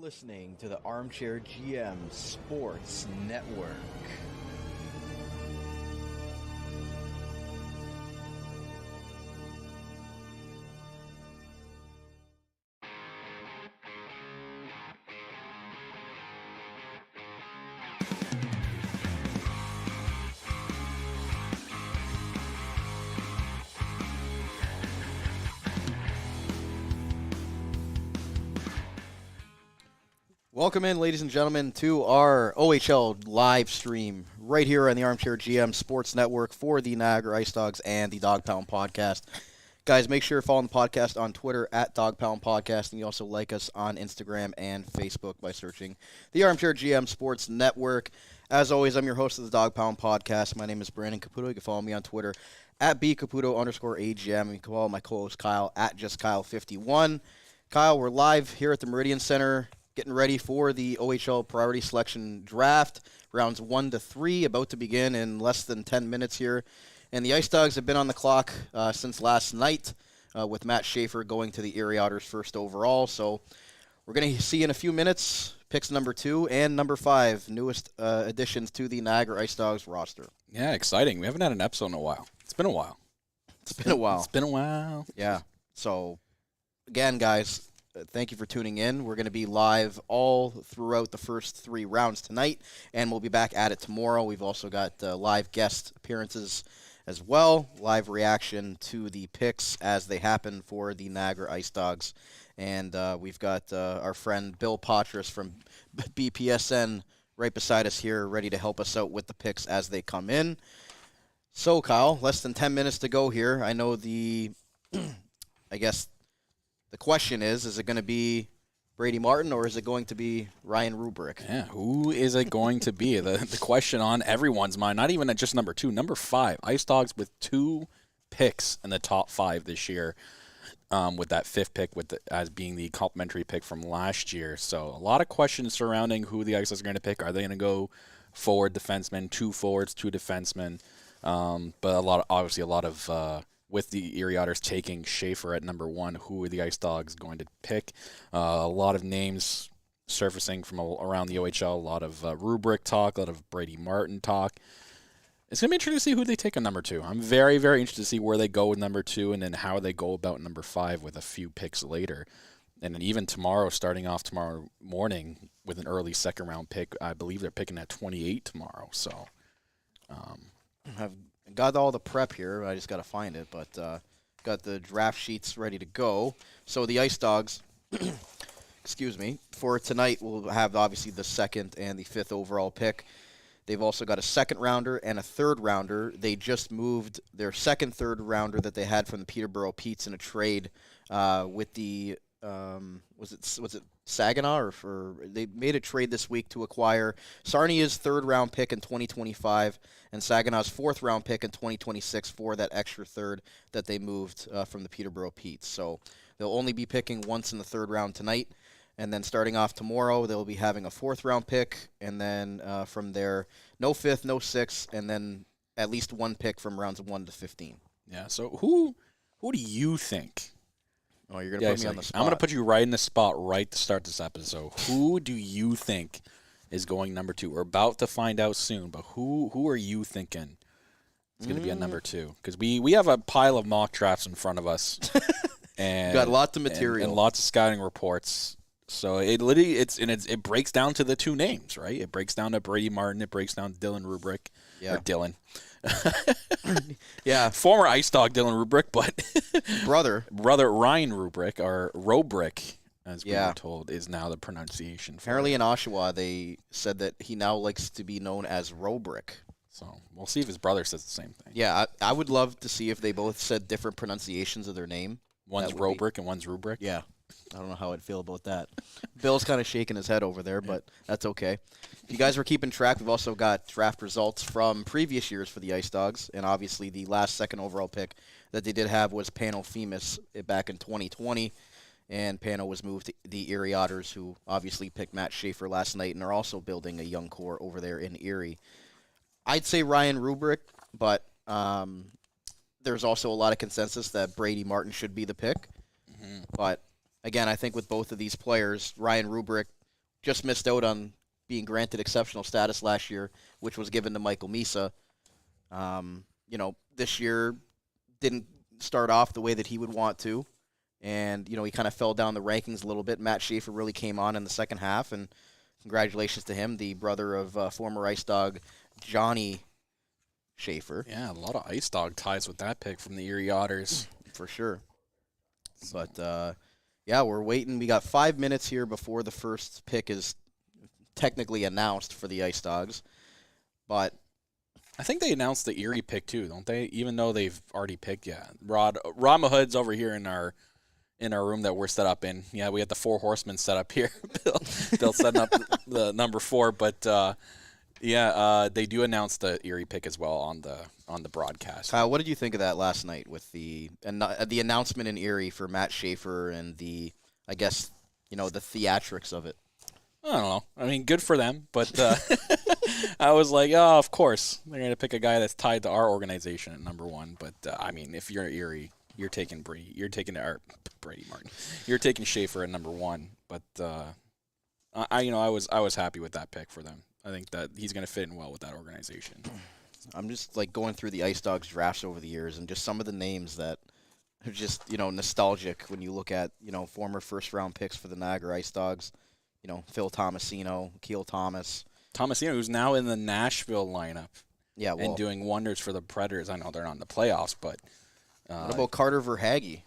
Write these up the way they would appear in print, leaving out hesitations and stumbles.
listening to the Armchair GM Sports Network. Welcome in, ladies and gentlemen, to our OHL live stream right here on the Armchair GM Sports Network for the Niagara IceDogs and the Dog Pound Podcast. Guys, make sure to follow the podcast on Twitter at Dog Pound Podcast, and you also like us on Instagram and Facebook by searching the Armchair GM Sports Network. As always, I'm your host of the Dog Pound Podcast. My name is Brandon Caputo. You can follow me on Twitter at bcaputo_AGM. And you can follow my co-host Kyle at justkyle51. Kyle, we're live here at the Meridian Centre, getting ready for the OHL Priority Selection draft. Rounds 1 to 3 about to begin in less than 10 minutes here. And the IceDogs have been on the clock since last night with Matt Schaefer going to the Erie Otters first overall. So we're going to see in a few minutes picks number 2 and number 5, newest additions to the Niagara IceDogs roster. Yeah, exciting. We haven't had an episode in a while. It's been a while. It's been a while. Yeah. So, again, guys, thank you for tuning in. We're going to be live all throughout the first 3 rounds tonight, and we'll be back at it tomorrow. We've also got live guest appearances as well, live reaction to the picks as they happen for the Niagara IceDogs. And we've got our friend Bill Patras from BPSN right beside us here, ready to help us out with the picks as they come in. So, Kyle, less than 10 minutes to go here. I know the question is it going to be Brady Martin or is it going to be Ryan Rubrick? Yeah, who is it going to be? The question on everyone's mind, not even at just number 2, number 5. IceDogs with 2 picks in the top 5 this year, with that 5th pick as being the complimentary pick from last year. So a lot of questions surrounding who the IceDogs are going to pick. Are they going to go forward defensemen, 2 forwards, 2 defensemen? But a lot of with the Erie Otters taking Schaefer at number 1, who are the IceDogs going to pick? A lot of names surfacing from around the OHL, a lot of Rubrick talk, a lot of Brady Martin talk. It's going to be interesting to see who they take on number 2. I'm very, very interested to see where they go with number 2 and then how they go about number 5 with a few picks later. And then even tomorrow, starting off tomorrow morning with an early second-round pick, I believe they're picking at 28 tomorrow. So, I've got all the prep here. I just got to find it, but got the draft sheets ready to go. So the IceDogs, excuse me, for tonight we'll have obviously the 2nd and the 5th overall pick. They've also got a 2nd rounder and a 3rd rounder. They just moved their 2nd, 3rd rounder that they had from the Peterborough Petes in a trade with the was it Saginaw they made a trade this week to acquire Sarnia's 3rd round pick in 2025 and Saginaw's 4th round pick in 2026 for that extra 3rd that they moved from the Peterborough Petes. So they'll only be picking once in the 3rd round tonight, and then starting off tomorrow they'll be having a 4th round pick, and then from there no 5th, no 6th, and then at least 1 pick from rounds 1 to 15. Yeah. So who do you think? Oh, you're going to put me on the spot. I'm going to put you right in the spot right to start this episode. Who do you think is going number 2? We're about to find out soon, but who are you thinking is going to be at number 2? Because we have a pile of mock drafts in front of us. And got lots of material. And lots of scouting reports. So it literally it breaks down to the 2 names, right? It breaks down to Brady Martin. It breaks down to Dylan Rubrick. Yeah. Or Dylan. Yeah, former IceDog Dylan Rubrick, but brother Ryan Rubrick, or Robrick, as we were told, is now the pronunciation. Apparently in Oshawa, they said that he now likes to be known as Robrick. So we'll see if his brother says the same thing. Yeah, I would love to see if they both said different pronunciations of their name. One's Robrick and one's Rubrick. Yeah. I don't know how I'd feel about that. Bill's kind of shaking his head over there, but that's okay. If you guys were keeping track, we've also got draft results from previous years for the IceDogs, and obviously the last 2nd overall pick that they did have was Pano Femus back in 2020, and Pano was moved to the Erie Otters, who obviously picked Matt Schaefer last night and are also building a young core over there in Erie. I'd say Ryan Rubrick, but there's also a lot of consensus that Brady Martin should be the pick. Mm-hmm. But again, I think with both of these players, Ryan Rubrick just missed out on being granted exceptional status last year, which was given to Michael Misa. This year didn't start off the way that he would want to. And, he kind of fell down the rankings a little bit. Matt Schaefer really came on in the second half, and congratulations to him, the brother of former Ice Dog Johnny Schaefer. Yeah, a lot of Ice Dog ties with that pick from the Erie Otters. For sure. But, we're waiting. We got 5 minutes here before the first pick is technically announced for the Ice Dogs. But I think they announced the Erie pick too, don't they? Even though they've already picked, Rod Mahood's over here in our room that we're set up in. Yeah, we had the Four Horsemen set up here. Bill setting up the number 4, but they do announce the Erie pick as well on the broadcast. Kyle, what did you think of that last night with the announcement in Erie for Matt Schaefer and the theatrics of it? I don't know. I mean, good for them, but I was like, oh, of course they're going to pick a guy that's tied to our organization at number 1. But I mean, if you're Erie, you're taking Brady Martin. You're taking Schaefer at number 1. But I was happy with that pick for them. I think that he's going to fit in well with that organization. I'm just going through the Ice Dogs drafts over the years, and just some of the names that are just nostalgic when you look at former first round picks for the Niagara IceDogs. Phil Tomasino, Keel Thomas. Tomasino, who's now in the Nashville lineup. Yeah, and doing wonders for the Predators. I know they're not in the playoffs, but what about Carter Verhaeghe?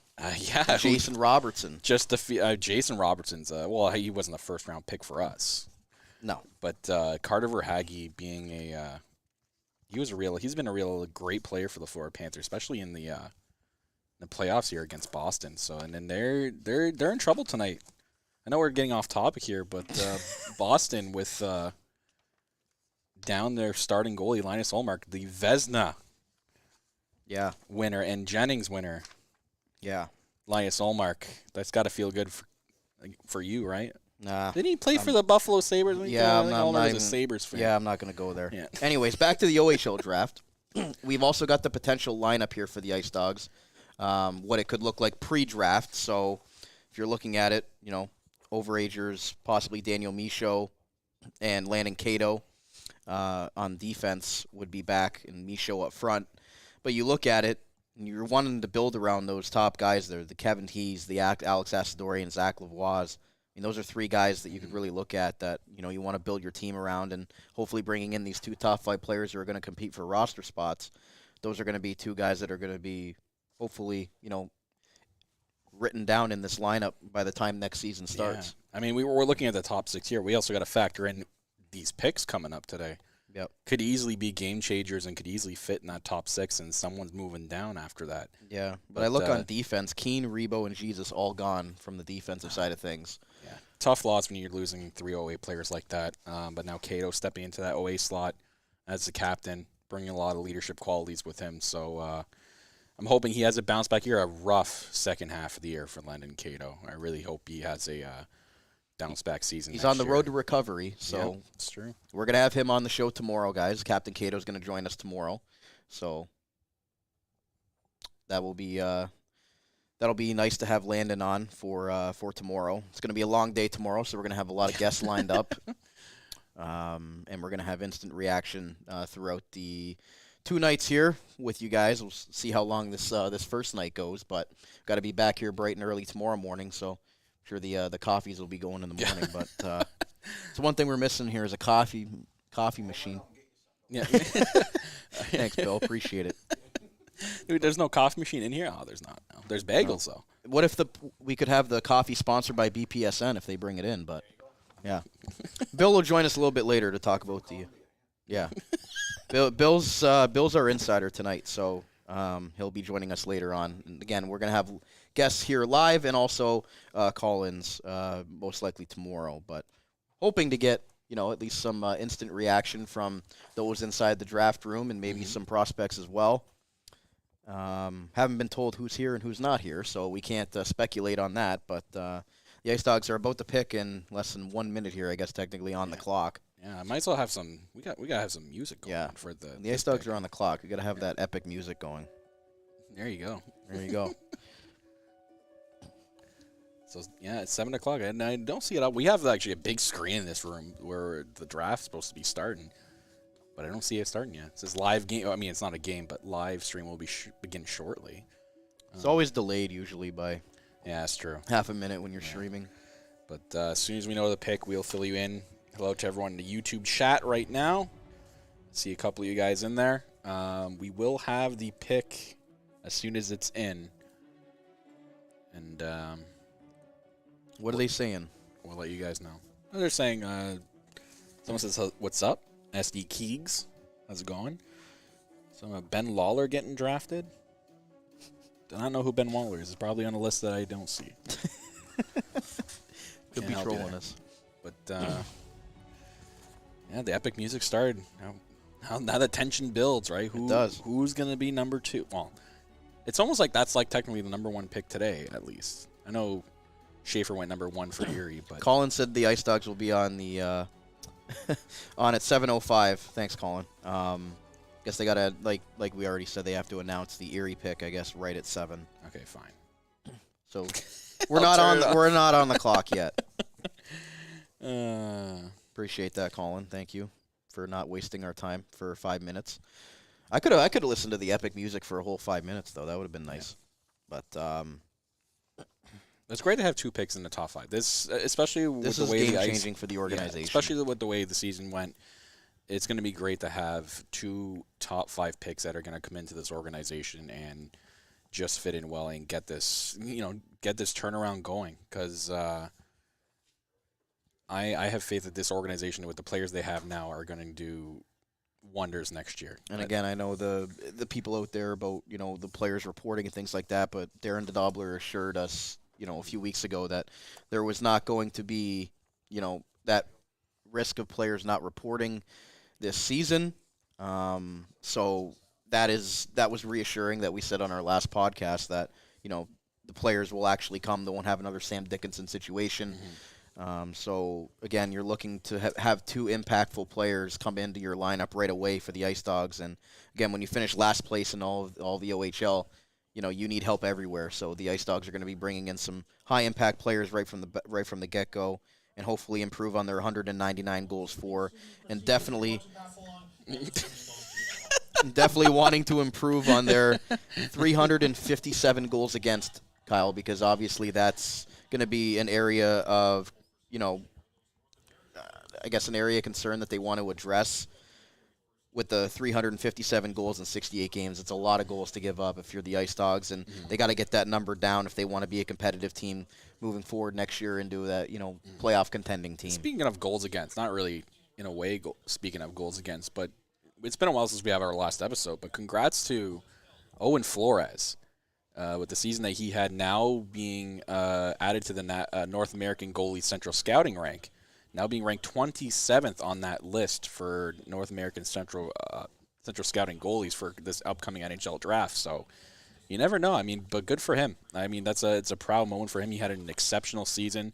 Jason Robertson. Just Jason Robertson's. He wasn't the first round pick for us. No, but Carter Verhaeghe being he's been a real great player for the Florida Panthers, especially in the playoffs here against Boston. So and then they're in trouble tonight. I know we're getting off topic here, but Boston with down their starting goalie Linus Ullmark, the Vezina winner and Jennings winner. Yeah, Linus Ullmark. That's got to feel good for you, right? Nah. Didn't he play for the Buffalo Sabres? Yeah, I'm not even a Sabres fan. Yeah, I'm not going to go there. Yeah. Anyways, back to the OHL draft. We've also got the potential lineup here for the Ice Dogs, what it could look like pre-draft. So if you're looking at it, overagers, possibly Daniel Michaud and Landon Cato on defense would be back, and Michaud up front. But you look at it, and you're wanting to build around those top guys there, the Kevin Tees, the Alex Asadori, and Zach Lavoie. I mean, those are 3 guys that you could really look at that, you want to build your team around, and hopefully bringing in these 2 top 5 players who are going to compete for roster spots. Those are going to be 2 guys that are going to be, hopefully, written down in this lineup by the time next season starts. Yeah. I mean, we're looking at the top 6 here. We also got to factor in these picks coming up today. Yep. Could easily be game changers and could easily fit in that top 6, and someone's moving down after that. Yeah, but I look on defense. Keane, Rebo, and Jesus all gone from the defensive side of things. Yeah, tough loss when you're losing 3 OA players like that. But now Cato stepping into that OA slot as the captain, bringing a lot of leadership qualities with him. So I'm hoping he has a bounce back year. A rough second half of the year for Landon Cato. I really hope he has a bounce back season. He's on the road to recovery, so it's true. We're gonna have him on the show tomorrow, guys. Captain Cato's gonna join us tomorrow, so that will be that'll be nice to have Landon on for tomorrow. It's gonna be a long day tomorrow, so we're gonna have a lot of guests lined up, and we're gonna have instant reaction throughout the 2 nights here with you guys. We'll see how long this first night goes, but got to be back here bright and early tomorrow morning, so. Sure, the coffees will be going in the morning, but so one thing we're missing here is a coffee machine. Yeah. Thanks, Bill. Appreciate it. Dude, there's no coffee machine in here? Oh, there's not. No. There's bagels, though. What if we could have the coffee sponsored by BPSN if they bring it in, but yeah. Bill will join us a little bit later to talk about Bill's our insider tonight, so he'll be joining us later on. And again, we're going to have guests here live and also call-ins most likely tomorrow. But hoping to get, at least some instant reaction from those inside the draft room and maybe some prospects as well. Haven't been told who's here and who's not here, so we can't speculate on that. But the Ice Dogs are about to pick in less than 1 minute here, I guess, technically on the clock. Yeah, I might as well have some. We gotta have some music going on for the Ice Dogs are on the clock. We gotta have that epic music going. There you go. There you go. So, yeah, it's 7 o'clock, and I don't see it up. We have actually a big screen in this room where the draft's supposed to be starting, but I don't see it starting yet. It says live game. I mean, it's not a game, but live stream will begin shortly. It's always delayed usually by Yeah, that's true. half a minute when you're streaming. But as soon as we know the pick, we'll fill you in. Hello to everyone in the YouTube chat right now. See a couple of you guys in there. We will have the pick as soon as it's in. And What are they saying? we'll let you guys know. They're saying, someone says, what's up? SD Keegs. How's it going? So Ben Lawler getting drafted. Do not know who Ben Lawler is. It's probably on a list that I don't see. Could be trolling us. But, yeah, the epic music started. Now the tension builds, right? It does. Who's going to be number 2? Well, it's almost like that's like technically the number 1 pick today, at least. I know Schaefer went number 1 for Erie, but Colin said the IceDogs will be on the on at 7:05. Thanks, Colin. Guess they gotta like we already said they have to announce the Erie pick. I guess right at 7. okay, fine. So we're not on the clock yet. Appreciate that, Colin. Thank you for not wasting our time for 5 minutes. I could have listened to the epic music for a whole 5 minutes though. That would have been nice. Yeah. But it's great to have 2 picks in the top 5. This, especially with this the is way game the changing for the organization. Yeah, especially with the way the season went. It's going to be great to have 2 top 5 picks that are going to come into this organization and just fit in well and get this turnaround going. Because I have faith that this organization, with the players they have now, are going to do wonders next year. And again, I know the people out there about the players reporting and things like that, but Darren DeDobler assured us a few weeks ago that there was not going to be that risk of players not reporting this season. So that was reassuring that we said on our last podcast that the players will actually come. They won't have another Sam Dickinson situation. Mm-hmm. So again, you're looking to have 2 impactful players come into your lineup right away for the IceDogs. And again, when you finish last place in all the OHL, you need help everywhere. So the IceDogs are going to be bringing in some high impact players right from the get go, and hopefully improve on their 199 goals for, and definitely wanting to improve on their 357 goals against, Kyle, because obviously that's going to be an area of, I guess an area of concern that they want to address. With the 357 goals in 68 games, it's a lot of goals to give up if you're the IceDogs, and they got to get that number down if they want to be a competitive team moving forward next year into that playoff contending team. Speaking of goals against, not really in a way speaking of goals against, but it's been a while since we have our last episode. But congrats to Owen Flores with the season that he had, now being added to the North American Goalie Central Scouting rank. Now being ranked 27th on that list for North American Central Scouting goalies for this upcoming NHL draft. So you never know. I mean, but good for him. I mean, it's a proud moment for him. He had an exceptional season,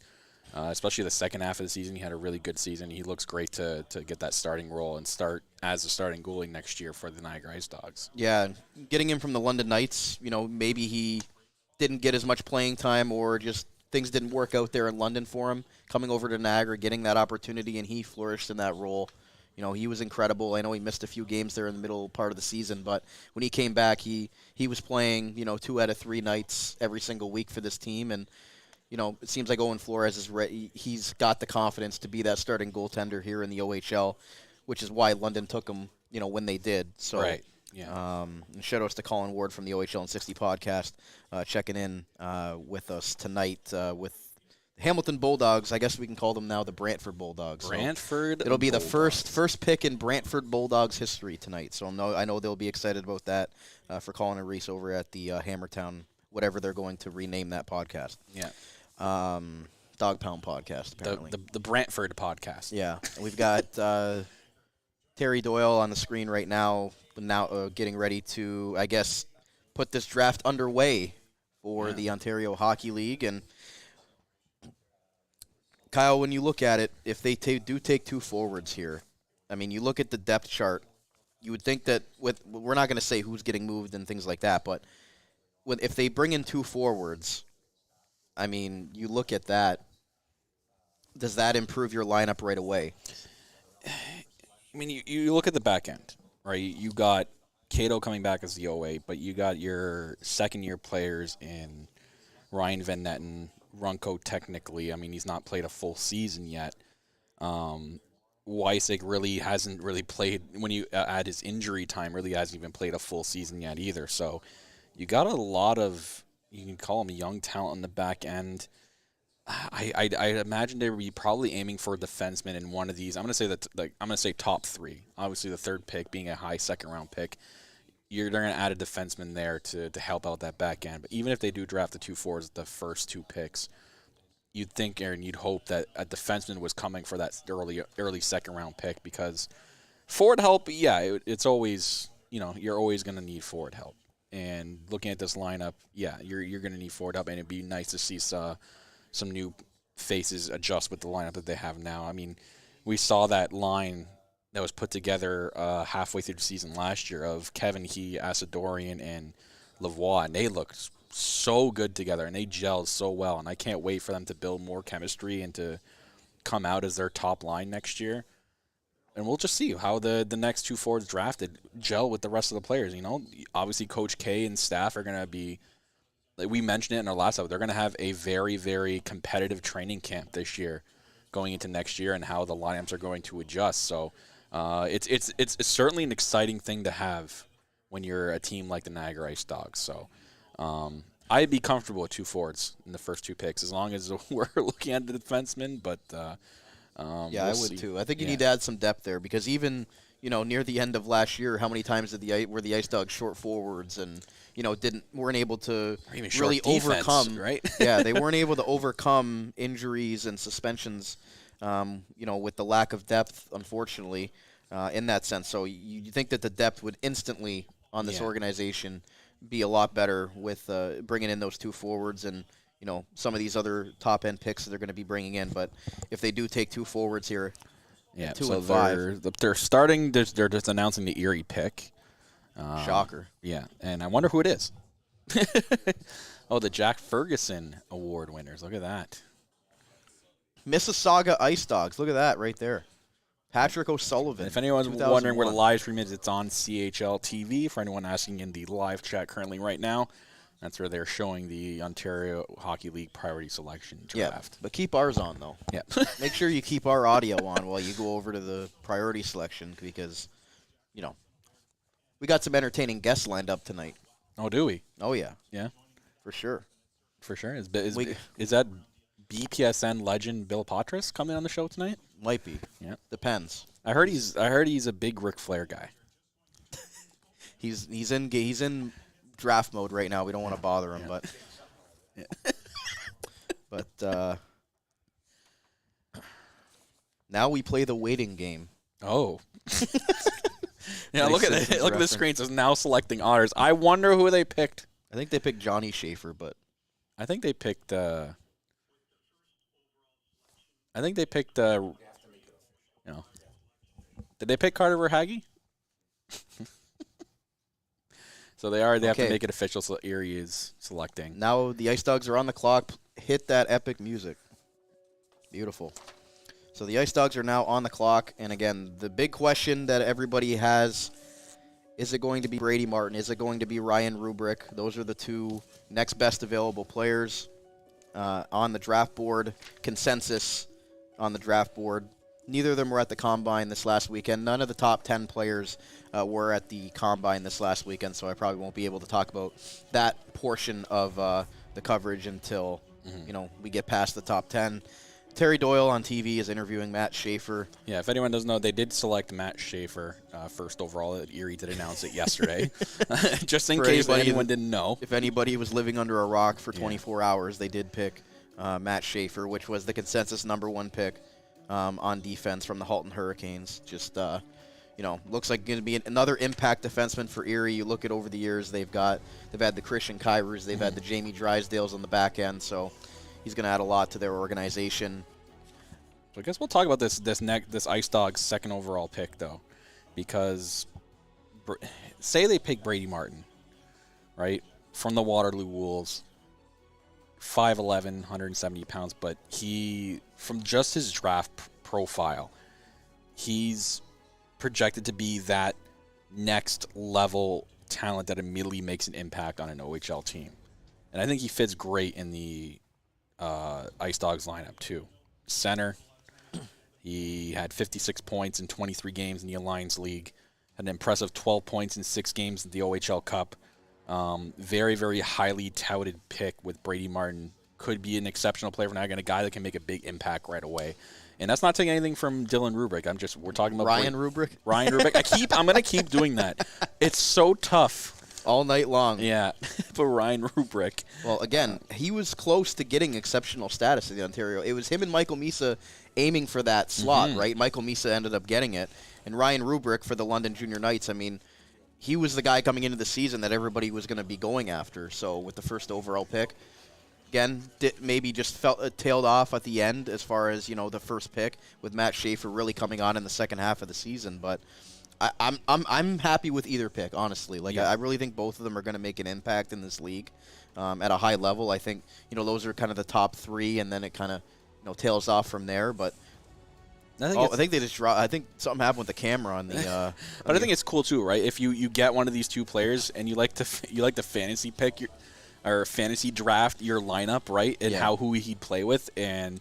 especially the second half of the season. He had a really good season. He looks great to get that starting role and start as a starting goalie next year for the Niagara IceDogs. Yeah, getting him from the London Knights, maybe he didn't get as much playing time, or just things didn't work out there in London for him. Coming over to Niagara, getting that opportunity, and he flourished in that role. He was incredible. I know he missed a few games there in the middle part of the season, but when he came back, he was playing, 2 out of 3 nights every single week for this team. And, it seems like Owen Flores he's got the confidence to be that starting goaltender here in the OHL, which is why London took him, when they did. So, right. Yeah. And shout outs to Colin Ward from the OHL and 60 podcast, checking in with us tonight with Hamilton Bulldogs. I guess we can call them now the Brantford Bulldogs. Brantford. So it'll be Bulldogs. the first pick in Brantford Bulldogs history tonight. So I know they'll be excited about that for Colin and Reese over at the Hammertown, whatever they're going to rename that podcast. Yeah. Dog Pound podcast, apparently. The Brantford podcast. Yeah. And we've got Terry Doyle on the screen right now getting ready to, I guess, put this draft underway for the Ontario Hockey League. And Kyle, when you look at it, if they do take 2 forwards here, I mean, you look at the depth chart, you would think that we're not going to say who's getting moved and things like that, but if they bring in 2 forwards, I mean, you look at that. Does that improve your lineup right away? I mean, you look at the back end, right? You got Cato coming back as the OA, but you got your second-year players in Ryan Van Netten, Runco technically. I mean, he's not played a full season yet. Weissig really hasn't really played, when you add his injury time, really hasn't even played a full season yet either. So you got a lot of, you can call him young talent on the back end. I imagine they would be probably aiming for a defenseman in one of these. I'm going to say top three. Obviously, the third pick being a high second-round pick. They're going to add a defenseman there to help out that back end. But even if they do draft the 2 forwards, the first 2 picks, you'd think, Aaron, you'd hope that a defenseman was coming for that early second-round pick, because forward help, yeah, it's always, you're always going to need forward help. And looking at this lineup, yeah, you're going to need forward help, and it'd be nice to see some new faces adjust with the lineup that they have now. I mean, we saw that line that was put together halfway through the season last year of Kevin He, Asadorian, and Lavoie, and they looked so good together, and they gelled so well, and I can't wait for them to build more chemistry and to come out as their top line next year. And we'll just see how the next 2 forwards drafted gel with the rest of the players. Obviously Coach K and staff are going to be, like we mentioned it in our last episode, they're going to have a very, very competitive training camp this year going into next year, and how the lineups are going to adjust. So it's certainly an exciting thing to have when you're a team like the Niagara IceDogs. So I'd be comfortable with 2 forwards in the first 2 picks, as long as we're looking at the defensemen. But yeah, I would too. I think you need to add some depth there, because even near the end of last year, how many times were the IceDogs short forwards and weren't able to really overcome, right? Yeah, they weren't able to overcome injuries and suspensions, with the lack of depth, unfortunately, in that sense. So you think that the depth would instantly on this organization be a lot better with bringing in those 2 forwards and some of these other top end picks that they're going to be bringing in. But if they do take 2 forwards here, 2 so and 5, they're starting. They're just announcing the Erie pick. shocker. Yeah, and I wonder who it is. Oh, the Jack Ferguson Award winners. Look at that. Mississauga IceDogs. Look at that right there. Patrick O'Sullivan. And if anyone's wondering where the live stream is, it's on CHL TV. For anyone asking in the live chat currently right now, that's where they're showing the Ontario Hockey League Priority Selection draft. Yeah, but keep ours on, though. Yeah. Make sure you keep our audio on while you go over to the Priority Selection, because, we got some entertaining guests lined up tonight. Oh, do we? Oh, yeah. Yeah. For sure. For sure. Is that BPSN legend Bill Patras coming on the show tonight? Might be. Yeah. Depends. I heard he's a big Ric Flair guy. He's in draft mode right now. We don't want to bother him, but now we play the waiting game. Oh. Yeah, Nice look at Simpsons it. Look at the reference. screen. It's now selecting honors. I wonder who they picked. I think they picked Johnny Schaefer, but I think they picked. Did they pick Carter Verhaeghe? So they have to make it official. So Erie is selecting. now the IceDogs are on the clock. Hit that epic music. Beautiful. So the IceDogs are now on the clock, and again, the big question that everybody has: is it going to be Brady Martin? Is it going to be Ryan Rubrick? Those are the 2 next best available players on the draft board. Consensus on the draft board. Neither of them were at the Combine this last weekend. None of the top 10 players were at the Combine this last weekend, so I probably won't be able to talk about that portion of the coverage until we get past the top 10. Terry Doyle on TV is interviewing Matt Schaefer. Yeah, if anyone doesn't know, they did select Matt Schaefer first overall. Erie did announce it yesterday, just in case anyone didn't know. If anybody was living under a rock for 24 hours, they did pick Matt Schaefer, which was the consensus number 1 pick on defense from the Halton Hurricanes. Just looks like going to be another impact defenseman for Erie. You look at over the years, they've had the Christian Kyrers, they've had the Jamie Drysdales on the back end, so he's going to add a lot to their organization. So I guess we'll talk about this IceDogs second overall pick, though, because say they pick Brady Martin, right, from the Waterloo Wolves. 5'11", 170 pounds, but from just his draft profile, he's projected to be that next level talent that immediately makes an impact on an OHL team. And I think he fits great in the IceDogs lineup too. Center, he had 56 points in 23 games in the Alliance League, had an impressive 12 points in 6 games in the OHL Cup. Very, very highly touted pick with Brady Martin. Could be an exceptional player for Niagara and a guy that can make a big impact right away. And that's not taking anything from Dylan Rubrick. We're talking about Ryan Rubrick. Ryan Rubrick. I'm gonna keep doing that. It's so tough all night long. Yeah, for Ryan Rubrick. Well, again, he was close to getting exceptional status in the Ontario. It was him and Michael Misa aiming for that slot, right? Michael Misa ended up getting it, and Ryan Rubrick for the London Junior Knights. I mean, he was the guy coming into the season that everybody was going to be going after. So with the first overall pick. Again, maybe just tailed off at the end as far as, the first pick with Matt Schaefer really coming on in the second half of the season. But I'm happy with either pick, honestly. I really think both of them are going to make an impact in this league at a high level. I think those are kind of the top 3, and then it kind of tails off from there. But I think they just I think something happened with the camera on the. But I think it's cool too, right? If you get one of these two players and you like to fantasy pick or fantasy draft your lineup, right, and who he'd play with, and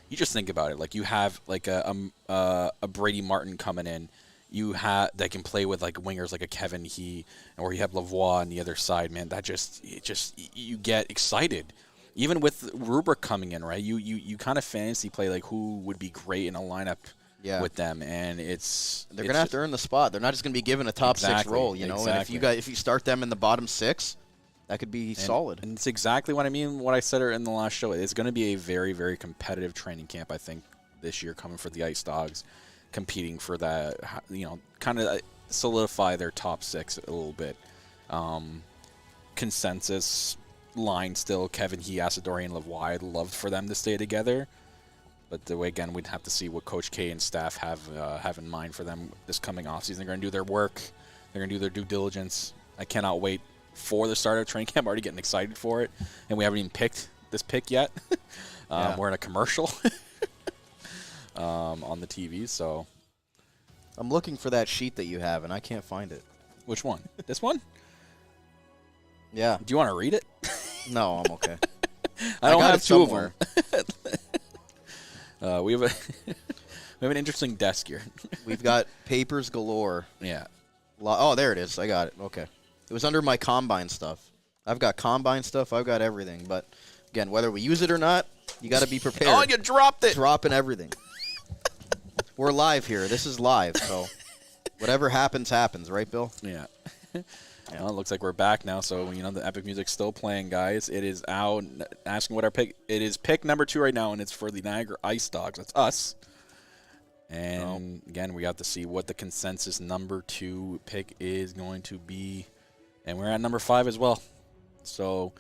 you just think about it. Like you have like a Brady Martin coming in, that can play with like wingers like a Kevin or you have Lavoie on the other side. Man, you get excited. Even with Rubrick coming in, right? You kind of fantasy play like who would be great in a lineup with them, and they're gonna have to earn the spot. They're not just gonna be given a top 6 role, Exactly. And if you start them in the bottom 6. That could be solid. And it's exactly what I mean, what I said in the last show. It's going to be a very, very competitive training camp, I think, this year coming for the IceDogs, competing for that, kind of solidify their top 6 a little bit. Consensus line still, Kevin Asadori, and Lavoie. I'd love for them to stay together. But again, we'd have to see what Coach K and staff have in mind for them this coming offseason. They're going to do their work. They're going to do their due diligence. I cannot wait for the start of training camp. I'm already getting excited for it, and we haven't even picked this pick yet. We're in a commercial on the TV, so I'm looking for that sheet that you have, and I can't find it. Which one? This one? Yeah. Do you want to read it? No, I'm okay. I don't have 2 somewhere. Of them. We have an interesting desk here. We've got papers galore. Yeah. Oh, there it is. I got it. Okay. It was under my combine stuff. I've got combine stuff. I've got everything. But, again, whether we use it or not, you got to be prepared. Oh, you dropped it. Dropping everything. We're live here. This is live, so whatever happens, happens. Right, Bill? Yeah. Well, it looks like we're back now, so, the epic music's still playing, guys. It is out. Asking what our pick. It is pick number 2 right now, and it's for the Niagara IceDogs. That's us. And, again, we have to see what the consensus number 2 pick is going to be. And we're at number 5 as well. So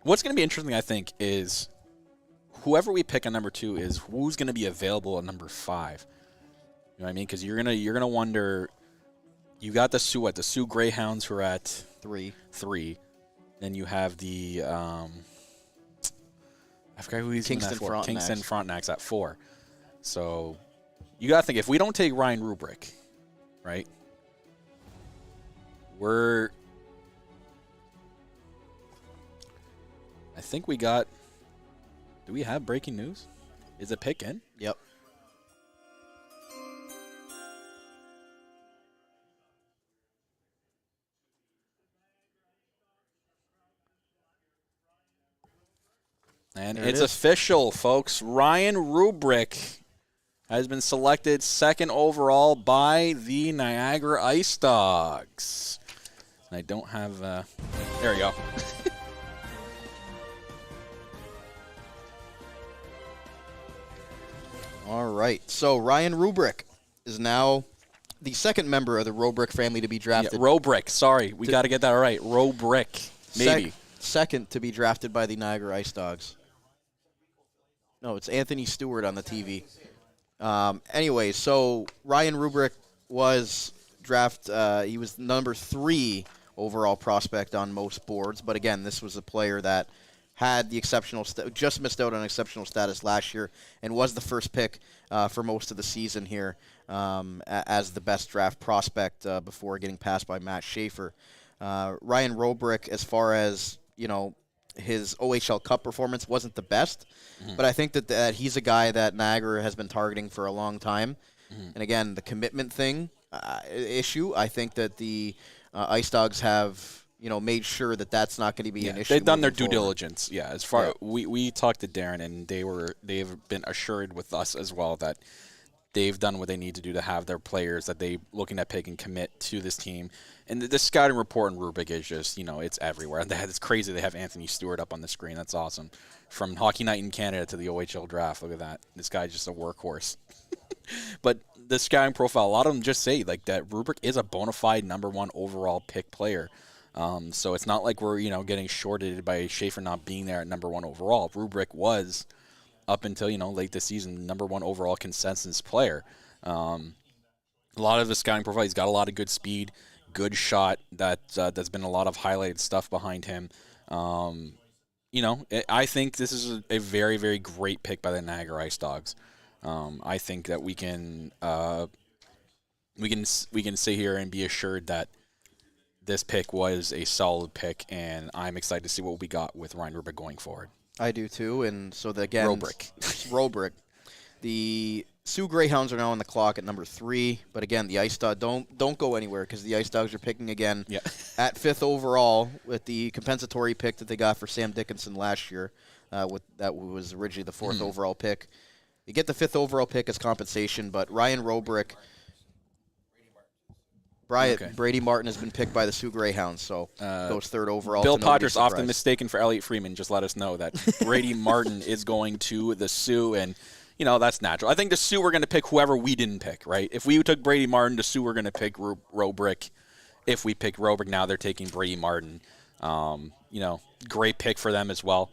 what's going to be interesting, I think, is whoever we pick on number 2 is who's going to be available at number 5. You know what I mean? Because you're gonna wonder. You got the Sioux Greyhounds who are at 3. Then you have the I forgot who he's in that for. Kingston Frontenac's at 4. So you got to think, if we don't take Ryan Rubrick, right? I think we got. Do we have breaking news? Is it pick in? Yep. And it's official, folks. Ryan Rubrick has been selected 2nd overall by the Niagara IceDogs. And I don't have. There we go. All right. So Ryan Rubrick is now the 2nd member of the Rubrick family to be drafted. Yeah, Rubrick. Sorry, we got to get that right. Rubrick, maybe. Second to be drafted by the Niagara IceDogs. No, it's Anthony Stewart on the TV. Anyway, so Ryan Rubrick was he was number 3 overall prospect on most boards. But again, this was a player that had the just missed out on exceptional status last year and was the first pick for most of the season here as the best draft prospect before getting passed by Matt Schaefer. Ryan Robrick, as far as, his OHL Cup performance wasn't the best, but I think that he's a guy that Niagara has been targeting for a long time. And again, the commitment thing issue, I think that the IceDogs have made sure that that's not going to be an issue. They've done their due forward. diligence. Yeah, as far we talked to Darren, and they've been assured with us as well that they've done what they need to do to have their players that they looking at pick and commit to this team. And the scouting report in Rubik is just, it's everywhere. It's crazy they have Anthony Stewart up on the screen. That's awesome. From Hockey Night in Canada to the OHL draft, look at that. This guy's just a workhorse. But the scouting profile, a lot of them just say like that Rubik is a bona fide number 1 overall pick player. So it's not like we're, getting shorted by Schaefer not being there at number 1 overall. Rubrik was, up until, late this season, number 1 overall consensus player. A lot of the scouting profile, he's got a lot of good speed, good shot. That's been a lot of highlighted stuff behind him. I think this is a very, very great pick by the Niagara IceDogs. I think that we can sit here and be assured that this pick was a solid pick, and I'm excited to see what we got with Ryan Rubik going forward. I do too, and so again, Robrick. The Sioux Greyhounds are now on the clock at number 3, but again, the IceDogs don't go anywhere because the IceDogs are picking again at 5th overall with the compensatory pick that they got for Sam Dickinson last year. That was originally the 4th overall pick. You get the 5th overall pick as compensation, but Ryan Robrick. Brady Martin has been picked by the Sioux Greyhounds, so goes 3rd overall. Bill Potters, often mistaken for Elliot Freeman, just let us know that Brady Martin is going to the Sioux, and that's natural. I think the Sioux were going to pick whoever we didn't pick, right? If we took Brady Martin, the Sioux were going to pick Robrick. If we picked Robrick, now they're taking Brady Martin. Great pick for them as well.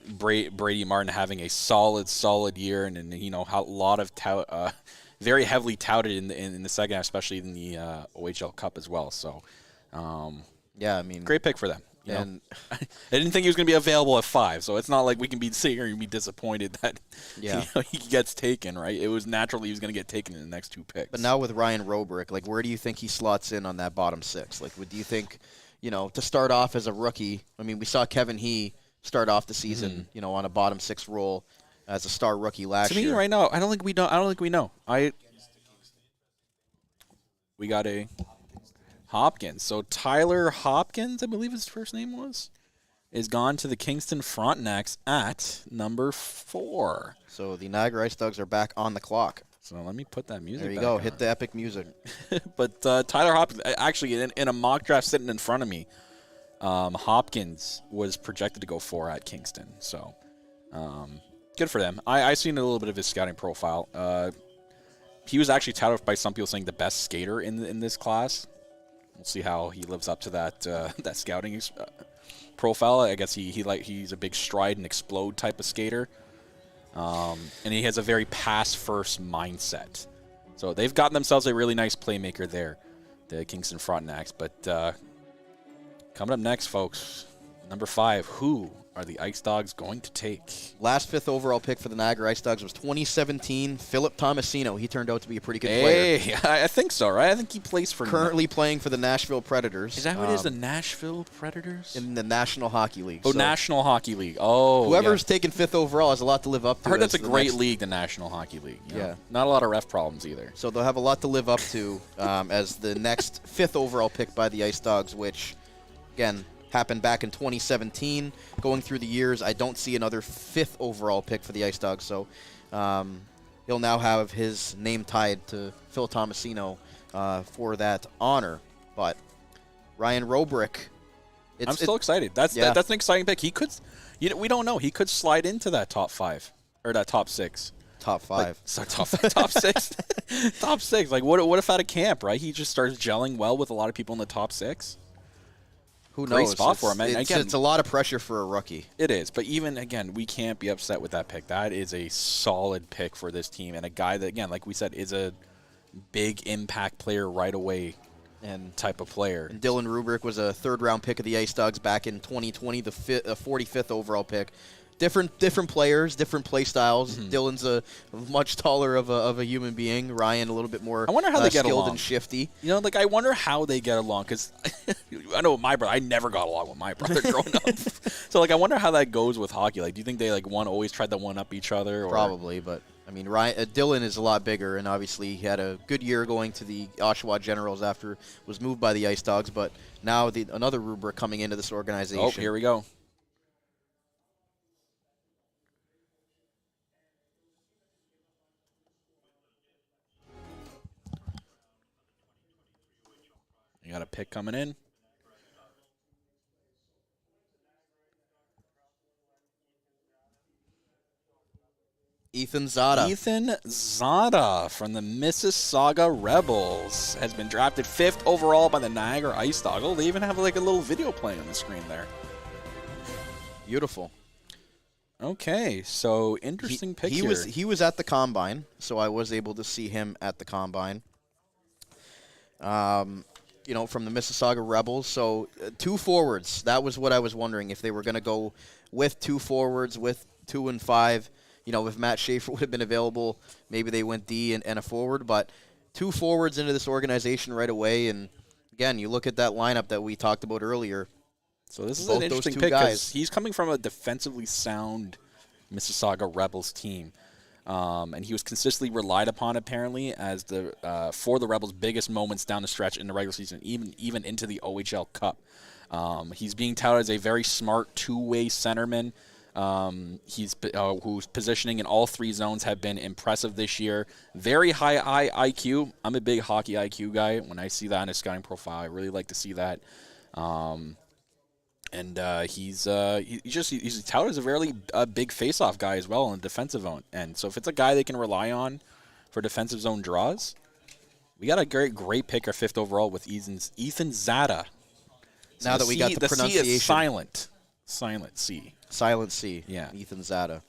Brady Martin having a solid year, and a lot of very heavily touted in the second half, especially in the OHL Cup as well. So, great pick for them. And I didn't think he was going to be available at 5, so it's not like we can be sitting here and be disappointed that he gets taken, right? It was naturally he was going to get taken in the next 2 picks. But now with Ryan Robrick, like, where do you think he slots in on that bottom 6? Like, do you think, to start off as a rookie? I mean, we saw Kevin He start off the season, on a bottom 6 role as a star rookie last year. To me, right now, I don't think we know. We got a Hopkins. So Tyler Hopkins, I believe his first name was, is gone to the Kingston Frontenacs at number 4. So the Niagara IceDogs are back on the clock. So let me put that music. There you back go. on. Hit the epic music. But Tyler Hopkins, actually, in a mock draft sitting in front of me, Hopkins was projected to go 4 at Kingston. So good for them. I seen a little bit of his scouting profile. He was actually touted by some people saying the best skater in this class. We'll see how he lives up to that that scouting profile. I guess he's a big stride and explode type of skater, and he has a very pass first mindset. So they've gotten themselves a really nice playmaker there, the Kingston Frontenacs. But coming up next, folks, number 5, who are the IceDogs going to take? Last 5th overall pick for the Niagara IceDogs was 2017 Philip Tomasino. He turned out to be a pretty good player. Hey, I think so, right? I think he plays for... Currently playing for the Nashville Predators. Is that what it is, the Nashville Predators? In the National Hockey League. Oh, so National Hockey League. Oh, whoever's taken 5th overall has a lot to live up to. I heard that's a great league, the National Hockey League. Yeah. Not a lot of ref problems either. So they'll have a lot to live up to as the next 5th overall pick by the IceDogs, which, again, happened back in 2017. Going through the years, I don't see another 5th overall pick for the IceDogs. So he'll now have his name tied to Phil Tomasino for that honor. But Ryan Robrick, I'm still excited. That's an exciting pick. He could, we don't know. He could slide into that top 5 or that top 6. Top 5. Top 6. Top 6. Like what if out of camp, right? He just starts gelling well with a lot of people in the top 6. Who knows? Great spot for him. And again, it's a lot of pressure for a rookie. It is. But even, again, we can't be upset with that pick. That is a solid pick for this team. And a guy that, again, like we said, is a big impact player right away and type of player. And Dylan Rubrick was a third-round pick of the IceDogs back in 2020, the 45th overall pick. Different players, different play styles. Dylan's a much taller of a human being. Ryan a little bit more I wonder how they get skilled along. and shifty. You know, like I wonder how they get along because I know with my brother, I never got along with my brother growing up. So like I wonder how that goes with hockey. Like, do you think they like always tried to one up each other? Or? Probably, but I mean, Dylan is a lot bigger, and obviously he had a good year going to the Oshawa Generals after was moved by the IceDogs. But now another Rubrick coming into this organization. Oh, here we go. You got a pick coming in. Ethan Zada. Ethan Zada from the Mississauga Rebels has been drafted 5th overall by the Niagara IceDogs. Oh, they even have like a little video playing on the screen there. Beautiful. Okay, so interesting pick here. He was at the Combine, so I was able to see him at the Combine. You know, from the Mississauga Rebels. So 2 forwards. That was what I was wondering, if they were going to go with 2 forwards, with 2 and 5. You know, if Matt Schaefer would have been available, maybe they went D and a forward. But 2 forwards into this organization right away. And, again, you look at that lineup that we talked about earlier. So this is an interesting pick because he's coming from a defensively sound Mississauga Rebels team. And he was consistently relied upon, apparently, as for the Rebels' biggest moments down the stretch in the regular season, even into the OHL Cup. He's being touted as a very smart two-way centerman. Whose positioning in all 3 zones have been impressive this year. Very high IQ. I'm a big hockey IQ guy. When I see that in a scouting profile, I really like to see that. He's touted as a very big face-off guy as well in the defensive zone. And so if it's a guy they can rely on for defensive zone draws, we got a great pick, our 5th overall with Ethan Zada. So now that we got the pronunciation. C is silent. Silent C. Silent C. Yeah. Ethan Zada.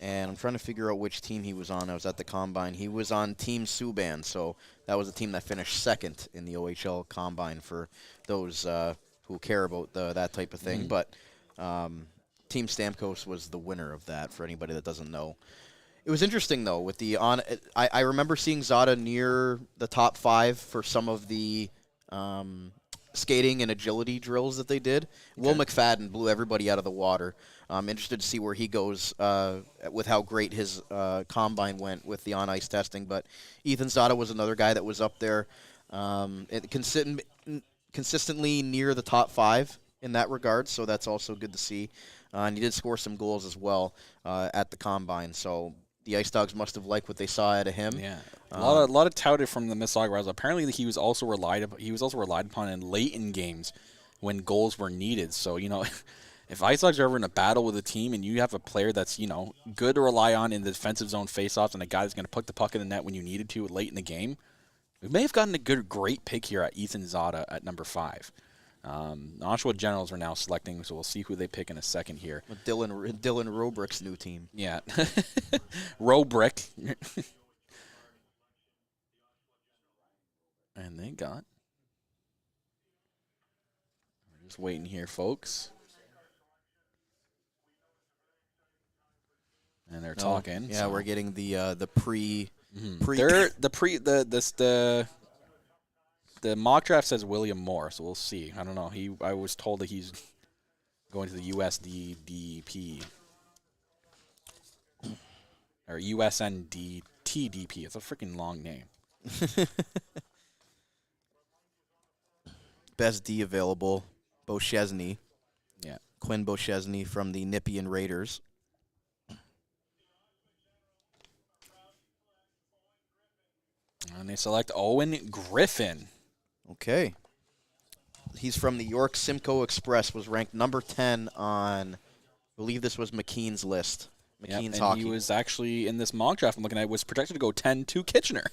And I'm trying to figure out which team he was on. I was at the Combine. He was on Team Subban, so that was a team that finished 2nd in the OHL Combine for those who care about that type of thing. But Team Stamkos was the winner of that, for anybody that doesn't know. It was interesting, though, with I remember seeing Zada near the top 5 for some of the skating and agility drills that they did. Okay. Will McFadden blew everybody out of the water. I'm interested to see where he goes with how great his Combine went with the on-ice testing. But Ethan Zada was another guy that was up there consistently near the top 5 in that regard, so that's also good to see. And he did score some goals as well at the Combine, so the IceDogs must have liked what they saw out of him. Yeah, a lot of touted from the Mississauga Rebels. Apparently, he was also relied upon in late in games when goals were needed. So you know, if IceDogs are ever in a battle with a team and you have a player that's good to rely on in the defensive zone faceoffs and a guy that's going to put the puck in the net when you needed to late in the game, we may have gotten a great pick here at Ethan Zada at number 5. Oshawa Generals are now selecting, so we'll see who they pick in a second here. Dylan Robrick's new team. Yeah. Robrick. And they got. We're just waiting here, folks. And they're talking. Yeah, so. We're getting the pre. The mock draft says William Moore, so we'll see. I don't know. I was told that he's going to the USDDP or USNDTDP. It's a freaking long name. Best D available, Beauchesne. Yeah, Quinn Beauchesne from the Nepean Raiders. And they select Owen Griffin. Okay. He's from the York Simcoe Express, was ranked number 10 on, I believe this was McKean's list. McKean's hockey. He was actually, in this mock draft I'm looking at, was projected to go 10 to Kitchener.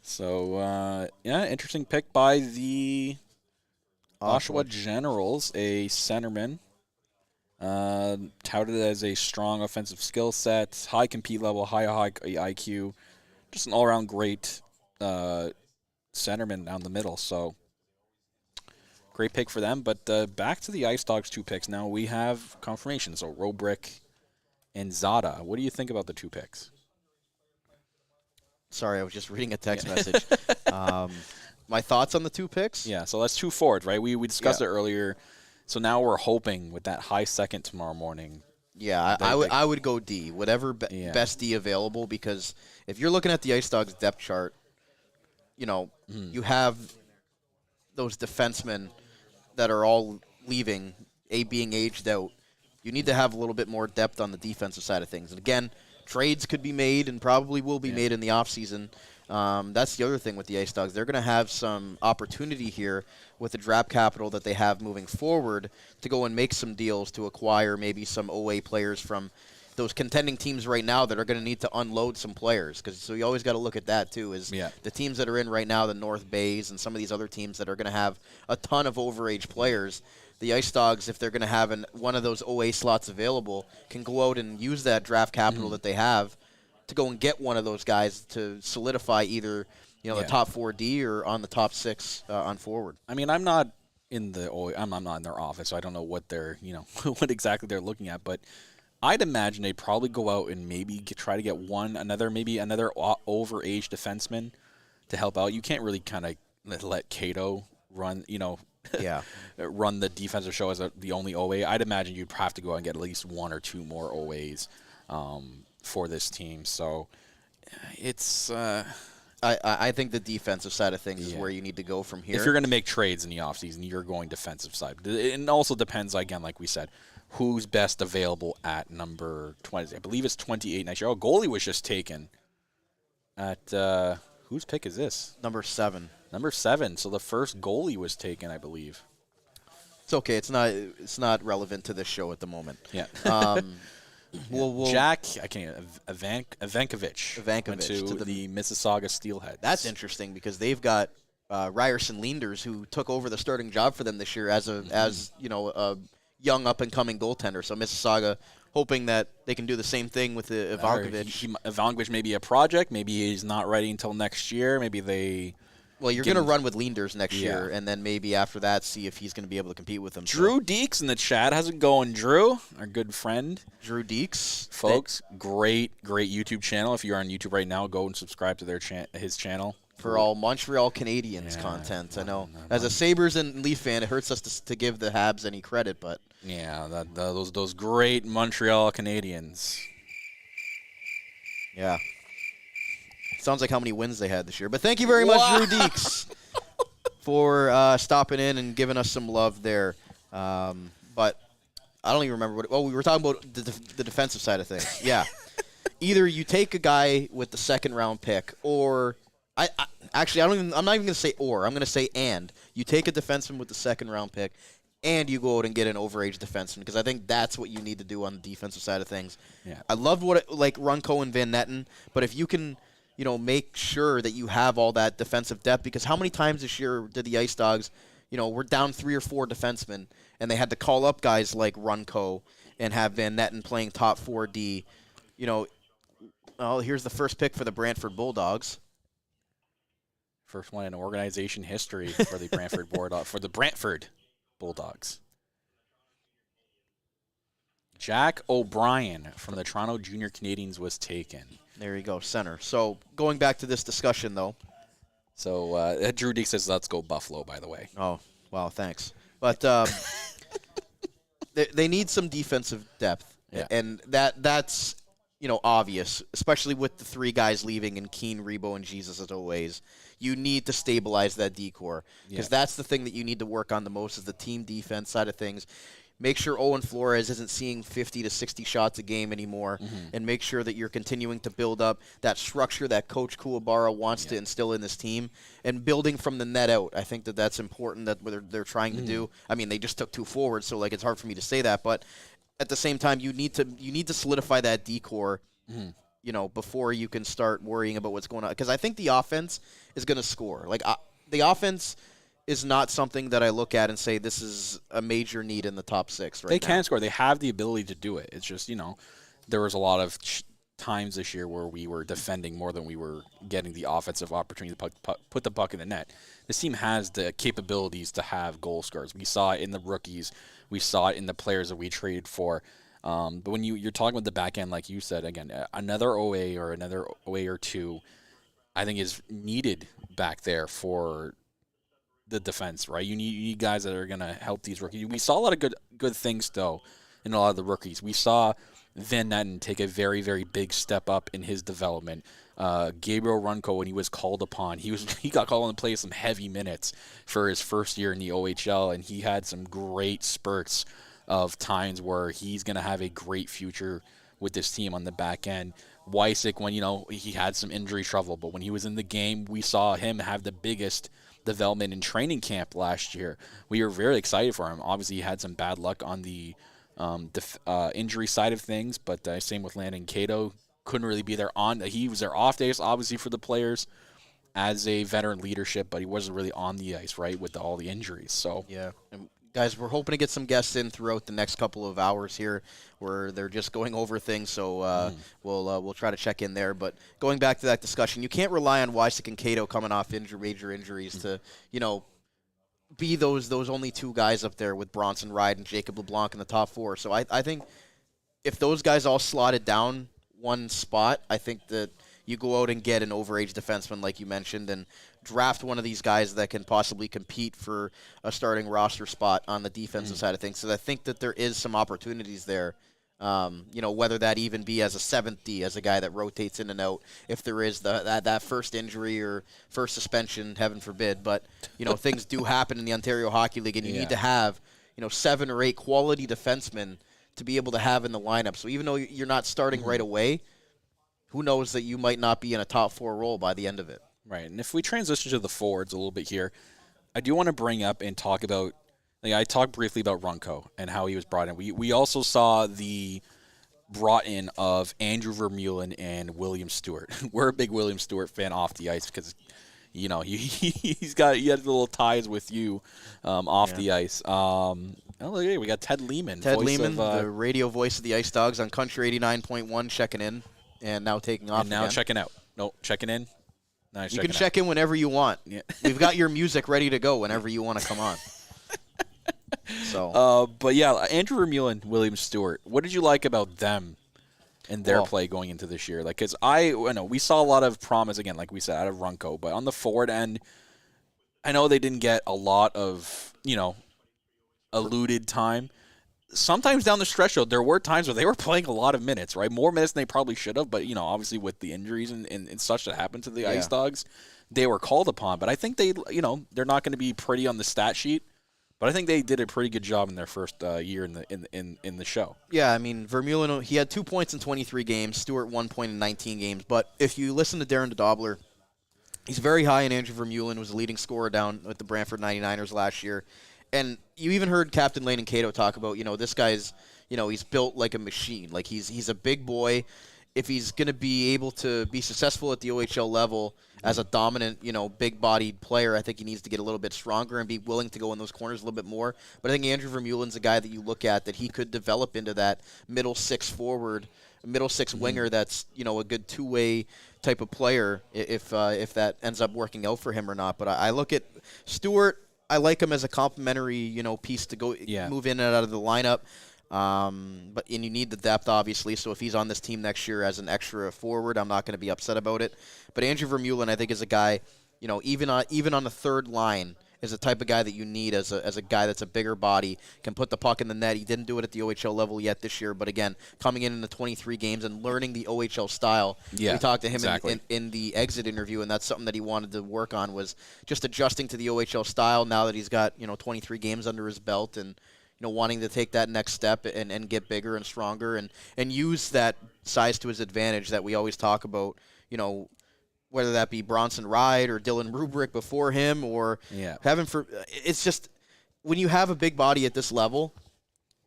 So, interesting pick by the Oshawa Generals, a centerman. Touted as a strong offensive skill set, high compete level, high IQ. Just an all-around great centerman down the middle. So great pick for them. But back to the IceDogs 2 picks. Now we have confirmation. So Robrick and Zada. What do you think about the 2 picks? Sorry, I was just reading a text message. My thoughts on the 2 picks? Yeah, so that's 2 forwards, right? We discussed it earlier. So now we're hoping with that high second tomorrow morning. Yeah, I would go D, whatever best D available, because if you're looking at the IceDogs depth chart, you have those defensemen that are all leaving, being aged out. You need to have a little bit more depth on the defensive side of things. And again, trades could be made and probably will be made in the offseason. That's the other thing with the IceDogs. They're going to have some opportunity here with the draft capital that they have moving forward to go and make some deals to acquire maybe some OA players from those contending teams right now that are going to need to unload some players. So you always got to look at that too, is the teams that are in right now, the North Bays and some of these other teams that are going to have a ton of overage players. The IceDogs, if they're going to have one of those OA slots available, can go out and use that draft capital that they have to go and get one of those guys to solidify either the top 4D or on the top 6 on forward. I mean, I'm not in the OA, I'm not in their office, so I don't know what they're what exactly they're looking at, but I'd imagine they'd probably go out and maybe try to get another overage defenseman to help out. You can't really kind of let Cato run, run the defensive show as the only OA. I'd imagine you'd have to go out and get at least 1 or 2 more OAs for this team. So it's I think the defensive side of things is where you need to go from here. If you're going to make trades in the offseason, you're going defensive side. It also depends, again, like we said, who's best available at number 20. I believe it's 28 next year. Oh, goalie was just taken at whose pick is this? Number 7. Number 7. So the first goalie was taken, I believe. It's okay. It's not relevant to this show at the moment. Yeah. Jack, I can't. Evankovic went to the Mississauga Steelheads. That's interesting because they've got Ryerson Leanders, who took over the starting job for them this year as a young up and coming goaltender. So Mississauga hoping that they can do the same thing with Evankovic. Evankovic may be a project. Maybe he's not ready until next year. Maybe they. Well, you're going to run with Leanders next year, and then maybe after that, see if he's going to be able to compete with them. Drew Deeks in the chat. How's it going, Drew? Our good friend. Drew Deeks. Folks, great YouTube channel. If you're on YouTube right now, go and subscribe to his channel. For all Montreal Canadiens content. I know. As a Sabres and Leaf fan, it hurts us to give the Habs any credit, but. Yeah, those great Montreal Canadiens. Yeah. Sounds like how many wins they had this year. But thank you very much, Drew Deeks, for stopping in and giving us some love there. But I don't even remember we were talking about the defensive side of things. Yeah. Either you take a guy with the second-round pick, or I'm not even going to say or. I'm going to say and. You take a defenseman with the second-round pick, and you go out and get an overage defenseman, because I think that's what you need to do on the defensive side of things. Yeah. I loved Runco and Van Netten, but if you can – make sure that you have all that defensive depth, because how many times this year did the IceDogs, we're down 3 or 4 defensemen, and they had to call up guys like Runco and have Van Netten playing top 4D. Here's the first pick for the Brantford Bulldogs. First one in organization history for the Brantford Bulldogs. Jack O'Brien from the Toronto Junior Canadiens was taken. There you go, center. So going back to this discussion, though. So Drew Deek says, let's go Buffalo, by the way. Oh, wow, thanks. But they need some defensive depth. Yeah. And that's, obvious, especially with the 3 guys leaving in Keane, Rebo, and Jesus as always. You need to stabilize that D-core, because that's the thing that you need to work on the most, is the team defense side of things. Make sure Owen Flores isn't seeing 50 to 60 shots a game anymore, and make sure that you're continuing to build up that structure that Coach Kuwabara wants to instill in this team, and building from the net out. I think that's important, that what they're trying to do. I mean, they just took 2 forwards, so it's hard for me to say that, but at the same time, you need to solidify that D-core, before you can start worrying about what's going on, because I think the offense is going to score. The offense is not something that I look at and say this is a major need in the top 6 right now. They can score. They have the ability to do it. It's just, there was a lot of times this year where we were defending more than we were getting the offensive opportunity to put the puck in the net. This team has the capabilities to have goal scorers. We saw it in the rookies. We saw it in the players that we traded for. But when you're talking about the back end, like you said, again, another OA or another OA or two, I think is needed back there for the defense, right? You need guys that are going to help these rookies. We saw a lot of good things, though, in a lot of the rookies. We saw Van Netten take a very, very big step up in his development. Gabriel Runco, when he was called upon, he got called on to play some heavy minutes for his first year in the OHL, and he had some great spurts of times where he's going to have a great future with this team on the back end. Wysick, when he had some injury trouble, but when he was in the game, we saw him have the biggest development in training camp last year. We were very excited for him. Obviously, he had some bad luck on the injury side of things, but same with Landon Cato. Couldn't really be there he was there off days, obviously, for the players as a veteran leadership, but he wasn't really on the ice, right, with all the injuries. So yeah. And guys, we're hoping to get some guests in throughout the next couple of hours here where they're just going over things, so we'll try to check in there. But going back to that discussion, you can't rely on Wysick and Cato coming off major injuries to, be those only two guys up there with Bronson Ride and Jacob LeBlanc in the top four. So I think if those guys all slotted down one spot, I think that you go out and get an overage defenseman like you mentioned and draft one of these guys that can possibly compete for a starting roster spot on the defensive side of things. So I think that there is some opportunities there, whether that even be as a 7th D, as a guy that rotates in and out, if there is that first injury or first suspension, heaven forbid. But, things do happen in the Ontario Hockey League, and you need to have, 7 or 8 quality defensemen to be able to have in the lineup. So even though you're not starting right away, who knows that you might not be in a top 4 role by the end of it. Right, and if we transition to the forwards a little bit here, I do want to bring up and talk about, I talked briefly about Runco and how he was brought in. We also saw the brought in of Andrew Vermeulen and William Stewart. We're a big William Stewart fan off the ice because, he had little ties with you off the ice. We got Ted Lehman. Ted Lehman, the radio voice of the IceDogs on Country 89.1, checking in and now taking off. And now again. checking out. No, checking in. No, you can check in whenever you want. Yeah. We've got your music ready to go whenever you want to come on. So, but yeah, Andrew Vermeulen, William Stewart. What did you like about them and their play going into this year? Because I know we saw a lot of promise again, like we said, out of Runco, but on the forward end, I know they didn't get a lot of alluded time. Sometimes down the stretch, though, there were times where they were playing a lot of minutes, right? More minutes than they probably should have, but, obviously with the injuries and such that happened to the IceDogs, they were called upon. But I think they're not going to be pretty on the stat sheet, but I think they did a pretty good job in their first year in the show. Yeah, I mean, Vermeulen, he had 2 points in 23 games, Stewart 1 point in 19 games. But if you listen to Darren DeDobler, he's very high in Andrew Vermeulen, was the leading scorer down with the Brantford 99ers last year. And you even heard Captain Landon Cato talk about, this guy's, he's built like a machine. Like, he's a big boy. If he's going to be able to be successful at the OHL level as a dominant, big-bodied player, I think he needs to get a little bit stronger and be willing to go in those corners a little bit more. But I think Andrew Vermeulen's a guy that you look at that he could develop into that middle 6 forward, middle 6 winger that's, a good two-way type of player if that ends up working out for him or not. But I look at Stewart. I like him as a complimentary, piece to go move in and out of the lineup. And you need the depth, obviously. So if he's on this team next year as an extra forward, I'm not going to be upset about it. But Andrew Vermeulen, I think, is a guy, even on the third line, is the type of guy that you need as a guy that's a bigger body, can put the puck in the net. He didn't do it at the OHL level yet this year, but again, coming in the 23 games and learning the OHL style. Yeah, we talked to him in the exit interview, and that's something that he wanted to work on, was just adjusting to the OHL style now that he's got 23 games under his belt, and wanting to take that next step and get bigger and stronger and use that size to his advantage that we always talk about, whether that be Bronson Ride or Dylan Rubrick before him, or it's just when you have a big body at this level,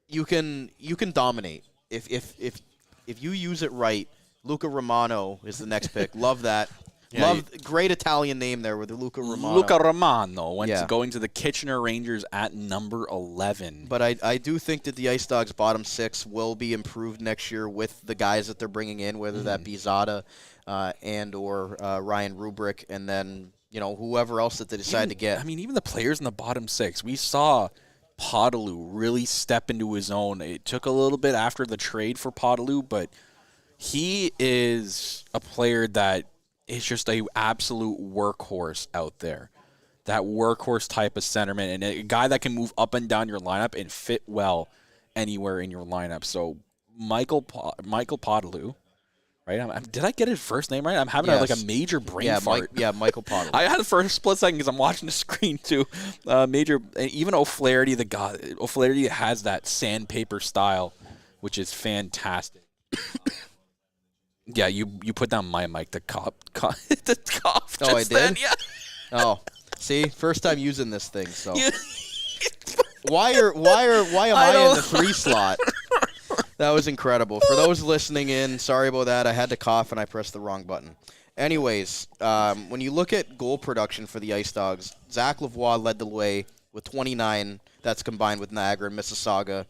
you can dominate if you use it right. Luca Romano is the next pick. Love that. Yeah, Great Italian name there with Luca Romano. Luca Romano going to the Kitchener Rangers at number 11. But I do think that the IceDogs bottom six will be improved next year with the guys that they're bringing in, whether that be Zada and or Ryan Rubrick, and then whoever else that they decide to get. I mean, even the players in the bottom six, we saw Podolou really step into his own. It took a little bit after the trade for Podolou, but he is a player that is just a absolute workhorse out there. That workhorse type of centerman, and a guy that can move up and down your lineup and fit well anywhere in your lineup. So Michael Podolou, right? Did I get his first name right? I'm having a major brain fart. Michael Podolou. I had it for a split second because I'm watching the screen too. Even O'Flaherty, O'Flaherty has that sandpaper style, which is fantastic. Yeah, you put down my mic. The cough. Oh, I did. Yeah. Oh, see, first time using this thing. So why am I in the 3 slot? That was incredible. For those listening in, sorry about that. I had to cough and I pressed the wrong button. Anyways, when you look at goal production for the IceDogs, Zach Lavoie led the way with 29. That's combined with Niagara and Mississauga.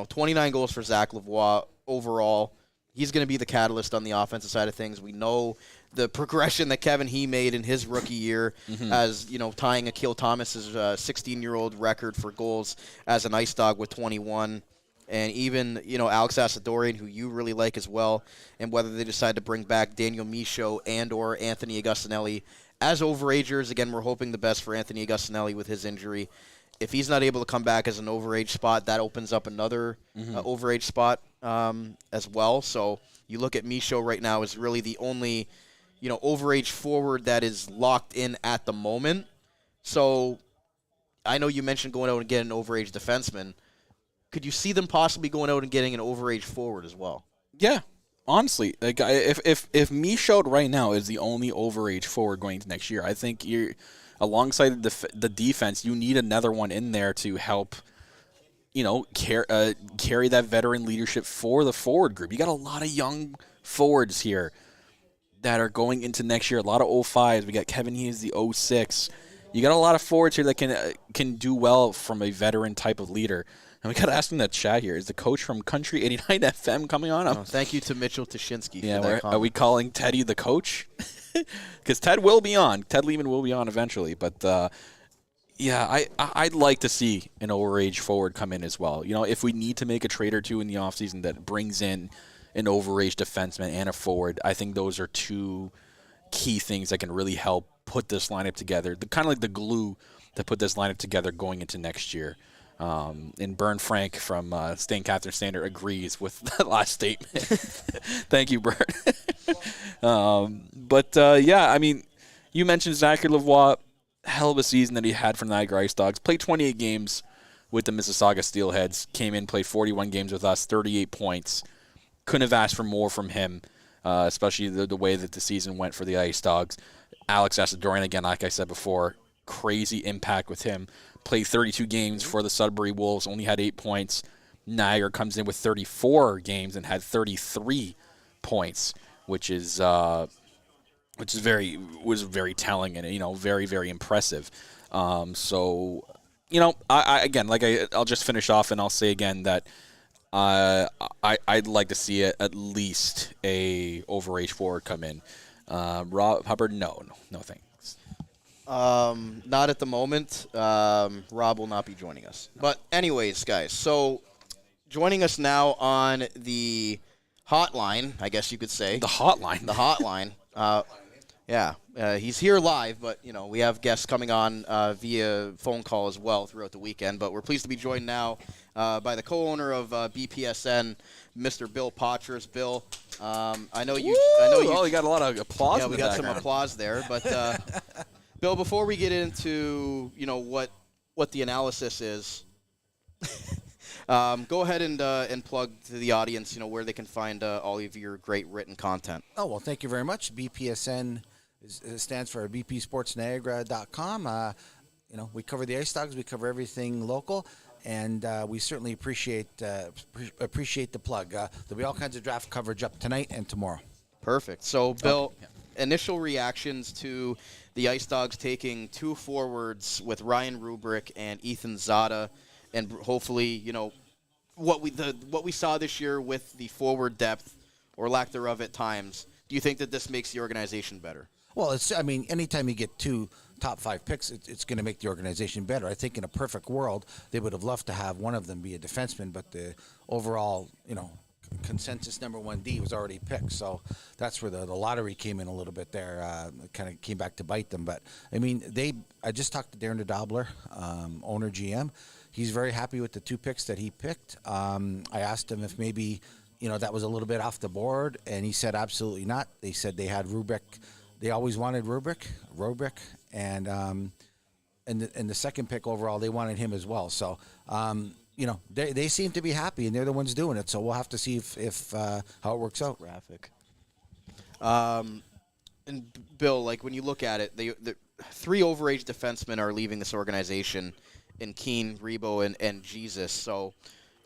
29 goals for Zach Lavoie overall. He's going to be the catalyst on the offensive side of things. We know the progression that Kevin He made in his rookie year as, tying Akil Thomas's 16-year-old record for goals as an IceDog with 21. And even, Alex Asadorian, who you really like as well, and whether they decide to bring back Daniel Michaud and or Anthony Agustinelli as overagers. Again, we're hoping the best for Anthony Agustinelli with his injury. If he's not able to come back as an overage spot, that opens up another overage spot as well. So you look at Michaud right now as really the only, overage forward that is locked in at the moment. So I know you mentioned going out and getting an overage defenseman. Could you see them possibly going out and getting an overage forward as well? Yeah, honestly, like if Michaud right now is the only overage forward going into next year, I think you're alongside the defense, you need another one in there to help, carry that veteran leadership for the forward group. You got a lot of young forwards here that are going into next year. A lot of 05s. We got Kevin Hughes, the 06. You got a lot of forwards here that can do well from a veteran type of leader. And we got to ask him that chat here. Is the coach from Country 89 FM coming on? Thank you to Mitchell Tashinsky. Yeah, are we calling Teddy the coach? Because Ted will be on. Ted Lehman will be on eventually. But, I'd like to see an overage forward come in as well. If we need to make a trade or two in the offseason that brings in an overage defenseman and a forward, I think those are two key things that can really help put this lineup together. Kind of like the glue that put this lineup together going into next year. And Bern Frank from St. Catherine Standard agrees with that last statement. Thank you, Bert. I mean, you mentioned Zachary Lavoie, hell of a season that he had for Niagara IceDogs. Played 28 games with the Mississauga Steelheads. Came in, played 41 games with us, 38 points. Couldn't have asked for more from him, especially the way that the season went for the IceDogs. Alex Asadorian, again, like I said before, crazy impact with him. Played 32 games for the Sudbury Wolves, only had 8 points. Niagara comes in with 34 games and had 33 points, which was very telling and very, very impressive. I'll just finish off and I'll say again that I'd like to see at least a overage forward come in. Rob Hubbard, no thanks. Not at the moment. Rob will not be joining us. But anyways, guys, so joining us now on the hotline, I guess you could say. The hotline. The hotline. He's here live, but, we have guests coming on via phone call as well throughout the weekend. But we're pleased to be joined now by the co-owner of BPSN, Mr. Bill Potchers. Bill, I know you. Oh, you got a lot of applause. Yeah, we got some applause there, but. Bill, before we get into what the analysis is, go ahead and plug to the audience where they can find all of your great written content. Oh, well, thank you very much. BPSN stands for bpsportsniagara.com. We cover the IceDogs, we cover everything local, and we certainly appreciate the plug. There'll be all kinds of draft coverage up tonight and tomorrow. Perfect. So, Bill. initial reactions to the IceDogs taking 2 forwards with Ryan Rubrick and Ethan Zada, and hopefully, you know, what we saw this year with the forward depth or lack thereof at times. Do you think that this makes the organization better? Well, anytime you get 2 top 5 picks, it's going to make the organization better. I think in a perfect world, they would have loved to have one of them be a defenseman, but the overall, consensus number 1D was already picked. So that's where the lottery came in a little bit there. Kind of came back to bite them. But, I just talked to Darren Dobler, owner GM. He's very happy with the 2 picks that he picked. I asked him if maybe, that was a little bit off the board, and he said absolutely not. They said they had Rubrick. They always wanted Rubrick, and the second pick overall, they wanted him as well. So, they seem to be happy, and they're the ones doing it. So we'll have to see if how it works out. Graphic. And Bill, like when you look at it, the 3 overage defensemen are leaving this organization in Keane, Rebo, and Jesus. So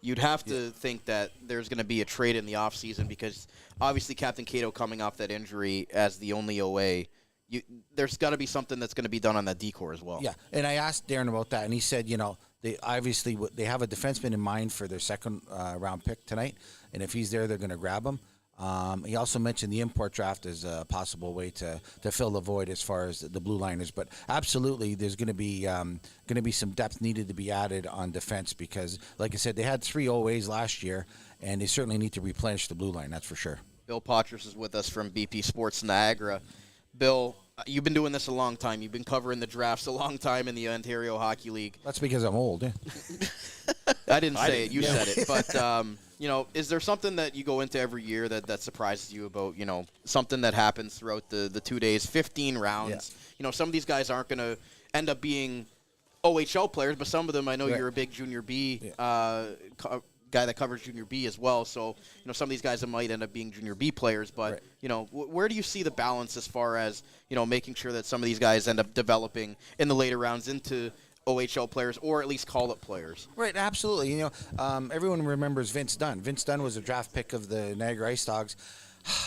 you'd have to think that there's going to be a trade in the offseason because obviously Captain Cato coming off that injury as the only OA, there's got to be something that's going to be done on that decor as well. Yeah, and I asked Darren about that, and he said, they obviously they have a defenseman in mind for their second round pick tonight, and if he's there, they're going to grab him. He also mentioned the import draft as a possible way to fill the void as far as the blue liners. But absolutely, there's going to be some depth needed to be added on defense because, like I said, they had 3 OAs last year, and they certainly need to replenish the blue line. That's for sure. Bill Potras is with us from BP Sports Niagara. Bill, you've been doing this a long time. You've been covering the drafts a long time in the Ontario Hockey League. That's because I'm old. Yeah. I didn't say it. You said it. But, is there something that you go into every year that surprises you about, something that happens throughout the 2 days, 15 rounds? Yeah. Some of these guys aren't going to end up being OHL players, but some of them, I know you're a big Junior B guy that covers Junior B as well. So, some of these guys that might end up being Junior B players. But, where do you see the balance as far as, making sure that some of these guys end up developing in the later rounds into OHL players or at least call-up players? Right, absolutely. Everyone remembers Vince Dunn. Vince Dunn was a draft pick of the Niagara IceDogs.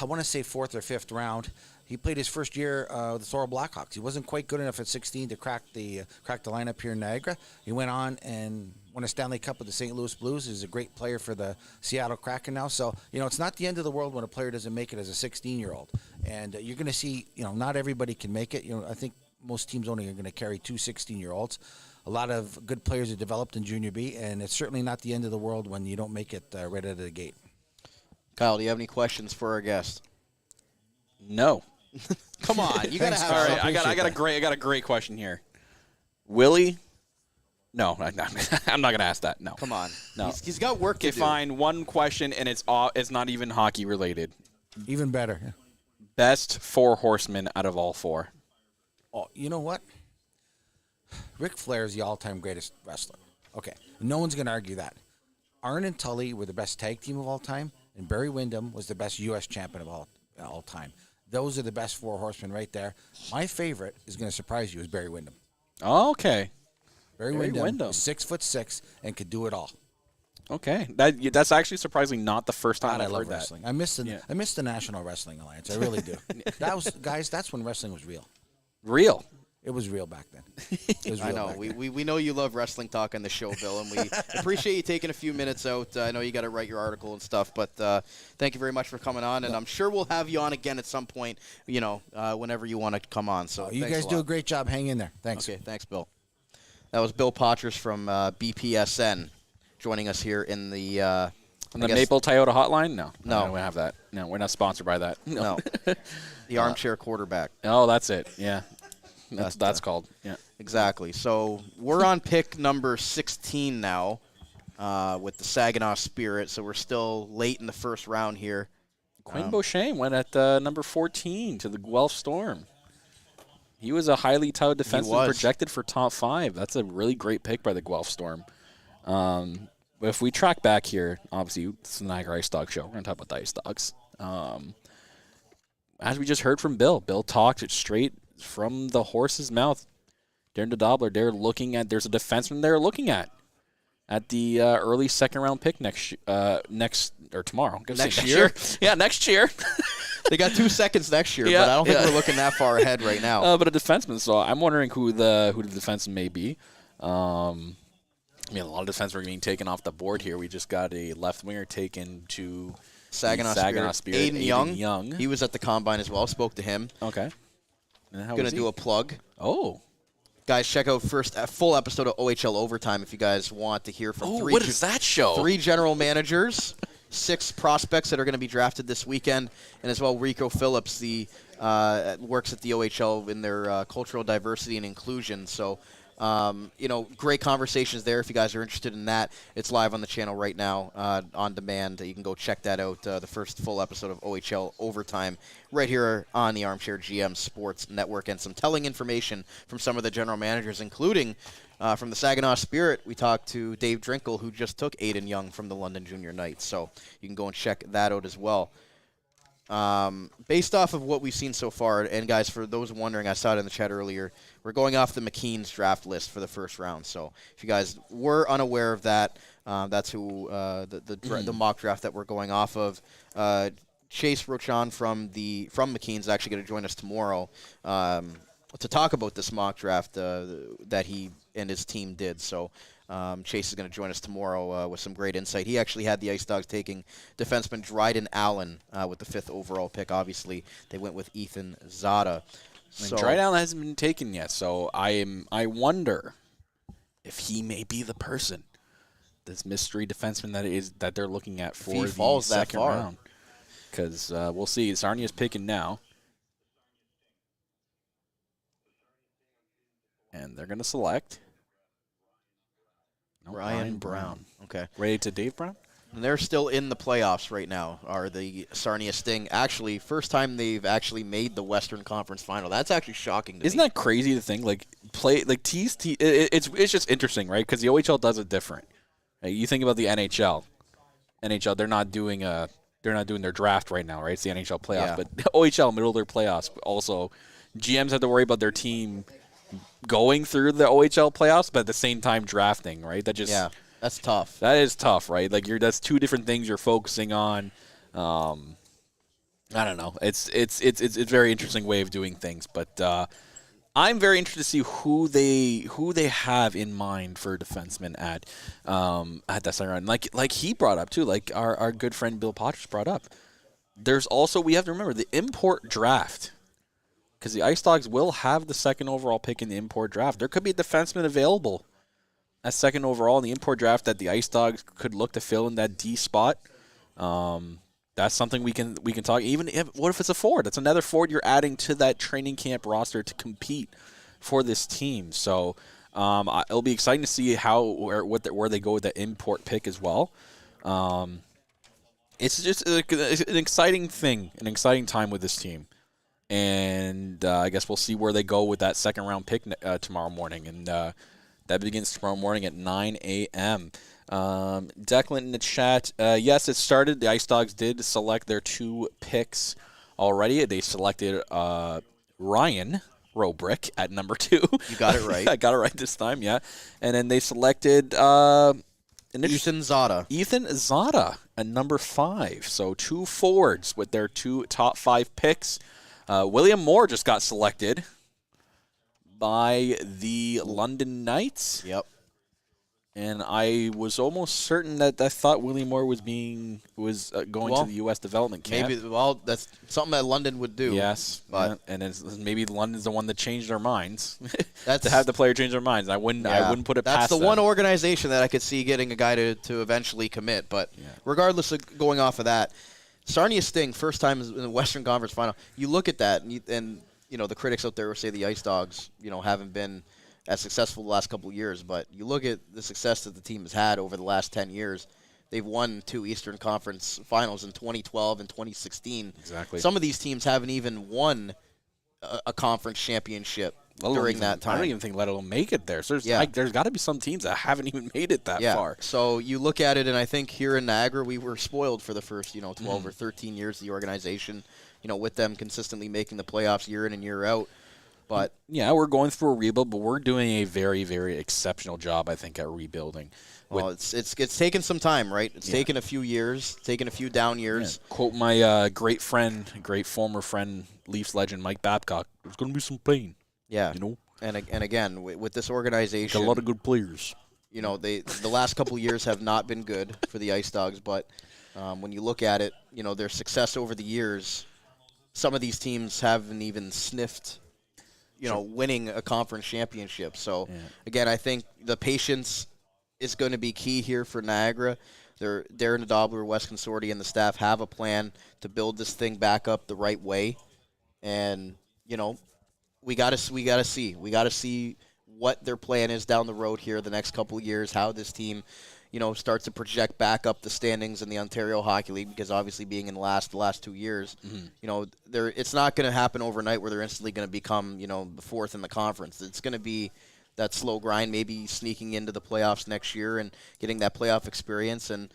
I want to say 4th or 5th round. He played his first year with the Thorold Blackhawks. He wasn't quite good enough at 16 to crack the lineup here in Niagara. He went on and won a Stanley Cup with the St. Louis Blues. He's a great player for the Seattle Kraken now. So, it's not the end of the world when a player doesn't make it as a 16-year-old. And you're going to see, not everybody can make it. I think most teams only are going to carry 2 16-year-olds. A lot of good players are developed in Junior B, and it's certainly not the end of the world when you don't make it right out of the gate. Kyle, do you have any questions for our guest? No. Come on, you gotta have. All right, I got a great question here. Willie? No, I'm not gonna ask that. No. Come on. No. He's got work to do. Find one question, and it's not even hockey related. Even better. Best 4 horsemen out of all 4. Oh, you know what? Ric Flair is the all-time greatest wrestler. Okay, no one's going to argue that. Arn and Tully were the best tag team of all time, and Barry Windham was the best U.S. champion of all time. Those are the best 4 horsemen right there. My favorite is going to surprise you is Barry Windham. Oh, okay. Barry Windham is 6'6" and could do it all. Okay, that's actually surprisingly not the first time I've love heard wrestling. that. I miss the National Wrestling Alliance. I really do. That's when wrestling was real. Real. It was real back then. It was real I know. We know you love wrestling talk on the show, Bill, and we appreciate you taking a few minutes out. I know you got to write your article and stuff, but thank you very much for coming on, and I'm sure we'll have you on again at some point, whenever you want to come on. So you guys do a great job. Hang in there. Thanks. Okay, thanks, Bill. That was Bill Potras from BPSN joining us here in the Maple Toyota hotline? No, we don't have that. No, we're not sponsored by that. No. The Armchair Quarterback. Oh, that's it. Yeah. That's called. Yeah. Exactly. So we're on pick number 16 now with the Saginaw Spirit. So we're still late in the first round here. Quinn Beauchesne went at number 14 to the Guelph Storm. He was a highly touted defenseman projected for top 5. That's a really great pick by the Guelph Storm. But if we track back here, obviously it's the Niagara IceDogs show. We're going to talk about the IceDogs. As we just heard from Bill talked it straight from the horse's mouth. Darren Dobler, there's a defenseman they're looking at the early second round pick tomorrow. Next year? Yeah, next year. They got 2 seconds next year, Yeah, but I don't think we're looking that far ahead right now. But a defenseman, so I'm wondering who the defenseman may be. I mean, a lot of defensemen are being taken off the board here. We just got a left winger taken to Saginaw Spirit. Aiden Young. He was at the Combine as well. Spoke to him. Okay. Going to do a plug. Oh. Guys, check out full episode of OHL Overtime if you guys want to hear from what is that show? 3 general managers, 6 prospects that are going to be drafted this weekend, and as well Rico Phillips, the works at the OHL in their cultural diversity and inclusion. So, great conversations there. If you guys are interested in that, it's live on the channel right now on demand. You can go check that out, the first full episode of OHL Overtime right here on the Armchair GM Sports Network, and some telling information from some of the general managers, including from the Saginaw Spirit. We talked to Dave Drinkle, who just took Aiden Young from the London Junior Knights. So you can go and check that out as well. Based off of what we've seen so far, and guys, for those wondering, I saw it in the chat earlier, we're going off the McKean's draft list for the first round. So if you guys were unaware of that, that's who the mock draft that we're going off of. Chase Rochon from McKean's is actually going to join us tomorrow to talk about this mock draft that he and his team did. So Chase is going to join us tomorrow with some great insight. He actually had the IceDogs taking defenseman Dryden Allen with the 5th overall pick. Obviously, they went with Ethan Zada. So Dryden Allen hasn't been taken yet, so I wonder if he may be the person, this mystery defenseman that they're looking at for the second round. Because we'll see. Sarnia's picking now. And they're going to select Ryan Brown. Okay. Ready to Dave Brown? And they're still in the playoffs right now, are the Sarnia Sting. Actually, first time they've actually made the Western Conference Final. That's actually shocking to me. Isn't that crazy to think? It's just interesting, right? Because the OHL does it different. You think about the NHL. They're not doing their draft right now, right? It's the NHL playoffs. Yeah. But OHL, middle of their playoffs, also GMs have to worry about their team going through the OHL playoffs, but at the same time drafting, right? That's tough. That is tough, right? That's 2 different things you're focusing on. I don't know. It's a very interesting way of doing things, but I'm very interested to see who they have in mind for defensemen at that second round. Like he brought up too, like our good friend Bill Potter's brought up. There's also, we have to remember, the import draft. Because the IceDogs will have the 2nd overall pick in the import draft. There could be a defenseman available at 2nd overall in the import draft that the IceDogs could look to fill in that D spot. That's something we can talk. What if it's a forward? That's another forward you're adding to that training camp roster to compete for this team. So it'll be exciting to see where they go with the import pick as well. It's just an exciting thing, an exciting time with this team. And I guess we'll see where they go with that 2nd round pick tomorrow morning. And that begins tomorrow morning at 9 a.m. Declan in the chat, yes, it started. The IceDogs did select their 2 picks already. They selected Ryan Robrick at number 2. You got it right. I got it right this time, yeah. And then they selected Ethan Zada. Ethan Zada at number 5. So 2 forwards with their 2 top 5 picks. William Moore just got selected by the London Knights. Yep. And I was almost certain that I thought William Moore was going to the U.S. development camp. Maybe. Well, that's something that London would do. Yes, but and maybe London's the one that changed their minds. That's to have the player change their minds. I wouldn't put it past. That's the them. one organization that I could see getting a guy to eventually commit. But regardless of going off of that, Sarnia Sting, first time in the Western Conference Final. You look at that, and the critics out there will say the IceDogs, haven't been as successful the last couple of years. But you look at the success that the team has had over the last 10 years. They've won 2 Eastern Conference Finals in 2012 and 2016. Exactly. Some of these teams haven't even won a conference championship during that time. I don't even think let alone make it there. So there's got to be some teams that haven't even made it that far. So you look at it, and I think here in Niagara we were spoiled for the first 12 or 13 years of the organization, with them consistently making the playoffs year in and year out. But yeah, we're going through a rebuild, but we're doing a very, very exceptional job, I think, at rebuilding. Well, it's taken some time, right? It's taken a few years, taken a few down years. Yeah. Quote my great former friend, Leafs legend Mike Babcock. There's going to be some pain. Yeah, you know. And again, with this organization, got a lot of good players. You know, the last couple of years have not been good for the IceDogs, but when you look at it, you know, their success over the years, some of these teams haven't even sniffed, you know, winning a conference championship. So again, I think the patience is going to be key here for Niagara. Darren Dobler, Wes Consorti, and the staff have a plan to build this thing back up the right way, and you know, we got to see what their plan is down the road here the next couple of years. How this team, you know, starts to project back up the standings in the Ontario Hockey League, because obviously being in the last 2 years, you know, it's not going to happen overnight where they're instantly going to become, you know, the fourth in the conference. It's going to be that slow grind, maybe sneaking into the playoffs next year and getting that playoff experience, and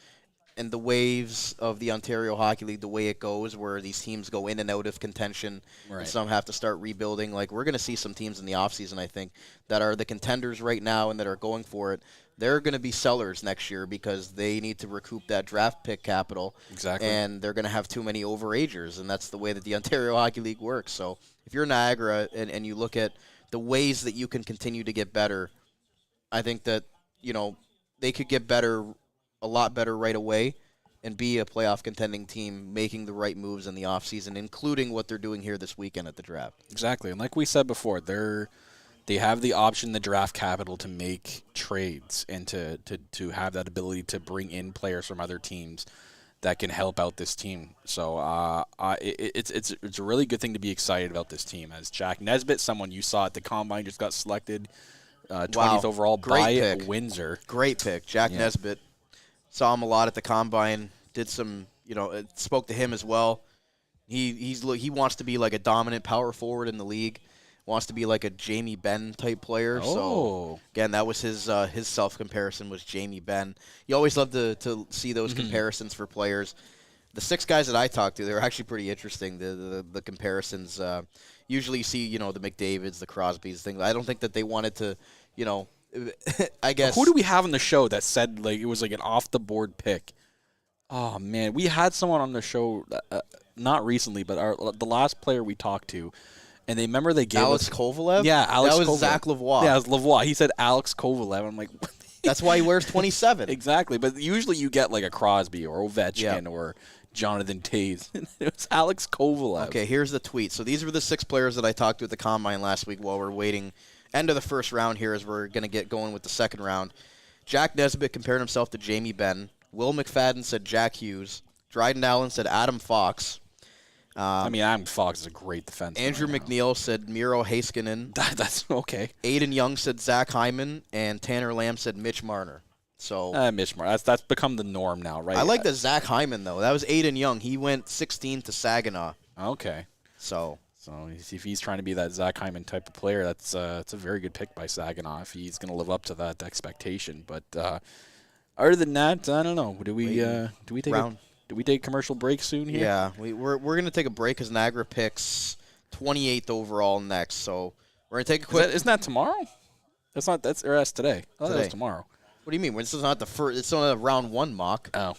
the waves of the Ontario Hockey League, the way it goes, where these teams go in and out of contention, and some have to start rebuilding. Like, we're going to see some teams in the offseason, I think, that are the contenders right now and that are going for it. They're going to be sellers next year because they need to recoup that draft pick capital. Exactly. And they're going to have too many overagers, and that's the way that the Ontario Hockey League works. So if you're Niagara and you look at the ways that you can continue to get better, I think that, you know, they could get better, a lot better right away, and be a playoff contending team making the right moves in the offseason, including what they're doing here this weekend at the draft. Exactly. And like we said before, they have the option, the draft capital, to make trades and to have that ability to bring in players from other teams that can help out this team. So it's a really good thing to be excited about this team. As Jack Nesbitt, someone you saw at the Combine, just got selected 20th overall by Windsor. Great pick. Jack Nesbitt. Saw him a lot at the Combine. Did some, you know, spoke to him as well. He wants to be like a dominant power forward in the league. Wants to be like a Jamie Benn type player. Oh. So again, that was his self comparison was Jamie Benn. You always love to see those comparisons for players. The 6 guys that I talked to, they're actually pretty interesting. The comparisons. Usually you see, you know, the McDavids, the Crosbys, things. I don't think that they wanted to, you know, I guess. Who do we have on the show that said like it was like an off the board pick? Oh man, we had someone on the show not recently, but the last player we talked to, and they remember they gave Alex us Kovalev. Yeah, Alex. That was Kovalev. Zach Lavoie. Yeah, it was Lavoie. He said Alex Kovalev. I'm like, that's why he wears 27. Exactly, but usually you get like a Crosby or Ovechkin or Jonathan Toews. It was Alex Kovalev. Okay, here's the tweet. So these were the 6 players that I talked to at the Combine last week while we're waiting. End of the first round here as we're going to get going with the second round. Jack Nesbitt compared himself to Jamie Benn. Will McFadden said Jack Hughes. Dryden Allen said Adam Fox. I mean, Adam Fox is a great defenseman. Andrew McNeil said Miro Heiskanen. That's okay. Aiden Young said Zach Hyman. And Tanner Lamb said Mitch Marner. So Mitch Marner. That's become the norm now, right? I like the Zach Hyman, though. That was Aiden Young. He went 16 to Saginaw. Okay. So if he's trying to be that Zach Hyman type of player, it's a very good pick by Saginaw if he's going to live up to that expectation. But other than that, I don't know. Do we take a commercial break soon here? Yeah, we're going to take a break because Niagara picks 28th overall next. So we're going to take a quick. Isn't that tomorrow? That's today. Oh, that's tomorrow. What do you mean? This is not the first. It's only round 1 mock. Oh.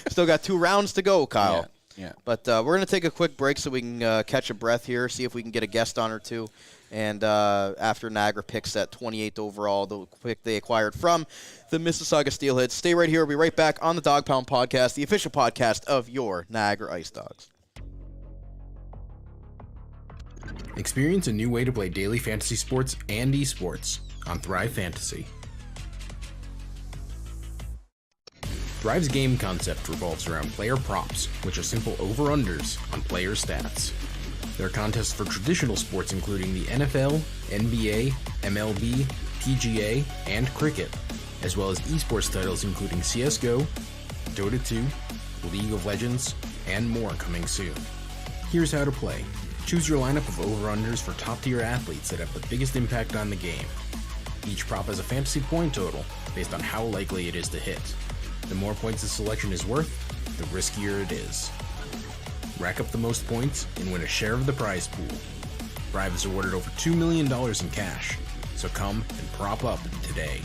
Still got 2 rounds to go, Kyle. Yeah. But we're going to take a quick break so we can catch a breath here, see if we can get a guest on or two. And after Niagara picks that 28th overall, the pick they acquired from the Mississauga Steelheads. Stay right here. We'll be right back on the Dog Pound Podcast, the official podcast of your Niagara IceDogs. Experience a new way to play daily fantasy sports and esports on Thrive Fantasy. Thrive's game concept revolves around player props, which are simple over-unders on player stats. There are contests for traditional sports including the NFL, NBA, MLB, PGA, and cricket, as well as esports titles including CSGO, Dota 2, League of Legends, and more coming soon. Here's how to play. Choose your lineup of over-unders for top-tier athletes that have the biggest impact on the game. Each prop has a fantasy point total based on how likely it is to hit. The more points a selection is worth, the riskier it is. Rack up the most points and win a share of the prize pool. Thrive is awarded over $2 million in cash. So come and prop up today.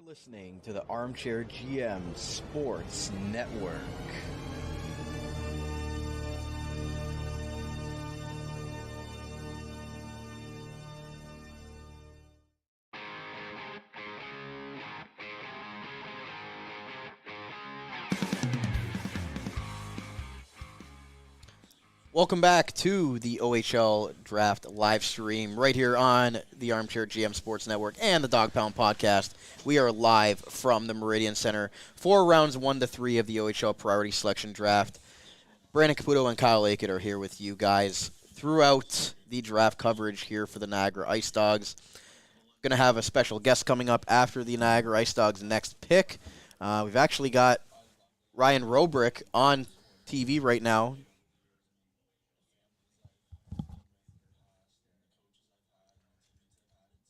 Listening to the Armchair GM Sports Network. Welcome back to the OHL Draft live stream right here on the Armchair GM Sports Network and the Dog Pound Podcast. We are live from the Meridian Centre for rounds 1 to 3 of the OHL Priority Selection Draft. Brandon Caputo and Kyle Aikett are here with you guys throughout the draft coverage here for the Niagara IceDogs. Going to have a special guest coming up after the Niagara IceDogs' next pick. We've actually got Ryan Robrick on TV right now.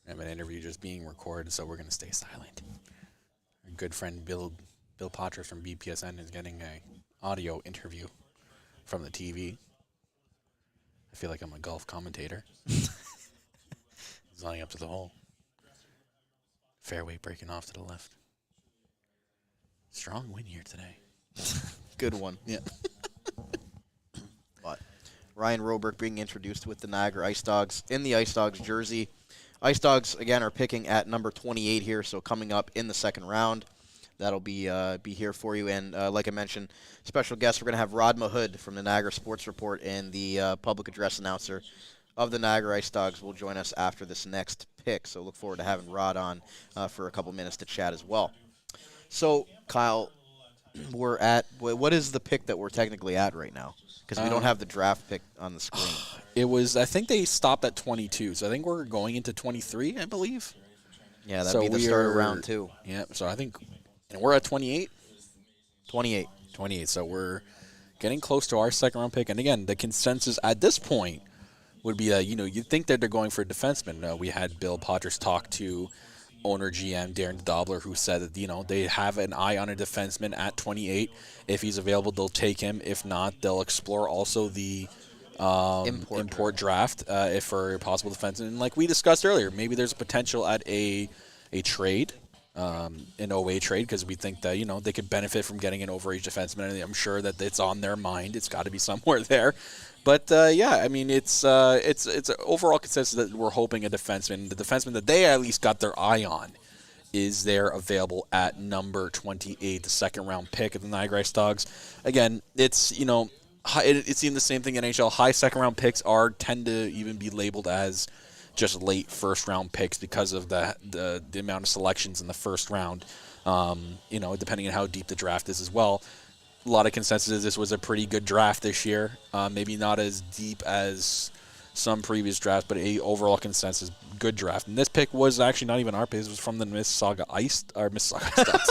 I have an interview just being recorded, so we're going to stay silent. Our good friend Bill Potter from BPSN is getting a audio interview from the TV. I feel like I'm a golf commentator. He's lining up to the hole. Fairway breaking off to the left. Strong win here today. Good one. Yeah. But Ryan Roberk being introduced with the Niagara IceDogs in the IceDogs jersey. IceDogs, again, are picking at number 28 here, so coming up in the second round. That'll be here for you. And like I mentioned, special guest, we're going to have Rod Mahood from the Niagara Sports Report and the public address announcer of the Niagara IceDogs will join us after this next pick. So look forward to having Rod on for a couple minutes to chat as well. So, Kyle, we're at, what is the pick that we're technically at right now? Because we don't have the draft pick on the screen. It was, I think they stopped at 22, so I think we're going into 23, I believe. Yeah, that'd be the start of round 2. Yeah, so I think, and we're at 28? 28. 28, so we're getting close to our second round pick. And again, the consensus at this point would be that, you'd think that they're going for a defenseman. We had Bill Potters talk to owner GM Darren Dobler, who said that, they have an eye on a defenseman at 28. If he's available, they'll take him. If not, they'll explore also the import draft if for a possible defenseman. And like we discussed earlier, maybe there's a potential at a trade, an OA trade, because we think that, they could benefit from getting an overage defenseman. And I'm sure that it's on their mind. It's got to be somewhere there. But, it's an overall consensus that we're hoping a defenseman, the defenseman that they at least got their eye on, is there available at number 28, the second-round pick of the Niagara IceDogs. Again, it's, it's even the same thing in NHL. High second-round picks tend to even be labeled as just late first-round picks because of the amount of selections in the first round, depending on how deep the draft is as well. A lot of consensus is this was a pretty good draft this year. Maybe not as deep as some previous drafts, but a overall consensus good draft. And this pick was actually not even our pick. It was from the Mississauga IceDogs.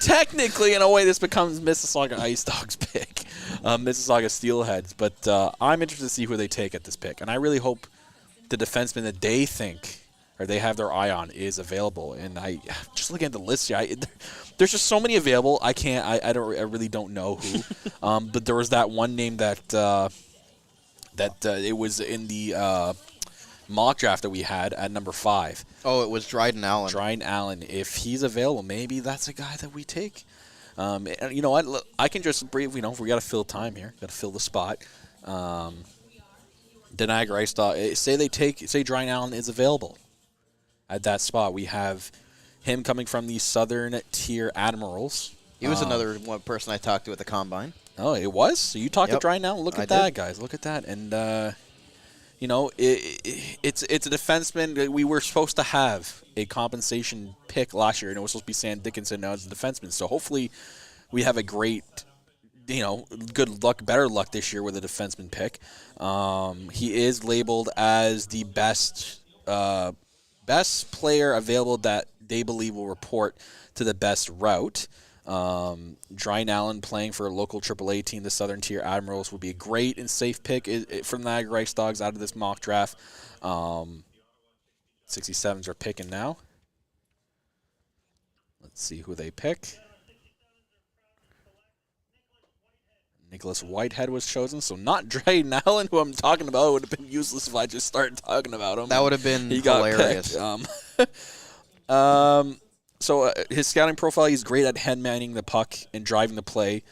Technically, in a way, this becomes Mississauga IceDogs pick, Mississauga Steelheads. But I'm interested to see who they take at this pick, and I really hope the defenseman that they think or they have their eye on is available. And I just looking at the list here, there's just so many available. I really don't know who. But there was that one name that it was in the mock draft that we had at number 5. Oh, it was Dryden Allen. Dryden Allen. If he's available, maybe that's a guy that we take. And you know what? I can just brief. We got to fill time here. Got to fill the spot. The Niagara IceDogs. Say Dryden Allen is available at that spot. We have him coming from the Southern Tier Admirals. He was another one person I talked to at the Combine. Oh, it was? So you talked to Dryden Allen? Look at that, guys. Look at that. And, it's a defenseman. We were supposed to have a compensation pick last year, and it was supposed to be Sam Dickinson now as a defenseman. So hopefully we have a great, good luck, better luck this year with a defenseman pick. He is labeled as the best player available that they believe will report to the best route. Dryden Allen playing for a local AAA team, the Southern Tier Admirals, would be a great and safe pick from the Niagara IceDogs out of this mock draft. 67s are picking now. Let's see who they pick. Nicholas Whitehead was chosen, so not Dryden Allen, who I'm talking about. It would have been useless if I just started talking about him. That would have been hilarious. So his scouting profile, he's great at headmanning the puck and driving the play.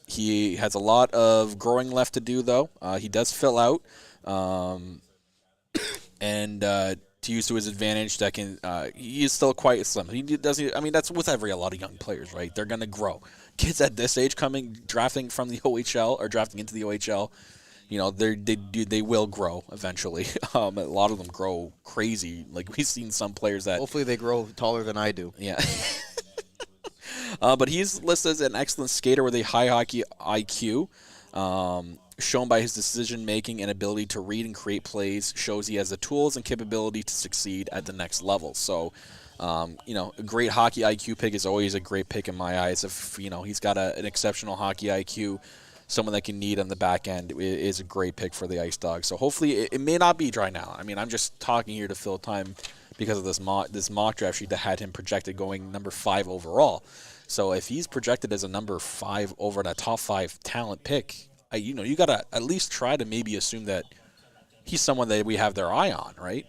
He has a lot of growing left to do, though. He does fill out, and to use to his advantage, he is still quite slim. He doesn't. I mean, that's with a lot of young players, right? They're going to grow. Kids at this age drafting from the OHL or drafting into the OHL, they will grow eventually. A lot of them grow crazy. Like we've seen some players that hopefully they grow taller than I do. Yeah. But he's listed as an excellent skater with a high hockey IQ, shown by his decision-making and ability to read and create plays, shows he has the tools and capability to succeed at the next level. So A great hockey IQ pick is always a great pick in my eyes. If he's got an exceptional hockey IQ, someone that can need on the back end is a great pick for the Ice Dogs. So hopefully it may not be Dry now. I mean, I'm just talking here to fill time because of this mock draft sheet that had him projected going number 5 overall. So if he's projected as a number 5 over the top 5 talent pick, you got to at least try to maybe assume that he's someone that we have their eye on, right?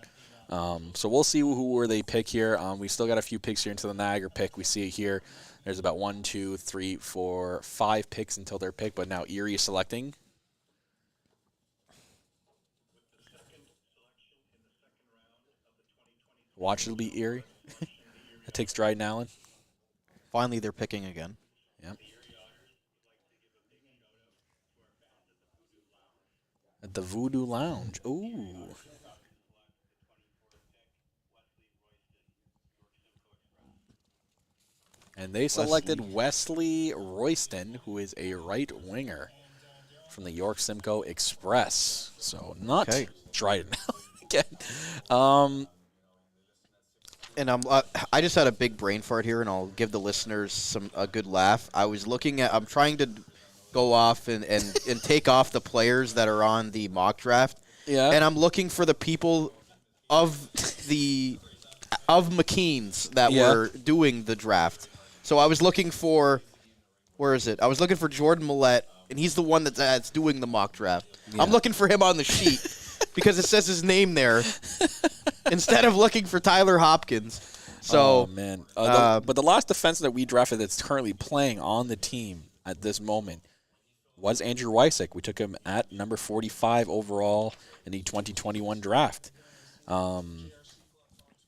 So we'll see who they pick here. We still got a few picks here into the Niagara pick. We see it here. There's about 1, 2, 3, 4, 5 picks until their pick, but now Erie is selecting. Watch, it'll be Erie. That takes Dryden Allen. Finally, they're picking again. Yep. At the Voodoo Lounge. Ooh. And they selected Wesley Royston, who is a right winger from the York Simcoe Express. So not Dryden again. And I just had a big brain fart here, and I'll give the listeners a good laugh. I'm trying to go off and take off the players that are on the mock draft. Yeah. And I'm looking for the people of McKean's that were doing the draft. So I was looking for, where is it? I was looking for Jordan Millette, and he's the one that's doing the mock draft. Yeah. I'm looking for him on the sheet because it says his name there instead of looking for Tyler Hopkins. So, oh, man. But the last defenseman that we drafted that's currently playing on the team at this moment was Andrew Wysick. We took him at number 45 overall in the 2021 draft. Good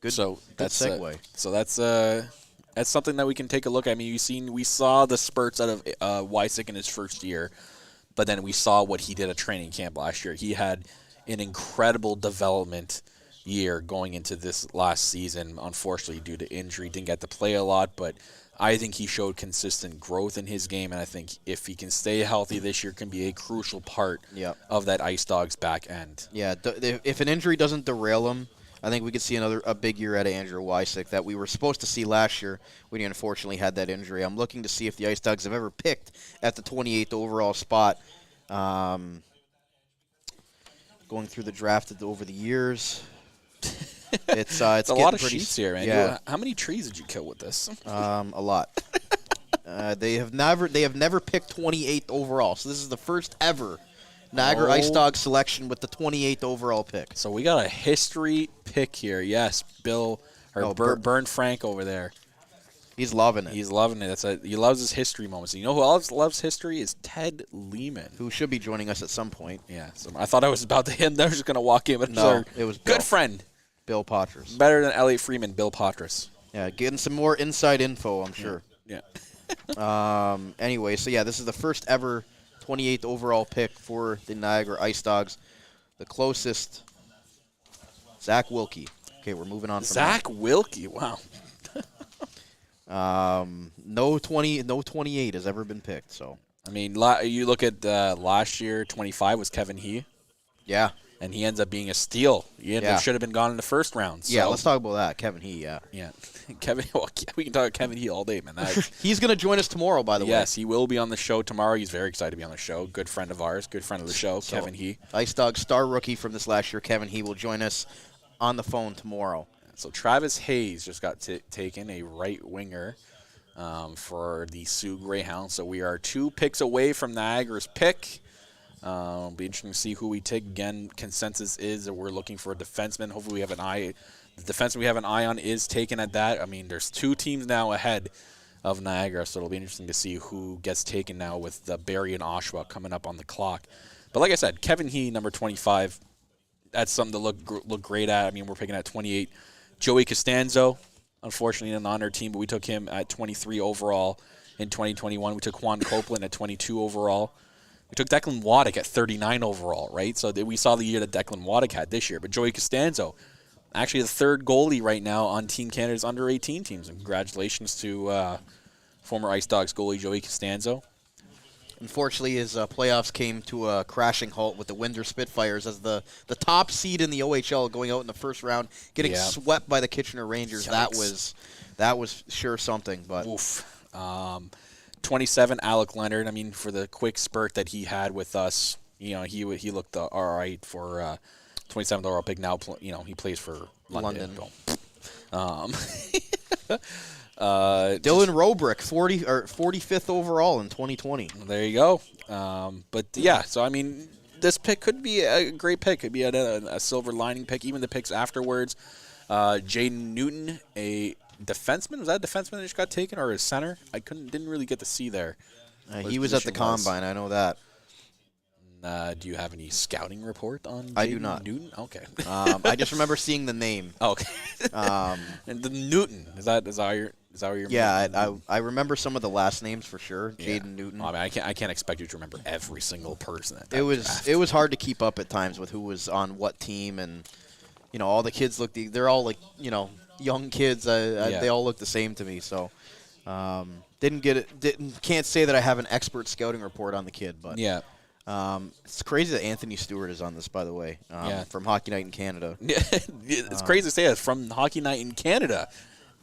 segue. That's something that we can take a look at. I mean, we saw the spurts out of Wysick in his first year, but then we saw what he did at training camp last year. He had an incredible development year going into this last season. Unfortunately, due to injury, didn't get to play a lot, but I think he showed consistent growth in his game, and I think if he can stay healthy this year, can be a crucial part of that Ice Dogs back end. Yeah, if an injury doesn't derail him, I think we could see a big year out of Andrew Wysick that we were supposed to see last year when he unfortunately had that injury. I'm looking to see if the Ice Dogs have ever picked at the 28th overall spot. Going through the draft over the years, it's a lot of sheets here, man. Yeah. How many trees did you kill with this? A lot. They have never picked 28th overall, so this is the first ever Niagara IceDogs selection with the 28th overall pick. So we got a history pick here. Yes, Bern Frank over there. He's loving it. He's loving it. He loves his history moments. You know who else loves history is Ted Lehman, who should be joining us at some point. Yeah. So I thought I was about to hit him. They were just going to walk in, but no, it was good friend, Bill Potters. Better than Elliot Freeman, Bill Potters. Yeah, getting some more inside info, I'm sure. Yeah. Anyway, so this is the first ever 28th overall pick for the Niagara IceDogs. The closest, Zach Wilkie. Okay, we're moving on from Zach Wilkie, wow. No 28 has ever been picked. So I mean, you look at last year, 25 was Kevin He. Yeah. And he ends up being a steal. Should have been gone in the first round. So. Yeah, let's talk about that. Kevin He, Yeah. Kevin, we can talk about Kevin He all day, man. He's going to join us tomorrow, by the way. Yes, he will be on the show tomorrow. He's very excited to be on the show. Good friend of ours, good friend of the show, Kevin He. IceDogs star rookie from this last year, Kevin He, will join us on the phone tomorrow. So Travis Hayes just got taken, a right winger for the Sioux Greyhounds. So we are 2 picks away from Niagara's pick. It'll be interesting to see who we take. Again, consensus is that we're looking for a defenseman. Hopefully we have an eye. The defenseman we have an eye on is taken at that. I mean, there's 2 teams now ahead of Niagara, so it'll be interesting to see who gets taken now with Barrie and Oshawa coming up on the clock. But like I said, Kevin He, number 25, that's something to look great at. I mean, we're picking at 28. Joey Costanzo, unfortunately, not on our team, but we took him at 23 overall in 2021. We took Juan Copeland at 22 overall. We took Declan Waddick at 39 overall, right? So we saw the year that Declan Waddick had this year. But Joey Costanzo, actually the 3rd goalie right now on Team Canada's under-18 teams. And congratulations to former IceDogs goalie Joey Costanzo. Unfortunately, his playoffs came to a crashing halt with the Windsor Spitfires as the top seed in the OHL going out in the first round, getting swept by the Kitchener Rangers. Yikes. That was sure something. But oof. 27, Alec Leonard. I mean, for the quick spurt that he had with us, he looked all right for 27th overall pick. Now, he plays for London. Dylan Robrick, 45th overall in 2020. There you go. But yeah, so I mean, this pick could be a great pick. Could be a silver lining pick. Even the picks afterwards. Jaden Newton, a defenseman. Was that a defenseman that just got taken, or a center? Didn't really get to see there. He was at the combine. I know that. Do you have any scouting report on Jaden I do not. Newton? Okay. I just remember seeing the name. Okay. And the Newton is that how you're? Yeah, I remember some of the last names for sure. Jaden Newton. I mean, I can't expect you to remember every single person. It was hard to keep up at times with who was on what team, and all the kids they're all like young kids. They all look the same to me. So can't say that I have an expert scouting report on the kid, but yeah. It's crazy that Anthony Stewart is on this, by the way, from Hockey Night in Canada. It's crazy to say that from Hockey Night in Canada,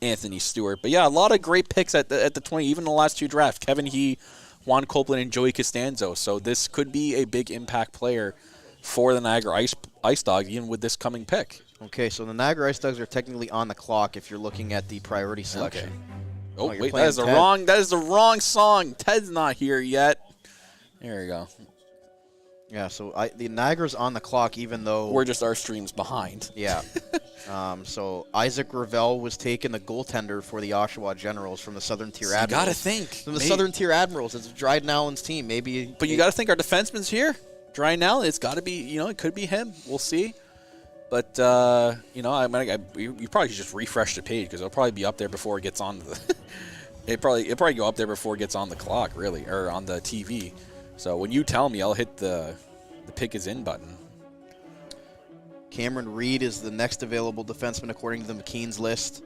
Anthony Stewart. But yeah, a lot of great picks at the 20, even the last two drafts. Kevin He, Juan Copeland, and Joey Costanzo. So this could be a big impact player for the Niagara IceDogs, even with this coming pick. Okay, so the Niagara IceDogs are technically on the clock if you're looking at the priority selection. Okay. Oh wait, that is the wrong song. Ted's not here yet. There you go. Yeah, so the Niagara's on the clock, even though we're just our streams behind. Yeah. So Isaac Ravel was taken, the goaltender for the Oshawa Generals from the Southern Tier Admirals. You got to think from the Southern Tier Admirals. It's Dryden Allen's team, maybe. But you got to think our defenseman's here. Dryden Allen. It's got to be. It could be him. We'll see. But you probably should just refresh the page because it'll probably be up there before it gets on the. It'll probably go up there before it gets on the clock, really, or on the TV. So when you tell me, I'll hit the pick is in button. Cameron Reed is the next available defenseman according to the McKean's list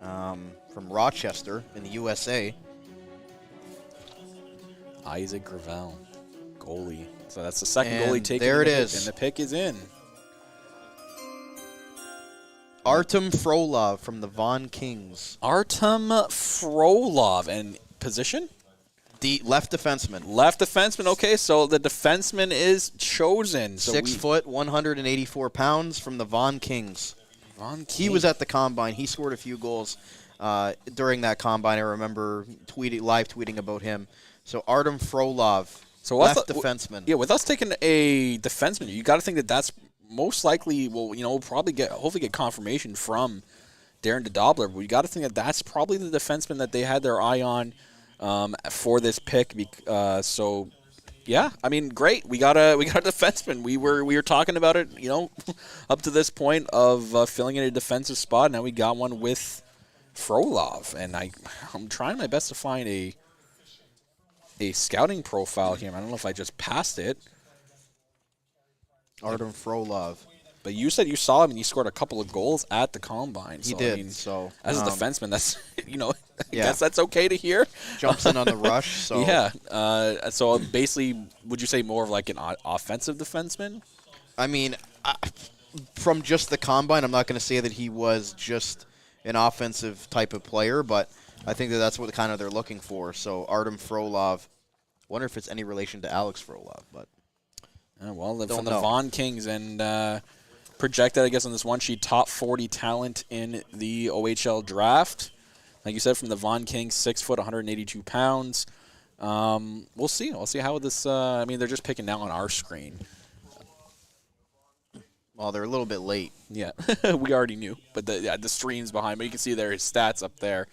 from Rochester in the USA. Isaac Gravel, goalie. So that's the second And goalie taken. There it is. And the pick is in. Artem Frolov from the Vaughan Kings. Artem Frolov. And position? The left defenseman. Left defenseman. Okay, so the defenseman is chosen. So 6 foot, 184 pounds from the Vaughan Kings. He was at the combine. He scored a few goals during that combine. I remember live tweeting about him. So Artem Frolov, left defenseman. Yeah, with us taking a defenseman, you got to think that that's most likely. Well, we'll probably hopefully get confirmation from Darren DeDobler. But you got to think that that's probably the defenseman that they had their eye on. For this pick, so yeah, I mean, great. We got a defenseman. We were talking about it, up to this point of filling in a defensive spot. Now we got one with Frolov, and I'm trying my best to find a scouting profile here. I don't know if I just passed it. Artem Frolov. But you said you saw him and he scored a couple of goals at the combine. He did. I mean, so as a defenseman, that's I guess that's okay to hear. Jumps in on the rush. So yeah. So basically, would you say more of like an offensive defenseman? I mean, from just the combine, I'm not going to say that he was just an offensive type of player, but I think that's what kind of they're looking for. So Artem Frolov. Wonder if it's any relation to Alex Frolov, but from the Vaughan Kings and. Projected, I guess, on this one sheet, top 40 talent in the OHL draft. Like you said, from the Vaughan Kings, 6 foot, 182 pounds. We'll see. We'll see how this. They're just picking now on our screen. Well, they're a little bit late. Yeah, we already knew, but the stream's behind. But you can see there his stats up there.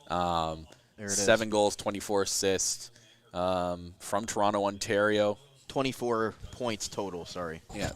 There it 7 is. goals, 24 assists. From Toronto, Ontario. 24 points total. Sorry. Yeah.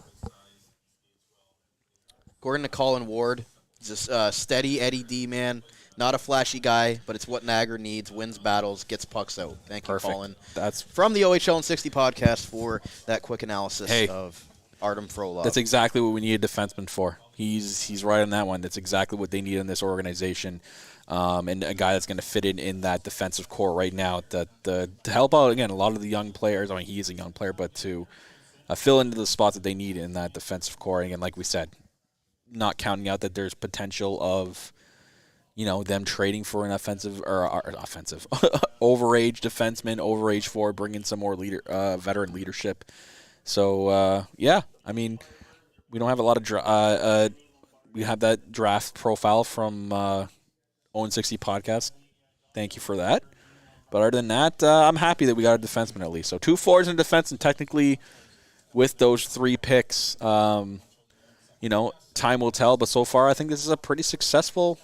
According to Colin Ward, he's a steady Eddie D man. Not a flashy guy, but it's what Niagara needs. Wins battles, gets pucks out. Thank you, Colin. That's from the OHL and 60 podcast for that quick analysis of Artem Frolov. That's exactly what we need a defenseman for. He's right on that one. That's exactly what they need in this organization. and a guy that's going to fit in that defensive core right now to help out, again, a lot of the young players. I mean, he is a young player, but to fill into the spots that they need in that defensive core. And like we said, not counting out that there's potential of, them trading for an offensive overage defenseman, overage forward, bringing some more veteran leadership. So, I mean, we don't have a lot of we have that draft profile from Owen 60 podcast. Thank you for that. But other than that, I'm happy that we got a defenseman at least. So 2 forwards in defense, and technically with those 3 picks, time will tell. But so far, I think this is a pretty successful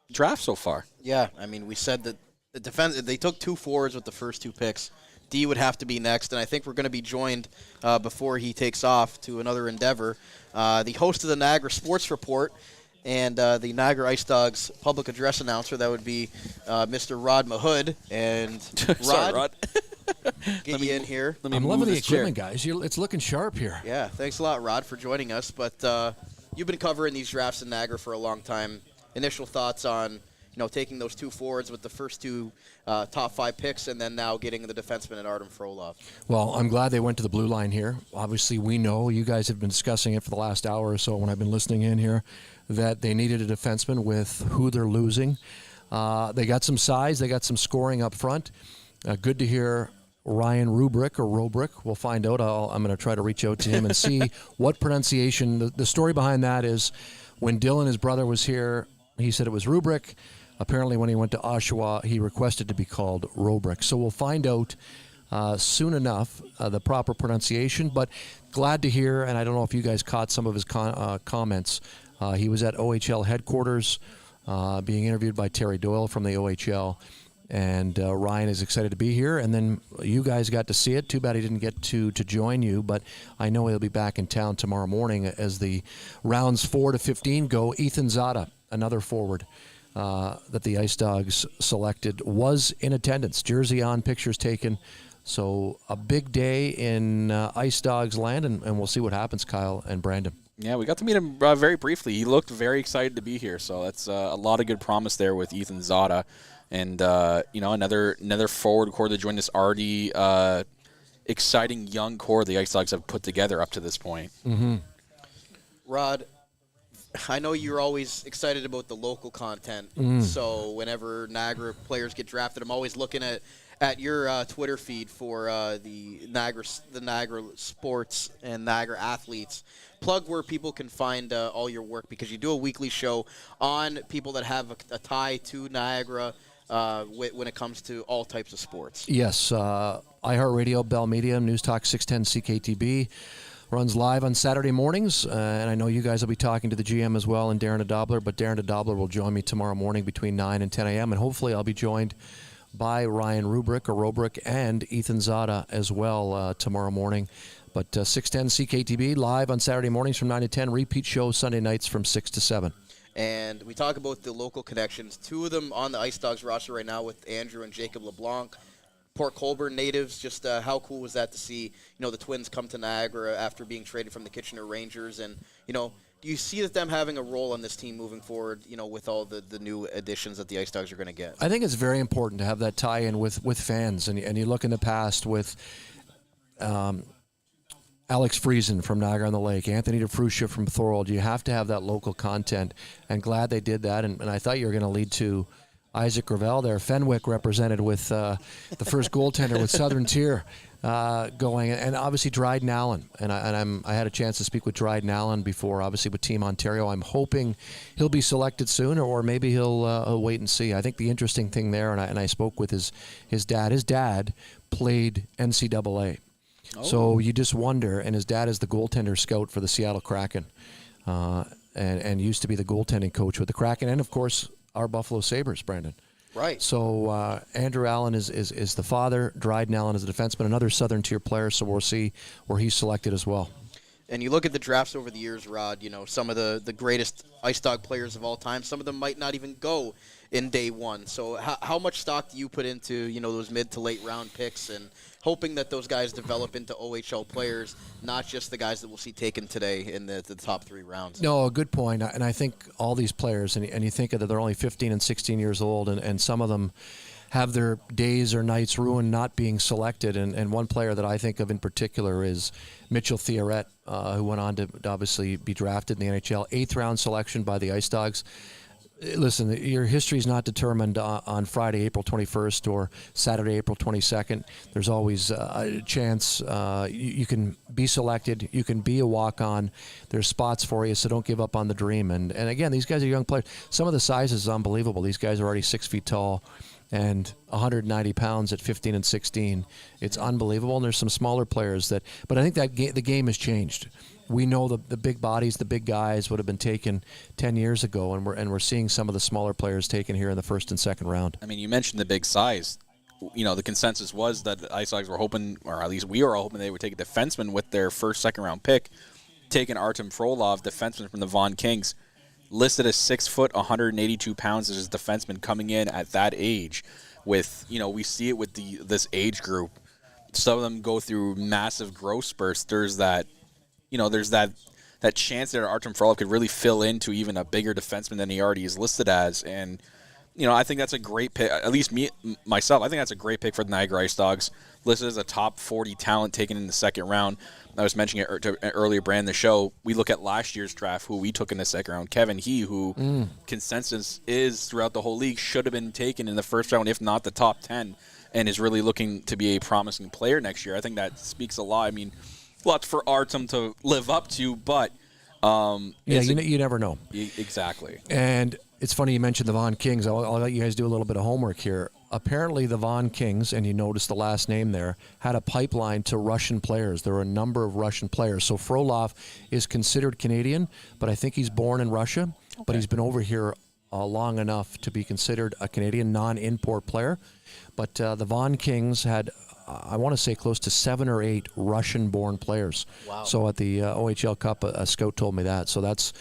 draft so far. Yeah, I mean, we said that the defense, they took 2 forwards with the first 2 picks. D would have to be next, and I think we're going to be joined before he takes off to another endeavor. The host of the Niagara Sports Report and the Niagara IceDogs public address announcer, that would be Mr. Rod Mahood. And Sorry, Rod. Get you in here. I'm loving the equipment, guys. It's looking sharp here. Yeah, thanks a lot, Rod, for joining us. But you've been covering these drafts in Niagara for a long time. Initial thoughts on taking those 2 forwards with the first 2 top 5 picks, and then now getting the defenseman and Artem Frolov. Well, I'm glad they went to the blue line here. Obviously, we know, you guys have been discussing it for the last hour or so when I've been listening in here, that they needed a defenseman with who they're losing. They got some size. They got some scoring up front. Good to hear Ryan Rubrick. We'll find out. I'm going to try to reach out to him and see what pronunciation. The story behind that is when Dylan, his brother, was here, he said it was Rubrick. Apparently, when he went to Oshawa, he requested to be called Robrick. So we'll find out soon enough the proper pronunciation. But glad to hear, and I don't know if you guys caught some of his comments. He was at OHL headquarters being interviewed by Terry Doyle from the OHL. And Ryan is excited to be here. And then you guys got to see it. Too bad he didn't get to join you. But I know he'll be back in town tomorrow morning as the rounds 4 to 15 go. Ethan Zada, another forward that the IceDogs selected, was in attendance. Jersey on, pictures taken. So a big day in IceDogs land, and we'll see what happens, Kyle and Brandon. Yeah, we got to meet him very briefly. He looked very excited to be here, so that's a lot of good promise there with Ethan Zada. And, another forward core that joined this already exciting young core the IceDogs have put together up to this point. Mm-hmm. Rod, I know you're always excited about the local content. So whenever Niagara players get drafted, I'm always looking at your Twitter feed for the Niagara sports and Niagara athletes. Plug where people can find all your work, because you do a weekly show on people that have a tie to Niagara when it comes to all types of sports. Yes, iHeartRadio, Bell Media, News Talk 610 CKTB. Runs live on Saturday mornings, and I know you guys will be talking to the GM as well, and Darren Adobler, but Darren Adobler will join me tomorrow morning between 9 and 10 a.m., and hopefully I'll be joined by Ryan Robrick and Ethan Zada as well tomorrow morning. But 610 CKTB, live on Saturday mornings from 9 to 10, repeat show Sunday nights from 6 to 7. And we talk about the local connections. 2 of them on the IceDogs roster right now with Andrew and Jacob LeBlanc. Port Colborne natives, just how cool was that to see, the Twins come to Niagara after being traded from the Kitchener Rangers? And, do you see them having a role on this team moving forward, with all the new additions that the IceDogs are going to get? I think it's very important to have that tie-in with fans. And you look in the past with Alex Friesen from Niagara-on-the-Lake, Anthony DeFruscia from Thorold. You have to have that local content, and glad they did that. And I thought you were going to lead to Isaac Gravel there. Fenwick represented with the first goaltender with Southern Tier going, and obviously Dryden Allen. And I had a chance to speak with Dryden Allen before, obviously with Team Ontario. I'm hoping he'll be selected soon, or maybe he'll wait and see. I think the interesting thing there, and I spoke with his dad. His dad played NCAA. Oh. So you just wonder, and his dad is the goaltender scout for the Seattle Kraken, and used to be the goaltending coach with the Kraken, and of course our Buffalo Sabres, Brandon. Right. So Andrew Allen is the father. Dryden Allen is a defenseman, another Southern Tier player, so we'll see where he's selected as well. And you look at the drafts over the years, Rod, some of the greatest IceDog players of all time, some of them might not even go in day one. So how much stock do you put into, you know, those mid to late round picks and hoping that those guys develop into OHL players, not just the guys that we'll see taken today in the top 3 rounds? No, a good point. And I think all these players, and you think that they're only 15 and 16 years old, and some of them have their days or nights ruined not being selected. And one player that I think of in particular is Mitchell Thierret, who went on to obviously be drafted in the NHL. 8th round selection by the IceDogs. Listen, your history is not determined on Friday, April 21st or Saturday, April 22nd. There's always a chance you can be selected. You can be a walk-on. There's spots for you, so don't give up on the dream. And again, these guys are young players. Some of the size is unbelievable. These guys are already 6 feet tall and 190 pounds at 15 and 16. It's unbelievable. And there's some smaller players that, but I think that the game has changed. We know the big bodies, the big guys would have been taken 10 years ago, and we're seeing some of the smaller players taken here in the 1st and 2nd round. I mean, you mentioned the big size. You know, the consensus was that the IceDogs were hoping, or at least we were hoping, they would take a defenseman with their 1st, 2nd round pick, taking Artem Frolov, defenseman from the Vaughan Kings, listed as 6 foot, 182 pounds as a defenseman coming in at that age. With, you know, we see it with this age group. Some of them go through massive growth spurts. There's that. You know, there's that chance that Artem Frolov could really fill into even a bigger defenseman than he already is listed as. And, you know, I think that's a great pick. At least myself, I think that's a great pick for the Niagara IceDogs. Listed as a top 40 talent taken in the 2nd round. I was mentioning it earlier, Brand, the show. We look at last year's draft, who we took in the 2nd round. Kevin He, who consensus is throughout the whole league, should have been taken in the 1st round, if not the top 10, and is really looking to be a promising player next year. I think that speaks a lot. I mean, lots for Artem to live up to, but you never know. Exactly. And it's funny you mentioned the Vaughan Kings. I'll let you guys do a little bit of homework here. Apparently the Vaughan Kings, and you notice the last name there, had a pipeline to Russian players. There were a number of Russian players. So Frolov is considered Canadian, but I think he's born in Russia, but he's been over here long enough to be considered a Canadian non-import player. But the Vaughan Kings had, I want to say, close to 7 or 8 Russian-born players. Wow. So at the OHL Cup, a scout told me that. So that's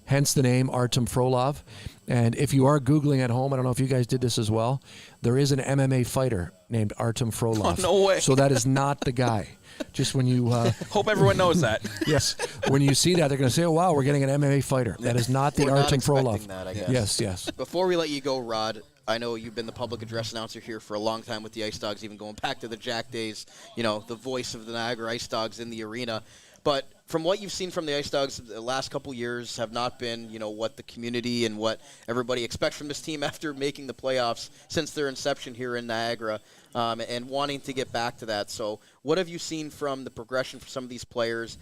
hence the name Artem Frolov. And if you are Googling at home, I don't know if you guys did this as well, there is an MMA fighter named Artem Frolov. Oh, no way. So that is not the guy. Just when you... Hope everyone knows that. Yes. When you see that, they're going to say, oh, wow, we're getting an MMA fighter. That is not the We're Artem not expecting Frolov. that, I guess. Yes, yes. Before we let you go, Rod, I know you've been the public address announcer here for a long time with the IceDogs, even going back to the Jack days, you know, the voice of the Niagara IceDogs in the arena. But from what you've seen from the IceDogs, the last couple years have not been, you know, what the community and what everybody expects from this team after making the playoffs since their inception here in Niagara, and wanting to get back to that. So what have you seen from the progression for some of these players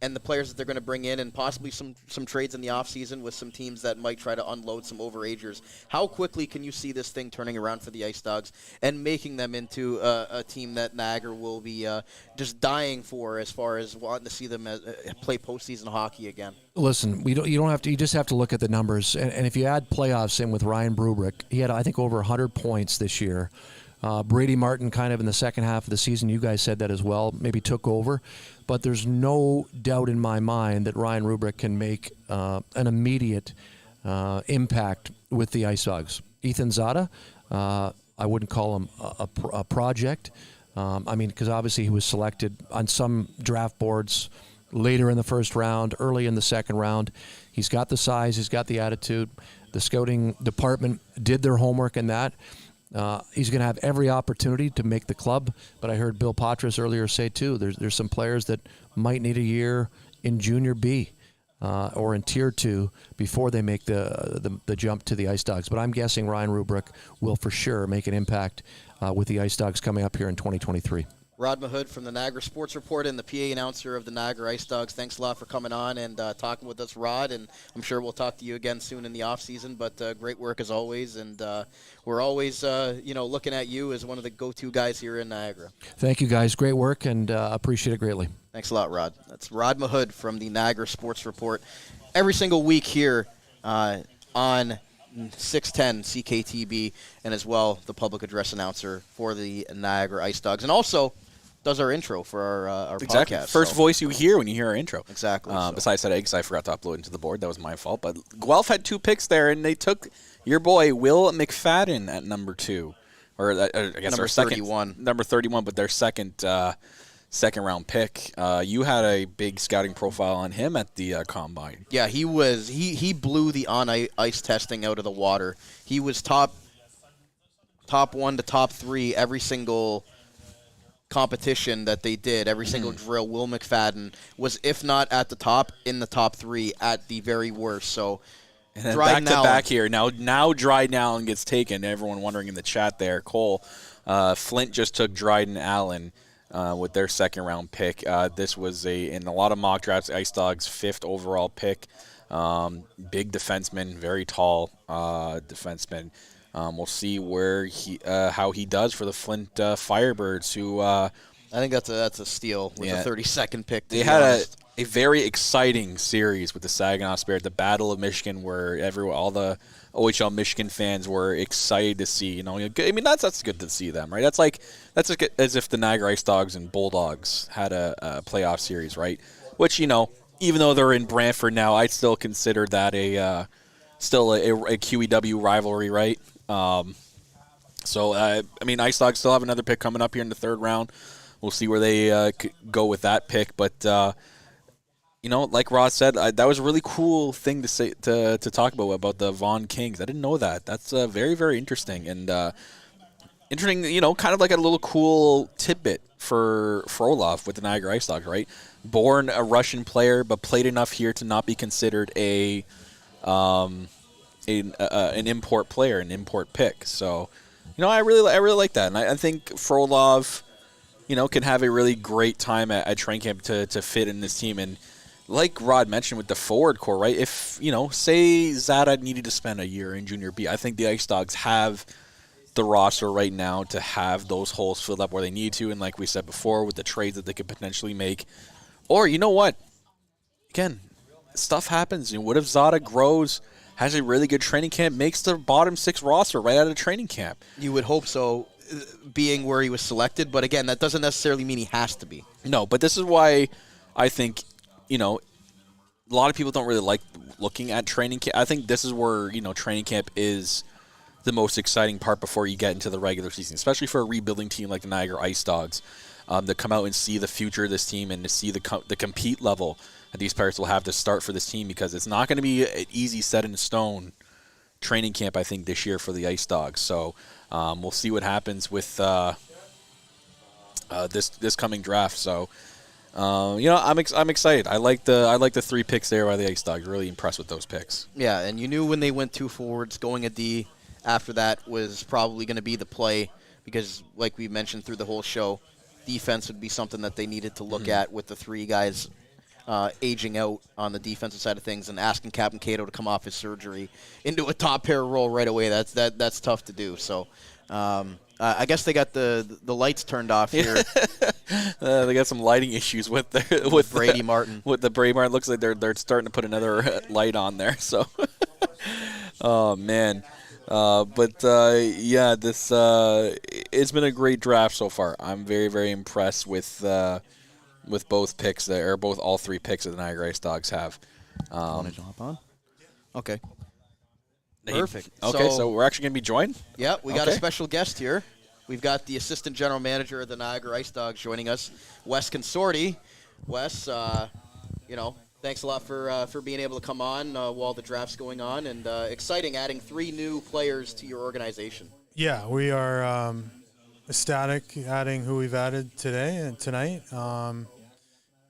and the players that they're going to bring in, and possibly some trades in the offseason with some teams that might try to unload some overagers? How quickly can you see this thing turning around for the IceDogs and making them into a team that Niagara will be just dying for, as far as wanting to see them play postseason hockey again? Listen, you don't have to. You just have to look at the numbers, and if you add playoffs in with Ryan Brubrick, he had, I think, over 100 points this year. Brady Martin, kind of in the second half of the season, you guys said that as well, maybe took over. But there's no doubt in my mind that Ryan Rubrick can make an immediate impact with the IceDogs. Ethan Zada, I wouldn't call him a project. I mean, because obviously he was selected on some draft boards later in the 1st round, early in the 2nd round. He's got the size, he's got the attitude. The scouting department did their homework in that. He's going to have every opportunity to make the club, but I heard Bill Patras earlier say too, there's some players that might need a year in Junior B or in Tier 2 before they make the jump to the IceDogs. But I'm guessing Ryan Rubrick will for sure make an impact with the IceDogs coming up here in 2023. Rod Mahood from the Niagara Sports Report and the PA announcer of the Niagara IceDogs. Thanks a lot for coming on and talking with us, Rod. And I'm sure we'll talk to you again soon in the off season. But great work as always, and we're always looking at you as one of the go-to guys here in Niagara. Thank you, guys. Great work, and appreciate it greatly. Thanks a lot, Rod. That's Rod Mahood from the Niagara Sports Report. Every single week here on 610 CKTB, and as well the public address announcer for the Niagara IceDogs. And also, does our intro for our Exactly. podcast. First voice you hear when you hear our intro. Exactly. Besides that, eggs I forgot to upload into the board. That was my fault. But Guelph had 2 picks there, and they took your boy Will McFadden at number 2, or I guess Number our second, 31. number 31, but their second round pick. You had a big scouting profile on him at the combine. Yeah, he blew the on ice testing out of the water. He was top 1 to top 3 every single competition that they did, every single drill. Will McFadden was, if not at the top, in the top 3 at the very worst. So And then back to back here. Now Dryden Allen gets taken. Everyone wondering in the chat there. Cole, Flint just took Dryden Allen with their second round pick. This was in a lot of mock drafts, IceDogs' 5th overall pick. Big defenseman, very tall defenseman. We'll see where how he does for the Flint Firebirds, who I think that's a steal with the 32nd pick. They had a very exciting series with the Saginaw Spirit, the Battle of Michigan, where all the OHL Michigan fans were excited to see. I mean, that's good to see them, right? That's as if the Niagara IceDogs and Bulldogs had a playoff series, right? Which, even though they're in Brantford now, I'd still consider that still a QEW rivalry, right? So I mean, IceDogs still have another pick coming up here in the 3rd round. We'll see where they go with that pick, but like Ross said, that was a really cool thing to say to talk about the Vaughan Kings. I didn't know that. That's very, very interesting and interesting. Kind of like a little cool tidbit for Frolov with the Niagara IceDogs, right? Born a Russian player, but played enough here to not be considered an import player, an import pick. So, I really like that, and I think Frolov, can have a really great time at training camp to fit in this team. And like Rod mentioned with the forward core, right? If, say Zada needed to spend a year in Junior B, I think the IceDogs have the roster right now to have those holes filled up where they need to. And like we said before, with the trades that they could potentially make. Or, you know what? Again, stuff happens. What if Zada grows, has a really good training camp, makes the bottom 6 roster right out of training camp? You would hope so, being where he was selected. But again, that doesn't necessarily mean he has to be. No, but this is why I think, a lot of people don't really like looking at training camp. I think this is where, training camp is the most exciting part before you get into the regular season, especially for a rebuilding team like the Niagara IceDogs, to come out and see the future of this team and to see the compete level that these players will have to start for this team, because it's not going to be an easy set in stone training camp, I think, this year for the IceDogs. So we'll see what happens with this coming draft. So I'm excited. I like the 3 picks there by the IceDogs. Really impressed with those picks. Yeah, and you knew when they went 2 forwards, going a D after that was probably going to be the play, because like we mentioned through the whole show, defense would be something that they needed to look at with the 3 guys aging out on the defensive side of things, and asking Captain Cato to come off his surgery into a top pair role right away. That's tough to do. So I guess they got the lights turned off here. They got some lighting issues with Brady Martin. With the Brady Martin, looks like they're starting to put another light on there. So, oh man, this it's been a great draft so far. I'm very, very impressed with both picks there, or all 3 picks that the Niagara IceDogs have. Want to jump on? Okay. Perfect. Okay, so we're actually going to be joined? Yeah, we got a special guest here. We've got the Assistant General Manager of the Niagara IceDogs joining us, Wes Consorti. Wes, thanks a lot for being able to come on while the draft's going on, and exciting adding 3 new players to your organization. Yeah, we are ecstatic adding who we've added today and tonight.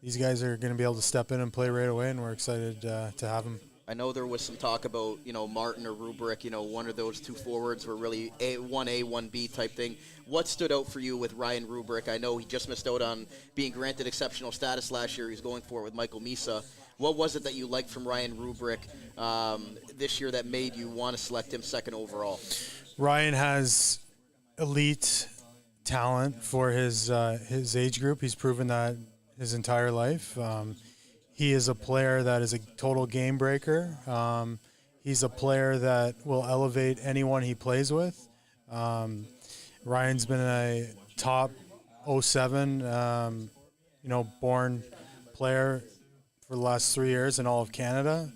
These guys are going to be able to step in and play right away, and we're excited to have them. I know there was some talk about, Martin or Rubrick, one of those 2 forwards were really 1A, 1B type thing. What stood out for you with Ryan Rubrick? I know he just missed out on being granted exceptional status last year. He was going for it with Michael Misa. What was it that you liked from Ryan Rubrick this year that made you want to select him 2nd overall? Ryan has elite talent for his age group. He's proven that his entire life. He is a player that is a total game breaker. He's a player that will elevate anyone he plays with. Ryan's been a top '07, born player for the last 3 years in all of Canada.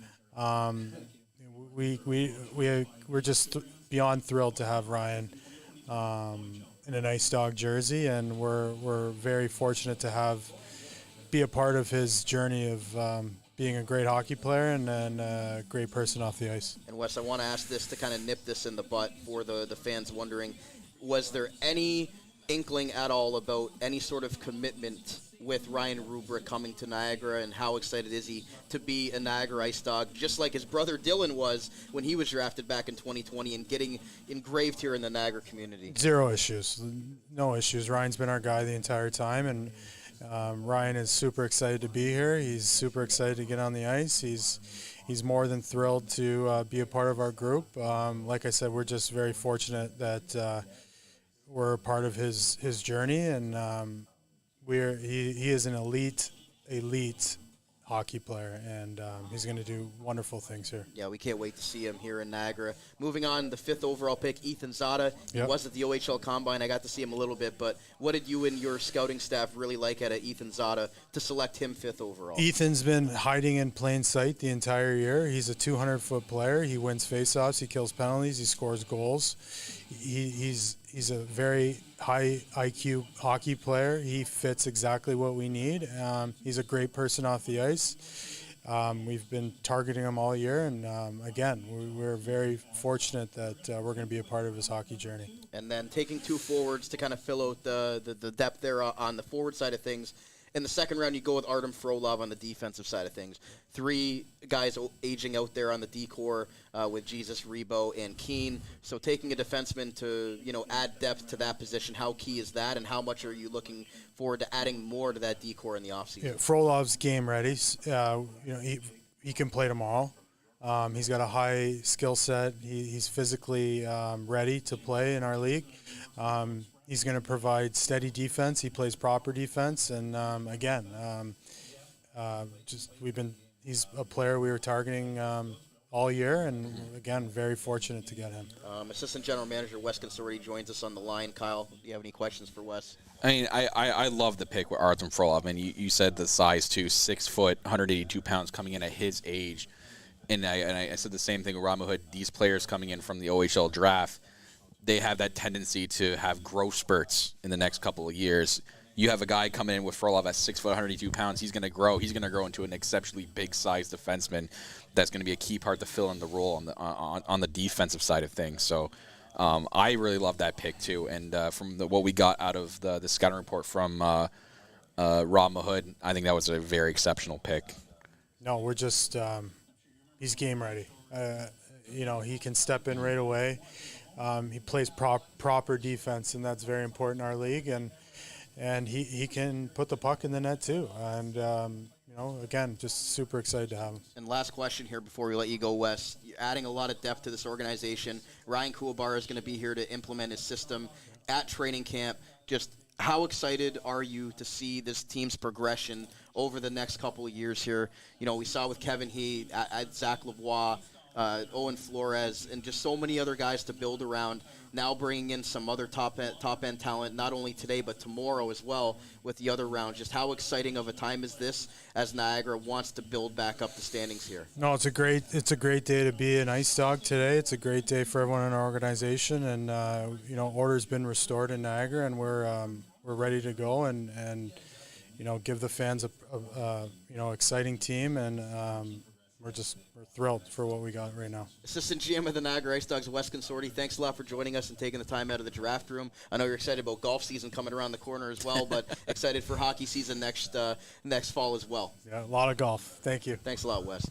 We're just beyond thrilled to have Ryan in an IceDog jersey, and we're very fortunate to be a part of his journey of being a great hockey player and a great person off the ice. And Wes, I want to ask this to kind of nip this in the butt for the fans wondering, was there any inkling at all about any sort of commitment with Ryan Rubrick coming to Niagara, and how excited is he to be a Niagara IceDog, just like his brother Dylan was when he was drafted back in 2020 and getting engraved here in the Niagara community? Zero issues. No issues. Ryan's been our guy the entire time, and Ryan is super excited to be here. He's super excited to get on the ice. He's more than thrilled to be a part of our group. Like I said, we're just very fortunate that we're a part of his journey, and he is an elite hockey player, and he's going to do wonderful things here. Yeah, we can't wait to see him here in Niagara. Moving on, the 5th overall pick, Ethan Zada. He was at the OHL Combine. I got to see him a little bit, but what did you and your scouting staff really like out of Ethan Zada to select him 5th overall? Ethan's been hiding in plain sight the entire year. He's a 200-foot player. He wins faceoffs. He kills penalties. He scores goals. He's a very high IQ hockey player. He fits exactly what we need. He's a great person off the ice. We've been targeting him all year, and again, we're very fortunate that we're going to be a part of his hockey journey. And then taking 2 forwards to kind of fill out the depth there on the forward side of things. In the second round, you go with Artem Frolov on the defensive side of things. 3 guys aging out there on the D-core with Jesus, Rebo, and Keane. So taking a defenseman to add depth to that position, how key is that, and how much are you looking forward to adding more to that D-core in the offseason? Yeah, Frolov's game ready. He can play tomorrow. He's got a high skill set. He's physically ready to play in our league. He's going to provide steady defense. He plays proper defense, and he's a player we were targeting all year, and again, very fortunate to get him. Assistant General Manager Wes Consorti joins us on the line. Kyle, do you have any questions for Wes? I mean, I love the pick with Artem Frolov. I mean, you said the size too, 6 foot, 182 pounds coming in at his age, and I said the same thing with Ramo Hood. These players coming in from the OHL draft, they have that tendency to have growth spurts in the next couple of years. You have a guy coming in with Frolov at 6 foot, 182 pounds. He's going to grow. He's going to grow into an exceptionally big-sized defenseman. That's going to be a key part to fill in the role on the defensive side of things. So I really love that pick too. And from what we got out of the scouting report from Rob Mahood, I think that was a very exceptional pick. No, we're just he's game ready. He can step in right away. He plays proper defense, and that's very important in our league. And he can put the puck in the net too. And again, just super excited to have him. And last question here before we let you go, Wes. You're adding a lot of depth to this organization. Ryan Kuwabara is going to be here to implement his system at training camp. Just how excited are you to see this team's progression over the next couple of years here? We saw with Kevin Heed, at Zach Lavoie, Owen Flores, and just so many other guys to build around. Now bringing in some other top end talent, not only today but tomorrow as well with the other rounds. Just how exciting of a time is this as Niagara wants to build back up the standings here? No, it's a great day to be an IceDog today. It's a great day for everyone in our organization, and order's been restored in Niagara, and we're ready to go and give the fans a exciting team, and we're thrilled for what we got right now. Assistant GM of the Niagara IceDogs, Wes Consorti, thanks a lot for joining us and taking the time out of the draft room. I know you're excited about golf season coming around the corner as well, but excited for hockey season next fall as well. Yeah, a lot of golf. Thank you. Thanks a lot, Wes.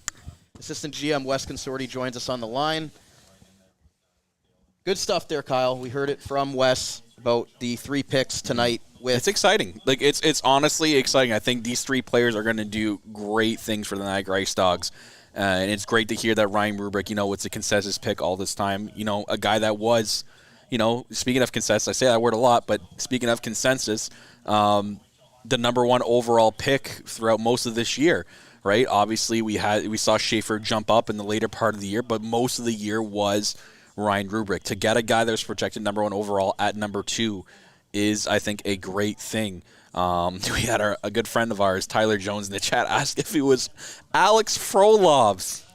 Assistant GM Wes Consorti joins us on the line. Good stuff there, Kyle. We heard it from Wes about the 3 picks tonight. It's exciting. Like it's honestly exciting. I think these 3 players are going to do great things for the Niagara IceDogs. And it's great to hear that Ryan Rubrick, it's a consensus pick all this time. A guy that was, speaking of consensus, I say that word a lot, but speaking of consensus, the number 1 overall pick throughout most of this year, right? Obviously, we saw Schaefer jump up in the later part of the year, but most of the year was Ryan Rubrick. To get a guy that was projected number 1 overall at number 2 is, I think, a great thing. We had a good friend of ours, Tyler Jones, in the chat ask if he was Alex Frolov's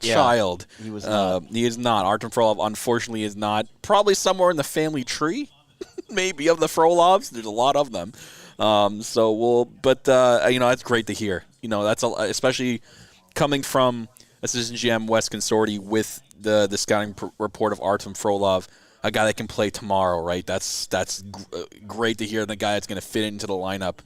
child. He was not. He is not. Artem Frolov, unfortunately, is not. Probably somewhere in the family tree, maybe, of the Frolovs. There's a lot of them. That's great to hear. That's especially coming from assistant GM Wes Consorti with the scouting report of Artem Frolov, a guy that can play tomorrow, right? That's great to hear. The guy that's going to fit into the lineup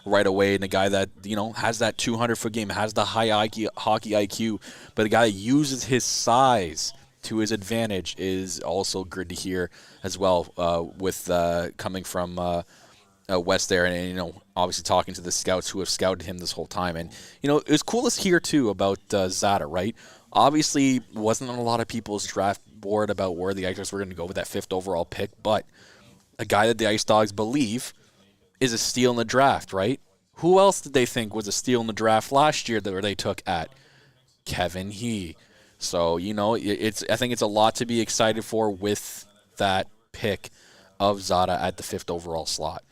right away, and the guy that has that 200-foot game, has the high hockey IQ, but the guy that uses his size to his advantage is also good to hear as well. With coming from West there, and obviously talking to the scouts who have scouted him this whole time, and it was cool to hear too about Zada, right? Obviously, wasn't on a lot of people's draft board about where the IceDogs were going to go with that 5th overall pick, but a guy that the IceDogs believe is a steal in the draft, right? Who else did they think was a steal in the draft last year that they took at Kevin He? So I think it's a lot to be excited for with that pick of Zada at the 5th overall slot.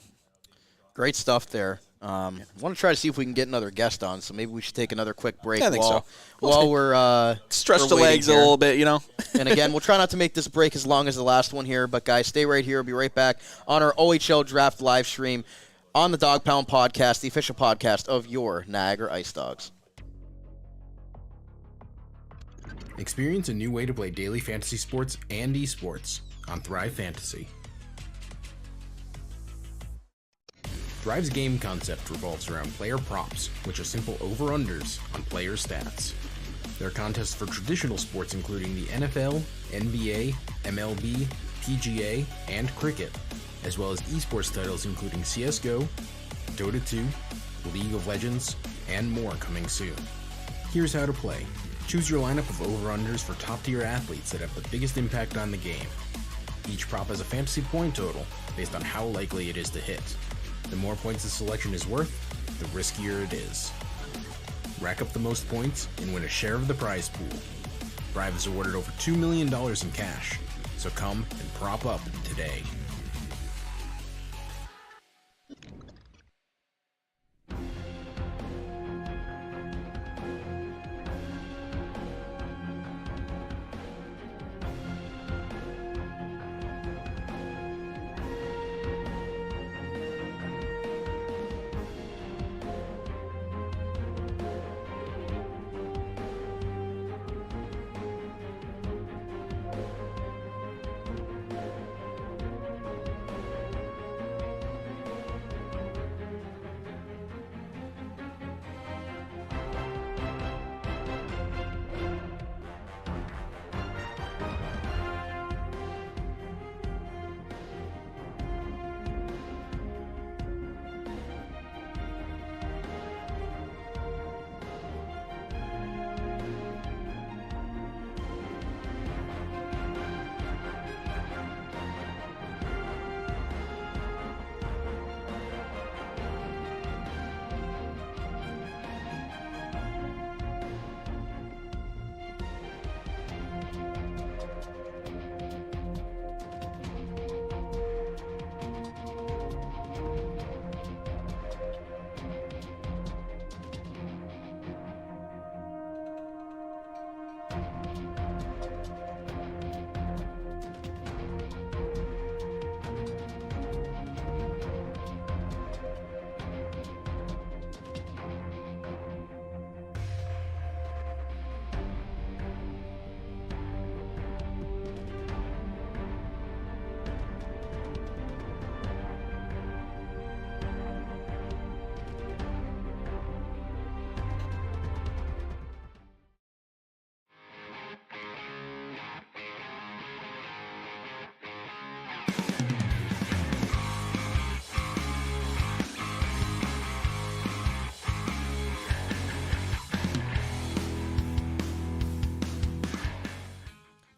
Great stuff there. I want to try to see if we can get another guest on, so maybe we should take another quick break I think so. while we're stretch we're the legs here. a little bit, And again, we'll try not to make this break as long as the last one here, but guys, stay right here. We'll be right back on our OHL Draft live stream on the Dog Pound Podcast, the official podcast of your Niagara IceDogs. Experience a new way to play daily fantasy sports and esports on Thrive Fantasy. Thrive's game concept revolves around player props, which are simple over-unders on player stats. There are contests for traditional sports including the NFL, NBA, MLB, PGA, and cricket, as well as esports titles including CSGO, Dota 2, League of Legends, and more coming soon. Here's how to play. Choose your lineup of over-unders for top-tier athletes that have the biggest impact on the game. Each prop has a fantasy point total based on how likely it is to hit. The more points the selection is worth, the riskier it is. Rack up the most points and win a share of the prize pool. Thrive is awarded over $2 million in cash, so come and prop up today.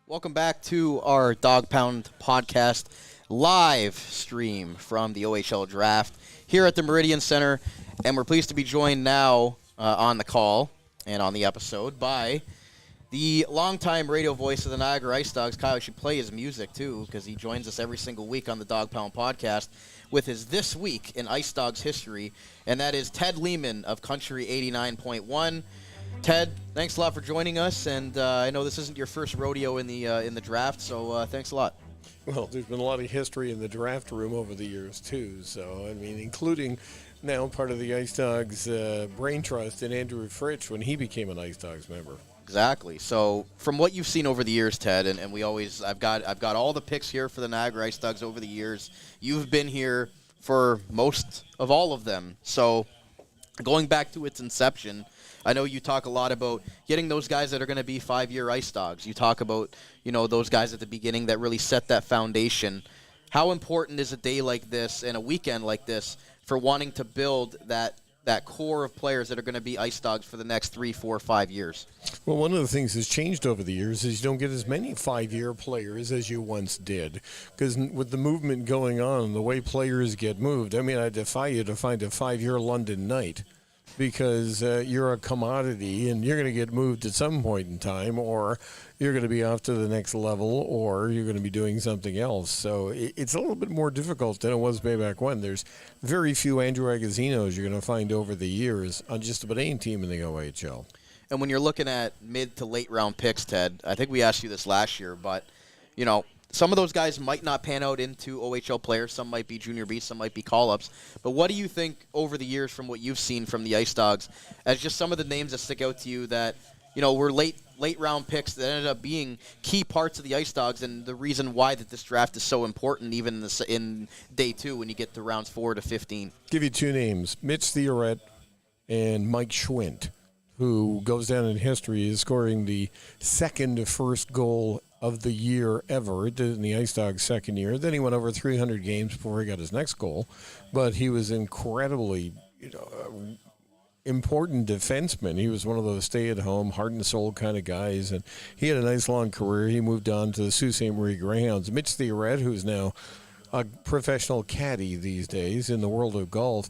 Welcome back to our Dog Pound Podcast live stream from the OHL Draft here at the Meridian Centre, and we're pleased to be joined now on the call and on the episode by the longtime radio voice of the Niagara IceDogs. Kyle, should play his music, too, because he joins us every single week on the Dog Pound podcast with his This Week in IceDogs History, and that is Ted Lehman of Country 89.1. Ted, thanks a lot for joining us, and I know this isn't your first rodeo in the draft, so thanks a lot. Well, there's been a lot of history in the draft room over the years, too. So, I mean, including now part of the IceDogs brain trust in Andrew Fritsch when he became an IceDogs member. Exactly. So, from what you've seen over the years, Ted, and I've got all the picks here for the Niagara IceDogs over the years. You've been here for most of all of them. So, going back to its inception, I know you talk a lot about getting those guys that are going to be 5-year IceDogs. You talk about, those guys at the beginning that really set that foundation. How important is a day like this and a weekend like this for wanting to build that core of players that are going to be IceDogs for the next 3, 4, 5 years? Well, one of the things that's changed over the years is you don't get as many 5-year players as you once did. Because with the movement going on, the way players get moved, I mean, I defy you to find a 5-year London Knight. Because you're a commodity and you're going to get moved at some point in time, or you're going to be off to the next level, or you're going to be doing something else. So it's a little bit more difficult than it was way back when. There's very few Andrew Agassinos you're going to find over the years on just about any team in the OHL. And when you're looking at mid to late round picks, Ted, I think we asked you this last year, but, some of those guys might not pan out into OHL players. Some might be junior B, some might be call-ups. But what do you think over the years from what you've seen from the IceDogs as just some of the names that stick out to you that, were late round picks that ended up being key parts of the IceDogs and the reason why that this draft is so important even in day 2 when you get to rounds 4 to 15? Give you 2 names, Mitch Theoret and Mike Schwint, who goes down in history as scoring the second first goal of the year ever. It did in the IceDogs' second year. Then he went over 300 games before he got his next goal. But he was incredibly, important defenseman. He was one of those stay-at-home, heart-and-soul kind of guys. And he had a nice long career. He moved on to the Sault Ste. Marie Greyhounds. Mitch Theoret, who's now a professional caddy these days in the world of golf,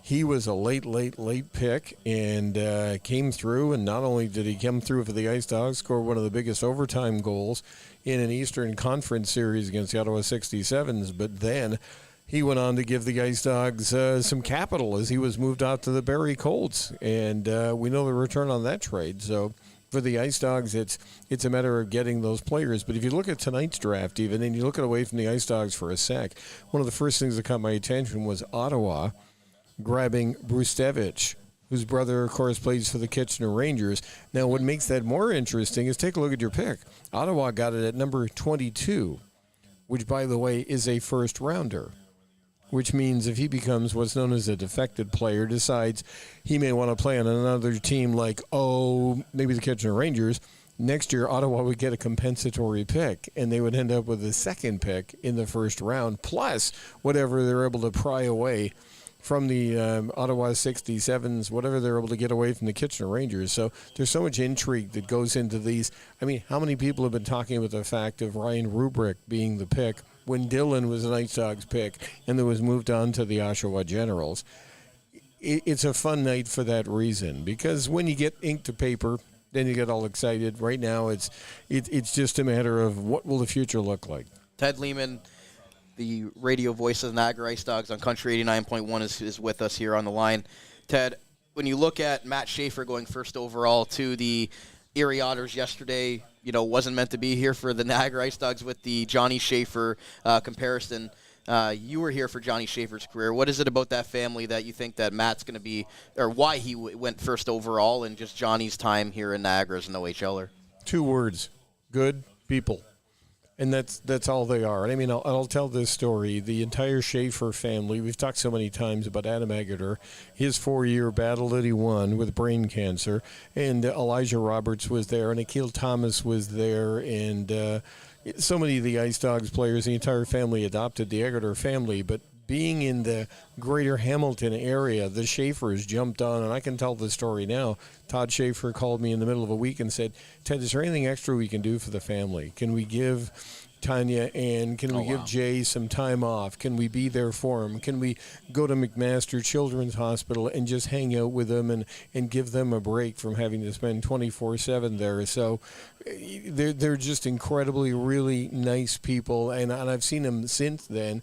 he was a late pick and came through. And not only did he come through for the IceDogs, score one of the biggest overtime goals in an Eastern Conference series against the Ottawa 67s, but then he went on to give the IceDogs some capital as he was moved out to the Barrie Colts. And we know the return on that trade. So for the IceDogs, it's a matter of getting those players. But if you look at tonight's draft even, and you look away from the IceDogs for a sec, one of the first things that caught my attention was Ottawa grabbing Brustevich, whose brother, of course, plays for the Kitchener Rangers. Now, what makes that more interesting is take a look at your pick. Ottawa got it at number 22, which, by the way, is a first-rounder, which means if he becomes what's known as a defected player, decides he may want to play on another team like, maybe the Kitchener Rangers, next year Ottawa would get a compensatory pick, and they would end up with a second pick in the first round, plus whatever they're able to pry away from the Ottawa 67s, whatever they're able to get away from the Kitchener Rangers. So there's so much intrigue that goes into these. I mean, how many people have been talking about the fact of Ryan Rubrick being the pick when Dylan was an IceDogs pick and then was moved on to the Oshawa Generals? It's a fun night for that reason, because when you get ink to paper, then you get all excited. Right now, it's just a matter of what will the future look like. Ted Lehman, the radio voice of the Niagara IceDogs on Country 89.1 is with us here on the line. Ted, when you look at Matt Schaefer going first overall to the Erie Otters yesterday, wasn't meant to be here for the Niagara IceDogs with the Johnny Schaefer comparison. You were here for Johnny Schaefer's career. What is it about that family that you think that Matt's going to be, or why he went first overall and just Johnny's time here in Niagara as an OHLer? 2 words: good people. And that's all they are. And I mean, I'll tell this story. The entire Schaefer family, we've talked so many times about Adam Agutter, his 4-year battle that he won with brain cancer, and Elijah Roberts was there, and Akil Thomas was there, and so many of the IceDogs players, the entire family adopted the Agutter family. But being in the greater Hamilton area, the Schaefers jumped on, and I can tell the story now. Todd Schaefer called me in the middle of a week and said, Ted, is there anything extra we can do for the family? Can we give Tanya and can we give Jay some time off? Can we be there for him? Can we go to McMaster Children's Hospital and just hang out with them and give them a break from having to spend 24/7 there? So they're just incredibly, really nice people, and I've seen them since then.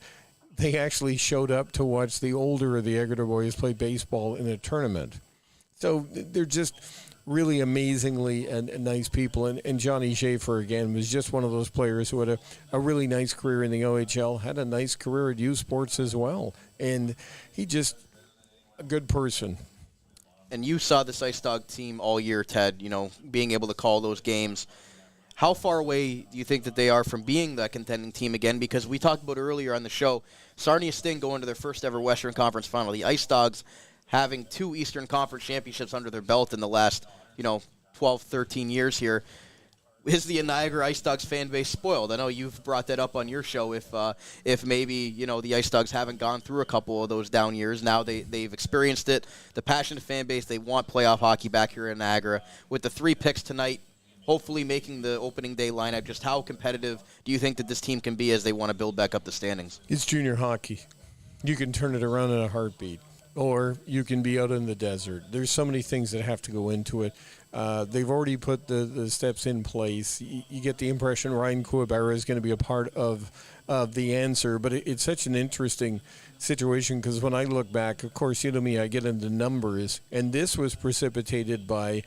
They actually showed up to watch the older of the Exeter boys play baseball in a tournament. So they're just really amazingly nice people. And Johnny Schaefer, again, was just one of those players who had a really nice career in the OHL, had a nice career at U Sports as well. And he just a good person. And you saw this Ice Dog team all year, Ted, being able to call those games. How far away do you think that they are from being that contending team again? Because we talked about earlier on the show, Sarnia Sting going to their first ever Western Conference final. The Ice Dogs having 2 Eastern Conference championships under their belt in the last, 12, 13 years here. Is the Niagara IceDogs fan base spoiled? I know you've brought that up on your show. If maybe, the Ice Dogs haven't gone through a couple of those down years. Now they've experienced it. The passionate fan base, they want playoff hockey back here in Niagara. With the 3 picks tonight, hopefully making the opening day lineup, just how competitive do you think that this team can be as they want to build back up the standings? It's junior hockey. You can turn it around in a heartbeat. Or you can be out in the desert. There's so many things that have to go into it. They've already put the steps in place. You get the impression Ryan Kouabara is going to be a part of the answer. But it's such an interesting situation because when I look back, of course, you know me, I get into numbers. And this was precipitated by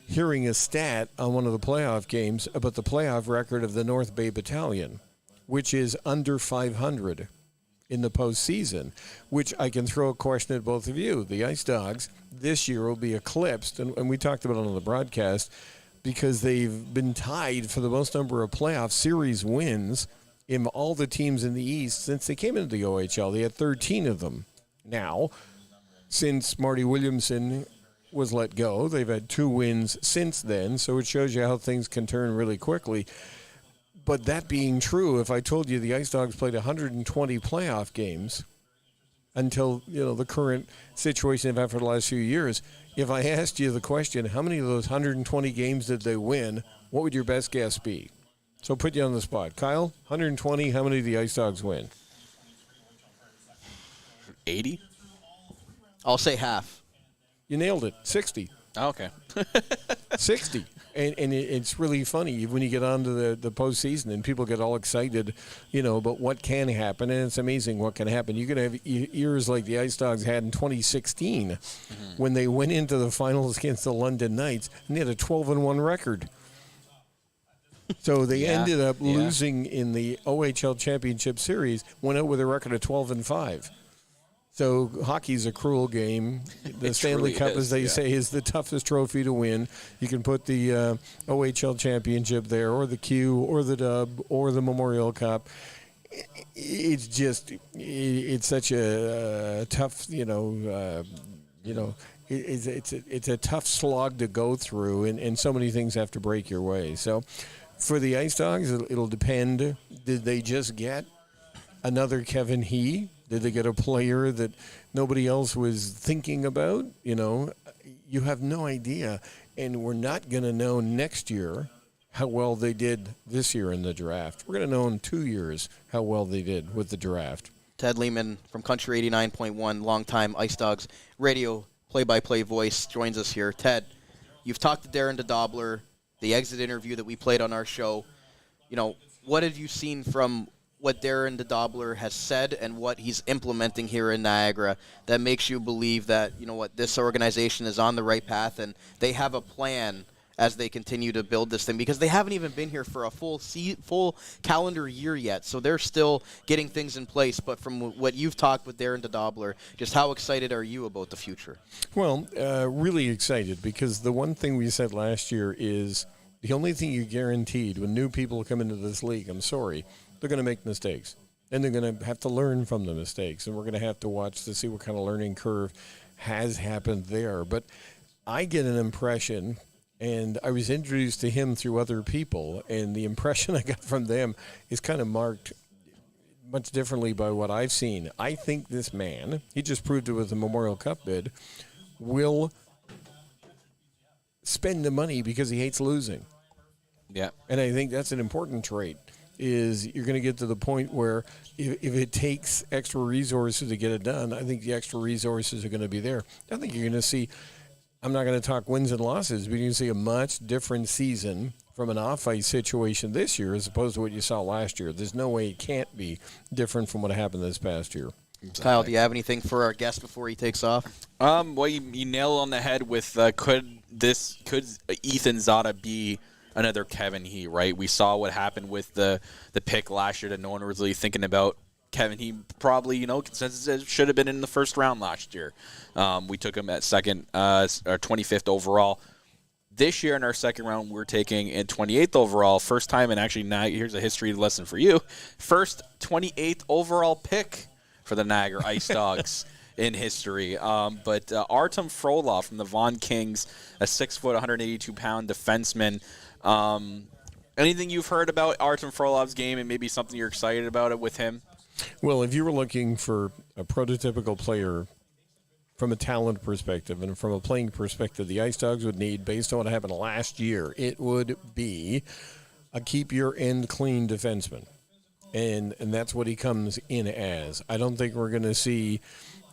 hearing a stat on one of the playoff games about the playoff record of the North Bay Battalion, which is under 500. In the postseason, which I can throw a question at both of you. The Ice Dogs this year will be eclipsed, and we talked about it on the broadcast, because they've been tied for the most number of playoff series wins in all the teams in the East since they came into the OHL. They had 13 of them. Now, since Marty Williamson was let go, they've had 2 wins since then, so it shows you how things can turn really quickly. But that being true, if I told you the Ice Dogs played 120 playoff games until, the current situation they've had for the last few years, if I asked you the question, how many of those 120 games did they win, what would your best guess be? So put you on the spot. Kyle, 120, how many did the Ice Dogs win? 80? I'll say half. You nailed it. 60. Oh, okay. 60. And it's really funny when you get onto the postseason and people get all excited, about what can happen. And it's amazing what can happen. You can have years like the Ice Dogs had in 2016 when they went into the finals against the London Knights and they had a 12-1 record. So they ended up losing in the OHL Championship Series, went out with a record of 12-5. So hockey's a cruel game. The Stanley Cup, as they say, is the toughest trophy to win. You can put the OHL Championship there, or the Q, or the Dub, or the Memorial Cup. It's just, it's such a tough, it's a tough slog to go through, and so many things have to break your way. So for the Ice Dogs, it'll depend. Did they just get another Kevin He? Did they get a player that nobody else was thinking about? You have no idea. And we're not going to know next year how well they did this year in the draft. We're going to know in 2 years how well they did with the draft. Ted Lehman from Country 89.1, longtime Ice Dogs radio play-by-play voice, joins us here. Ted, you've talked to Darren DeDobler, the exit interview that we played on our show. What have you seen from what Darren DeDobler has said and what he's implementing here in Niagara that makes you believe that, this organization is on the right path and they have a plan as they continue to build this thing? Because they haven't even been here for a full calendar year yet, so they're still getting things in place. But from what you've talked with Darren DeDobler, just how excited are you about the future? Well, really excited, because the one thing we said last year is the only thing you guaranteed when new people come into this league, they're going to make mistakes, and they're going to have to learn from the mistakes, and we're going to have to watch to see what kind of learning curve has happened there. But I get an impression, and I was introduced to him through other people, and the impression I got from them is kind of marked much differently by what I've seen. I think this man, he just proved it with the Memorial Cup bid, will spend the money because he hates losing. Yeah. And I think that's an important trait. is you're going to get to the point where if it takes extra resources to get it done, I think the extra resources are going to be there. I think you're going to see, I'm not going to talk wins and losses, but you're going to see a much different season from an off-ice situation this year as opposed to what you saw last year. There's no way it can't be different from what happened this past year. Exactly. Kyle, do you have anything for our guest before he takes off? Well, you nailed on the head with could Ethan Zada be another Kevin He, right? We saw what happened with the pick last year that no one was really thinking about. Kevin He probably, consensus should have been in the first round last year. We took him at second, or 25th overall. This year in our second round, we're taking in 28th overall. First time, and actually now here's a history lesson for you. First 28th overall pick for the Niagara IceDogs in history. But Artem Frolov from the Vaughan Kings, a 6 foot, 182-pound defenseman. Anything you've heard about Artem Frolov's game and maybe something you're excited about it with him? Well, if you were looking for a prototypical player from a talent perspective and from a playing perspective, the IceDogs would need, based on what happened last year, it would be a keep your end clean defenseman. And that's what he comes in as. I don't think we're going to see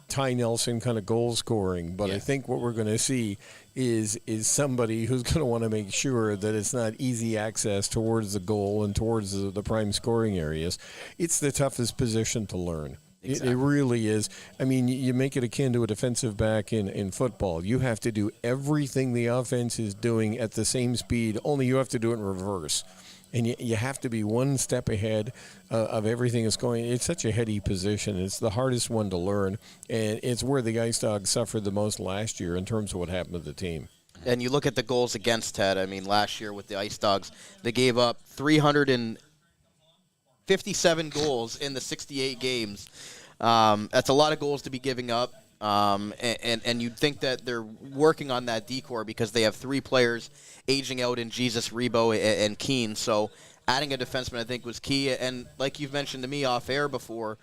Ty Nelson kind of goal scoring, but I think what we're going to see is somebody who's going to want to make sure that it's not easy access towards the goal and towards the prime scoring areas. It's the toughest position to learn. Exactly. It really is. I mean, you make it akin to a defensive back in football. You have to do everything the offense is doing at the same speed, only you have to do it in reverse. And you have to be one step ahead of everything that's going. It's such a heady position. It's the hardest one to learn, and it's where the IceDogs suffered the most last year in terms of what happened to the team. And you look at the goals against, Ted. I mean, last year with the IceDogs, they gave up 357 goals in the 68 games. That's a lot of goals to be giving up. And you'd think that they're working on that decor because they have three players aging out in Jesus, Rebo, and Keane. So adding a defenseman, I think, was key. And like you've mentioned to me off air before,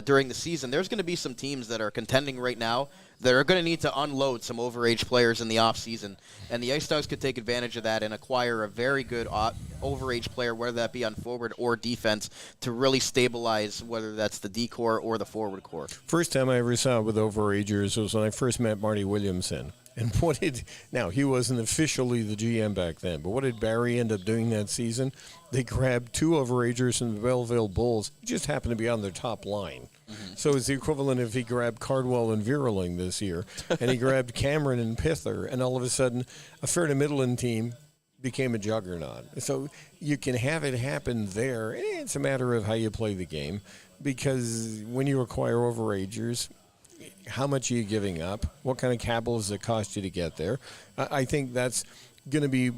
during the season, there's going to be some teams that are contending right now that are going to need to unload some overage players in the offseason. And the IceDogs could take advantage of that and acquire a very good overage player, whether that be on forward or defense, to really stabilize whether that's the D-core or the forward core. First time I ever saw it with overagers was when I first met Marty Williamson. And now he wasn't officially the GM back then, but what did Barry end up doing that season? They grabbed two overagers from the Belleville Bulls. He just happened to be on their top line. Mm-hmm. So it's the equivalent if he grabbed Cardwell and Vierling this year, and he grabbed Cameron and Pither, and all of a sudden a Fair to Midland team became a juggernaut. So you can have it happen there. It's a matter of how you play the game, because when you acquire overagers, how much are you giving up? What kind of capital does it cost you to get there? I think that's going to be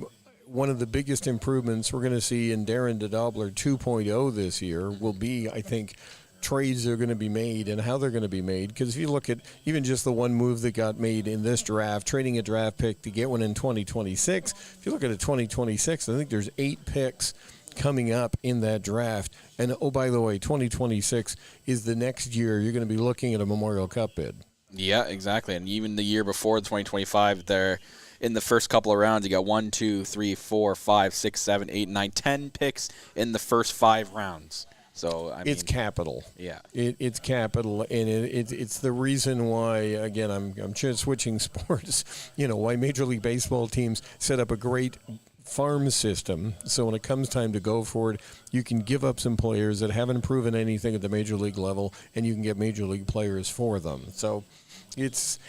one of the biggest improvements we're going to see in Darren DeDobler 2.0 this year will be, I think, trades that are going to be made and how they're going to be made. Because if you look at even just the one move that got made in this draft, trading a draft pick to get one in 2026, if you look at a 2026, I think there's 8 picks coming up in that draft. And, oh, by the way, 2026 is the next year you're going to be looking at a Memorial Cup bid. Yeah, exactly. And even the year before, 2025, there in the first couple of rounds, you got 1, 2, 3, 4, 5, 6, 7, 8, 9, 10 picks in the first 5 rounds. So I mean, it's capital. Yeah, it's capital, and it's the reason why. Again, I'm just switching sports. Why Major League Baseball teams set up a great farm system, so when it comes time to go for it, you can give up some players that haven't proven anything at the major league level, and you can get major league players for them. So it's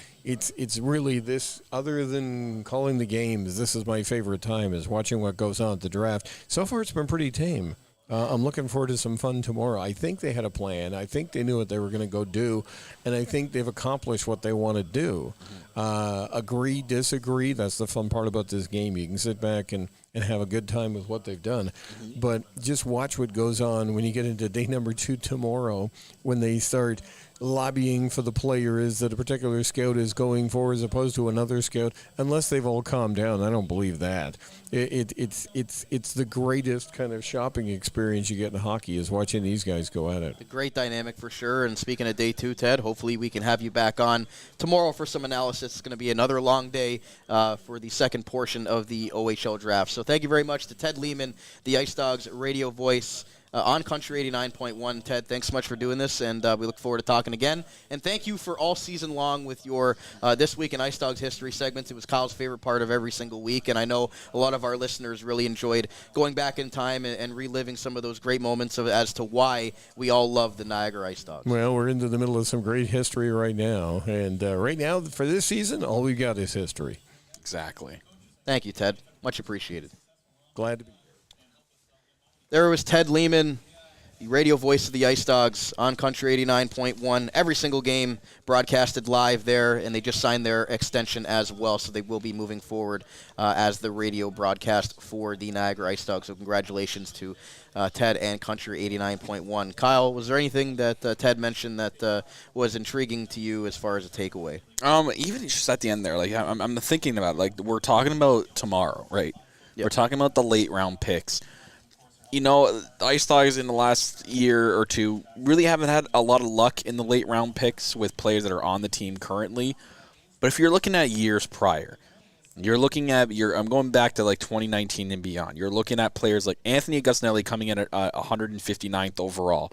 really this, other than calling the games, this is my favorite time, is watching what goes on at the draft. So far it's been pretty tame. I'm looking forward to some fun tomorrow. I think they had a plan. I think they knew what they were going to go do, and I think they've accomplished what they want to do. Agree, disagree, that's the fun part about this game. You can sit back and have a good time with what they've done. But just watch what goes on when you get into day number 2 tomorrow, when they start lobbying for the players that a particular scout is going for as opposed to another scout, unless they've all calmed down. I don't believe that. It's the greatest kind of shopping experience you get in hockey, is watching these guys go at it. A great dynamic for sure. And speaking of day 2, Ted, hopefully we can have you back on tomorrow for some analysis. It's going to be another long day for the second portion of the OHL draft. So So thank you very much to Ted Lehman, the Ice Dogs radio voice on Country 89.1. Ted, thanks so much for doing this, and we look forward to talking again. And thank you for all season long with your This Week in Ice Dogs history segments. It was Kyle's favorite part of every single week, and I know a lot of our listeners really enjoyed going back in time and reliving some of those great moments as to why we all love the Niagara Ice Dogs. Well, we're into the middle of some great history right now, and right now for this season, all we got is history. Exactly. Thank you, Ted. Much appreciated. Glad to be. There was Ted Lehman, the radio voice of the Ice Dogs on Country 89.1. Every single game broadcasted live there, and they just signed their extension as well, so they will be moving forward as the radio broadcast for the Niagara Ice Dogs. So congratulations to Ted and Country 89.1. Kyle, was there anything that Ted mentioned that was intriguing to you as far as a takeaway? Even just at the end there, like I'm thinking about, like, we're talking about tomorrow, right? Yep. We're talking about the late round picks. You know, the Ice Dogs in the last year or two really haven't had a lot of luck in the late round picks with players that are on the team currently. But if you're looking at years prior, you're looking at I'm going back to like 2019 and beyond. You're looking at players like Anthony Agustinelli coming in at 159th overall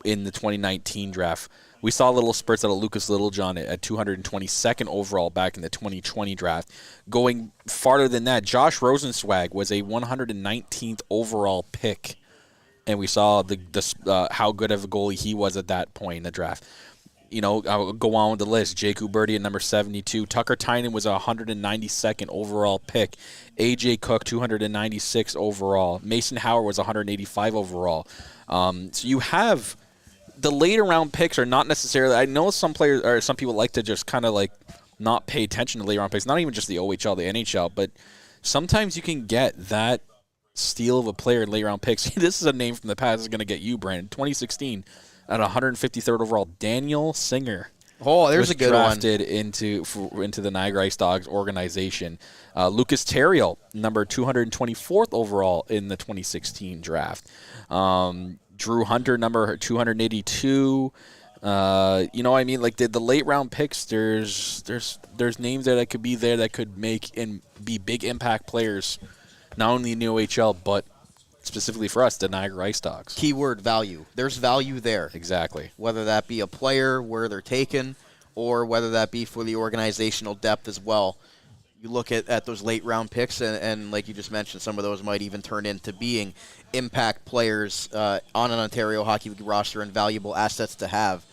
in the 2019 draft. We saw little spurts out of Lucas Littlejohn at 222nd overall back in the 2020 draft. Going farther than that, Josh Rosenzweig was a 119th overall pick, and we saw how good of a goalie he was at that point in the draft. You know, I'll go on with the list. Jake Uberti at number 72. Tucker Tynan was a 192nd overall pick. A.J. Cook, 296 overall. Mason Howard was 185 overall. So you have the later round picks are not necessarily. I know some players or some people like to just kind of like not pay attention to later round picks. Not even just the OHL, the NHL, but sometimes you can get that steal of a player in late round picks. This is a name from the past. This is going to get you, Brandon. 2016 at 153rd overall, Daniel Singer. Oh, there's a good one. Drafted into the Niagara IceDogs organization. Lucas Terriel, number 224th overall in the 2016 draft. Drew Hunter, number 282. You know what I mean? Like the late round picks, there's names there that could be there that could make and be big impact players, not only in the OHL but specifically for us, the Niagara IceDogs. Keyword value. There's value there. Exactly. Whether that be a player, where they're taken, or whether that be for the organizational depth as well. You look at those late round picks, and like you just mentioned, some of those might even turn into being impact players on an Ontario Hockey League roster and valuable assets to have.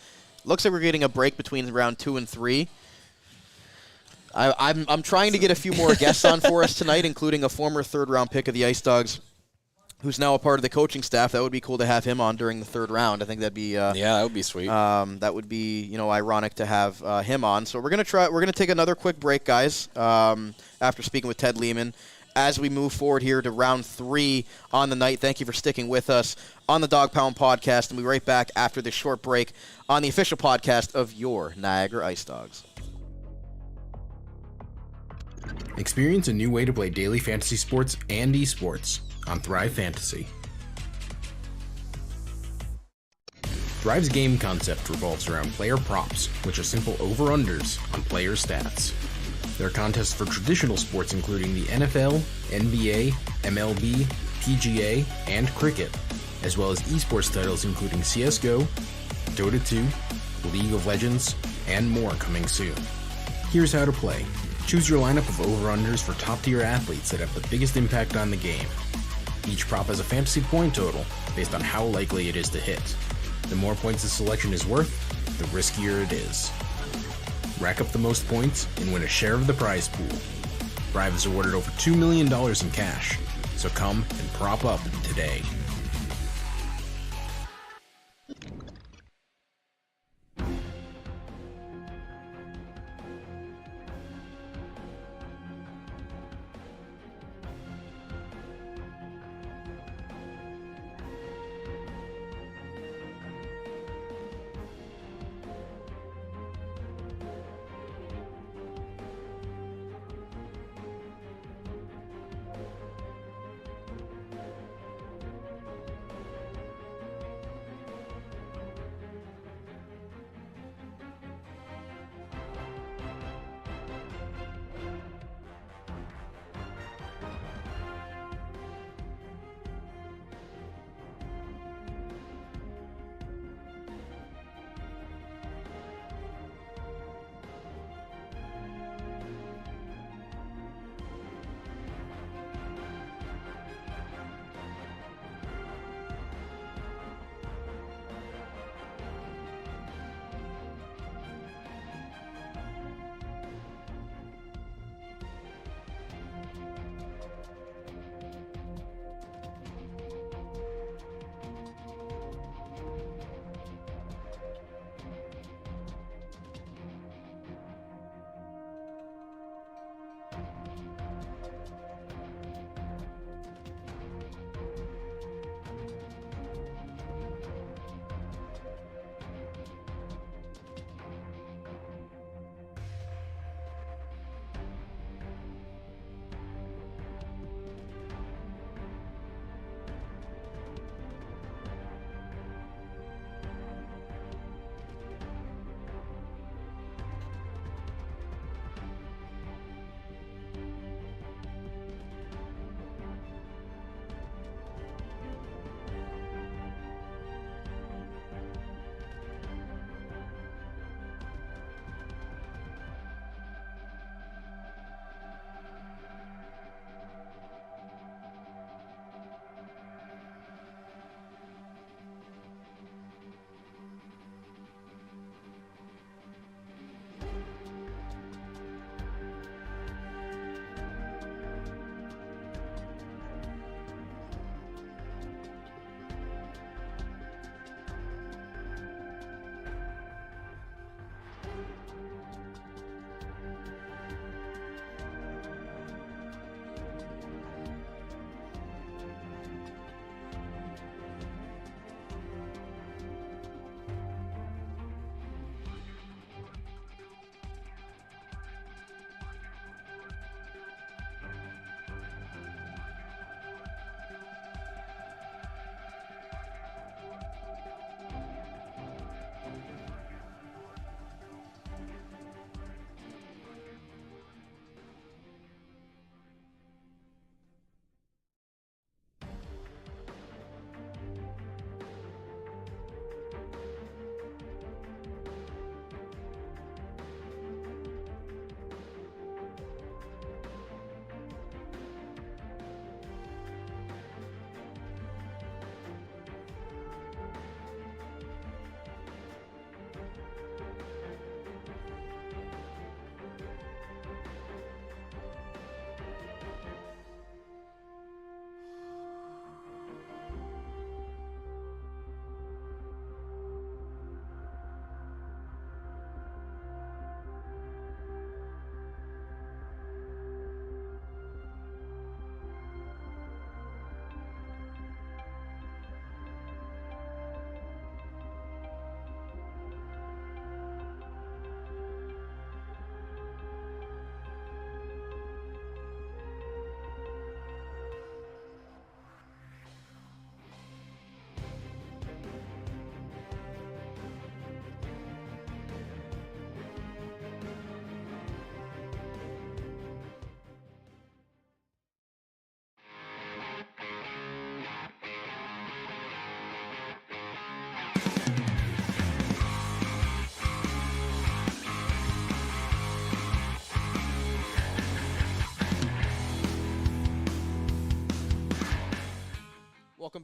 Looks like we're getting a break between round 2 and 3. I'm trying to get a few more guests on for us tonight, including a former third-round pick of the Ice Dogs, who's now a part of the coaching staff. That would be cool to have him on during the third round. I think that'd be yeah, that would be sweet. That would be ironic to have him on. So we're gonna take another quick break, guys. After speaking with Ted Lehman, as we move forward here to round 3 on the night. Thank you for sticking with us on the Dog Pound podcast, and we'll be right back after this short break on the official podcast of your Niagara IceDogs. Experience a new way to play daily fantasy sports and esports on Thrive Fantasy. Thrive's game concept revolves around player props, which are simple over-unders on player stats. There are contests for traditional sports including the NFL, NBA, MLB, PGA, and cricket, as well as esports titles including CSGO, Dota 2, League of Legends, and more coming soon. Here's how to play. Choose your lineup of over-unders for top-tier athletes that have the biggest impact on the game. Each prop has a fantasy point total based on how likely it is to hit. The more points the selection is worth, the riskier it is. Rack up the most points and win a share of the prize pool. Thrive is awarded over $2 million in cash, so come and prop up today.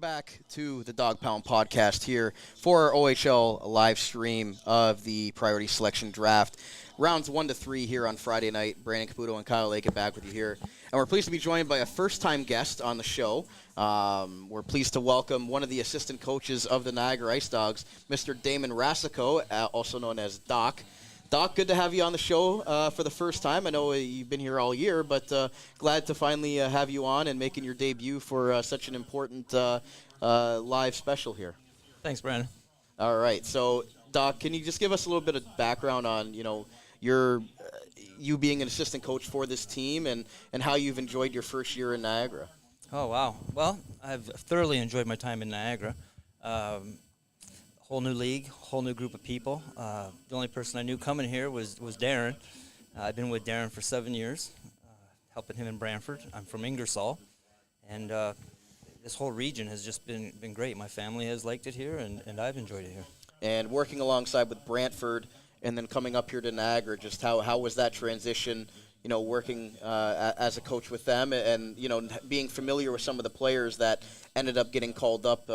back to the Dog Pound podcast here for our OHL live stream of the Priority Selection Draft. Rounds 1 to 3 here on Friday night. Brandon Caputo and Kyle Lake are back with you here. And we're pleased to be joined by a first-time guest on the show. We're pleased to welcome one of the assistant coaches of the Niagara IceDogs, Mr. Damon Rasico, also known as Doc. Doc, good to have you on the show for the first time. I know you've been here all year, but glad to finally have you on and making your debut for such an important live special here. Thanks, Brandon. All right. So, Doc, can you just give us a little bit of background on, you being an assistant coach for this team and how you've enjoyed your first year in Niagara? Oh, wow. Well, I've thoroughly enjoyed my time in Niagara. Whole new league, whole new group of people. The only person I knew coming here was Darren. I've been with Darren for 7 years, helping him in Brantford. I'm from Ingersoll, and this whole region has just been great. My family has liked it here, and I've enjoyed it here. And working alongside with Brantford and then coming up here to Niagara, just how was that transition, working as a coach with them and, being familiar with some of the players that ended up getting called up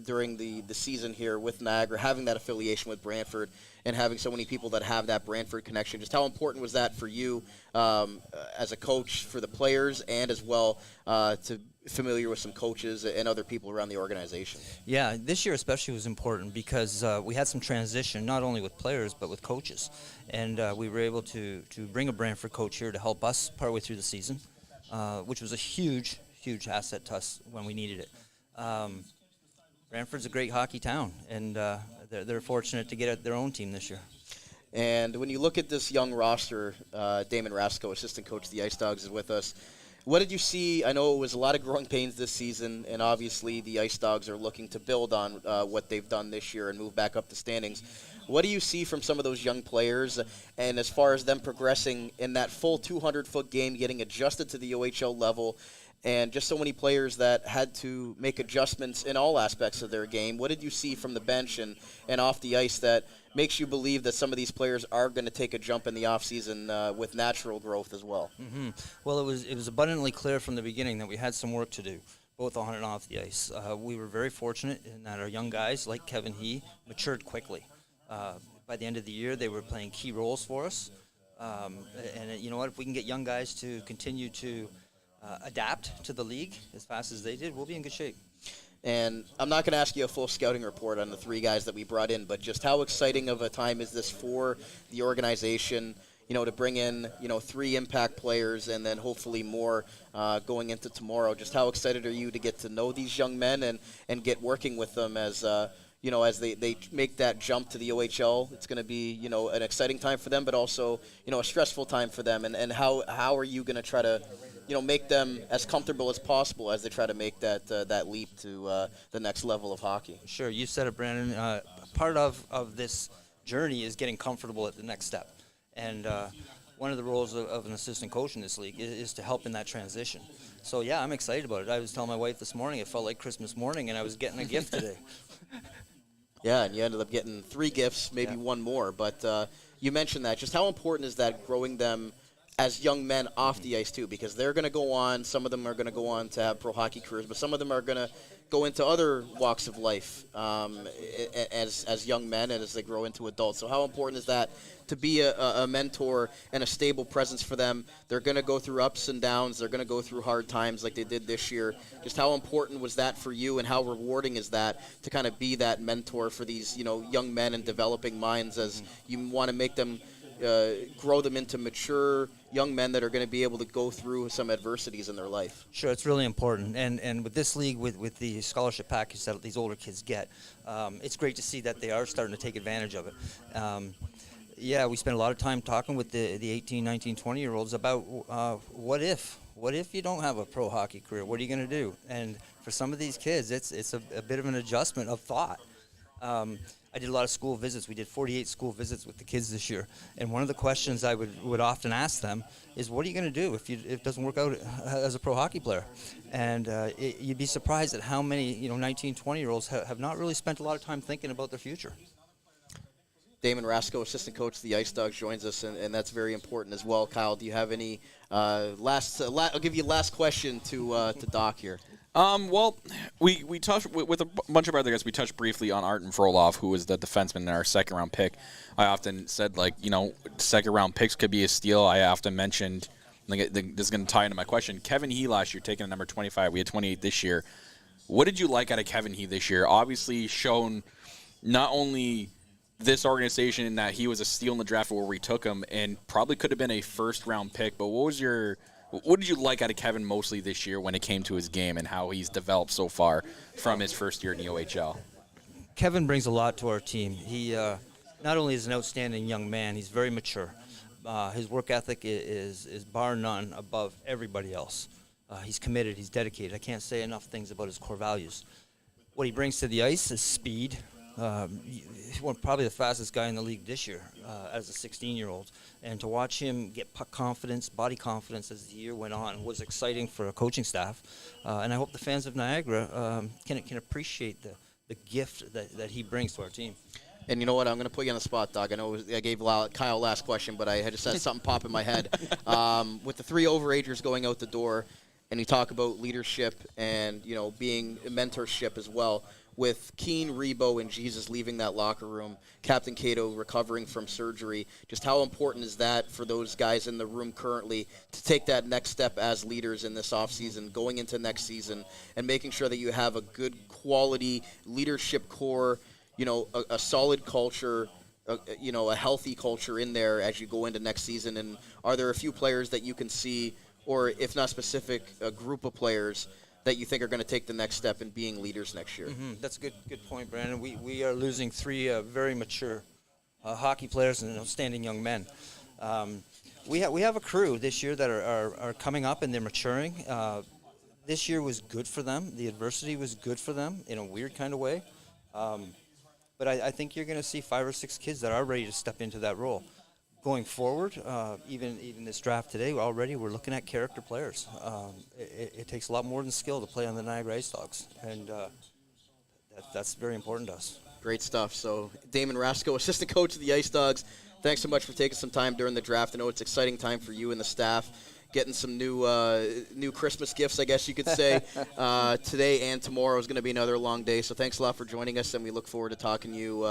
during the season here with Niagara, having that affiliation with Brantford and having so many people that have that Brantford connection. Just how important was that for you as a coach for the players and as well to familiar with some coaches and other people around the organization? Yeah, this year especially was important because we had some transition, not only with players but with coaches. And we were able to bring a Brantford coach here to help us partway through the season, which was a huge asset to us when we needed it. Brantford's a great hockey town, and they're fortunate to get their own team this year. And when you look at this young roster, Damon Rasico, assistant coach of the IceDogs, is with us. What did you see? I know it was a lot of growing pains this season, and obviously the IceDogs are looking to build on what they've done this year and move back up the standings. What do you see from some of those young players, and as far as them progressing in that full 200-foot game, getting adjusted to the OHL level, and just so many players that had to make adjustments in all aspects of their game? What did you see from the bench and off the ice that makes you believe that some of these players are going to take a jump in the offseason with natural growth as well? Mm-hmm. Well, it was abundantly clear from the beginning that we had some work to do, both on and off the ice. We were very fortunate in that our young guys, like Kevin He, matured quickly. By the end of the year, they were playing key roles for us. And you know what? If we can get young guys to continue to adapt to the league as fast as they did, we'll be in good shape. And I'm not going to ask you a full scouting report on the three guys that we brought in, but just how exciting of a time is this for the organization, to bring in, 3 impact players and then hopefully more going into tomorrow? Just how excited are you to get to know these young men and get working with them as as they make that jump to the OHL? It's going to be, an exciting time for them, but also, a stressful time for them. And how are you going to try to, make them as comfortable as possible as they try to make that leap to the next level of hockey? Sure, you said it, Brandon. Part of this journey is getting comfortable at the next step. And one of the roles of an assistant coach in this league is to help in that transition. So, yeah, I'm excited about it. I was telling my wife this morning it felt like Christmas morning and I was getting a gift today. Yeah, and you ended up getting 3 gifts, maybe one more. But you mentioned that. Just how important is that growing them as young men off the ice, too? Because they're going to go on. Some of them are going to go on to have pro hockey careers, but some of them are going to go into other walks of life as young men and as they grow into adults. So how important is that to be a mentor and a stable presence for them? They're going to go through ups and downs. They're going to go through hard times like they did this year. Just how important was that for you, and how rewarding is that to kind of be that mentor for these young men and developing minds as you want to make them grow them into mature young men that are going to be able to go through some adversities in their life? Sure, it's really important. And with this league, with the scholarship package that these older kids get, it's great to see that they are starting to take advantage of it. Yeah, we spent a lot of time talking with the 18, 19, 20-year-olds about what if you don't have a pro hockey career? What are you going to do? And for some of these kids, it's a bit of an adjustment of thought. I did a lot of school visits. We did 48 school visits with the kids this year. And one of the questions I would often ask them is, what are you going to do if it doesn't work out as a pro hockey player? And you'd be surprised at how many 19, 20-year-olds have not really spent a lot of time thinking about their future. Damon Rasico, assistant coach of the IceDogs, joins us, and that's very important as well. Kyle, do you have any I'll give you last question to Doc here. Well, we touched with a bunch of other guys. We touched briefly on Artem Frolov, who was the defenseman in our second-round pick. I often said, second-round picks could be a steal. I often mentioned, this is going to tie into my question, Kevin He last year taking a number 25. We had 28 this year. What did you like out of Kevin He this year? Obviously shown not only this organization in that he was a steal in the draft where we took him and probably could have been a first-round pick, but what did you like out of Kevin mostly this year when it came to his game and how he's developed so far from his first year in the OHL? Kevin brings a lot to our team. He not only is an outstanding young man, he's very mature. His work ethic is bar none above everybody else. He's committed. He's dedicated. I can't say enough things about his core values. What he brings to the ice is speed. He's probably the fastest guy in the league this year as a 16-year-old. And to watch him get puck confidence, body confidence as the year went on was exciting for a coaching staff. And I hope the fans of Niagara can appreciate the gift that he brings to our team. And you know what? I'm going to put you on the spot, Doug. I know I gave Kyle last question, but I just had something pop in my head. With the 3 overagers going out the door, and you talk about leadership and, being a mentorship as well. With Keane, Rebo, and Jesus leaving that locker room, Captain Cato recovering from surgery, just how important is that for those guys in the room currently to take that next step as leaders in this offseason, going into next season, and making sure that you have a good quality leadership core, a solid culture, a healthy culture in there as you go into next season? And are there a few players that you can see, or if not specific, a group of players that you think are going to take the next step in being leaders next year? Mm-hmm. That's a good point, Brandon. We are losing 3 very mature hockey players and outstanding young men. We have a crew this year that are coming up and they're maturing. This year was good for them. The adversity was good for them in a weird kind of way. But I think you're going to see 5 or 6 kids that are ready to step into that role. Going forward, even this draft today, we're looking at character players. It takes a lot more than skill to play on the Niagara IceDogs, and that's very important to us. Great stuff. So Damon Rasko, assistant coach of the IceDogs, thanks so much for taking some time during the draft. I know it's an exciting time for you and the staff, getting some new Christmas gifts, I guess you could say. Today and tomorrow is going to be another long day, so thanks a lot for joining us, and we look forward to talking to you,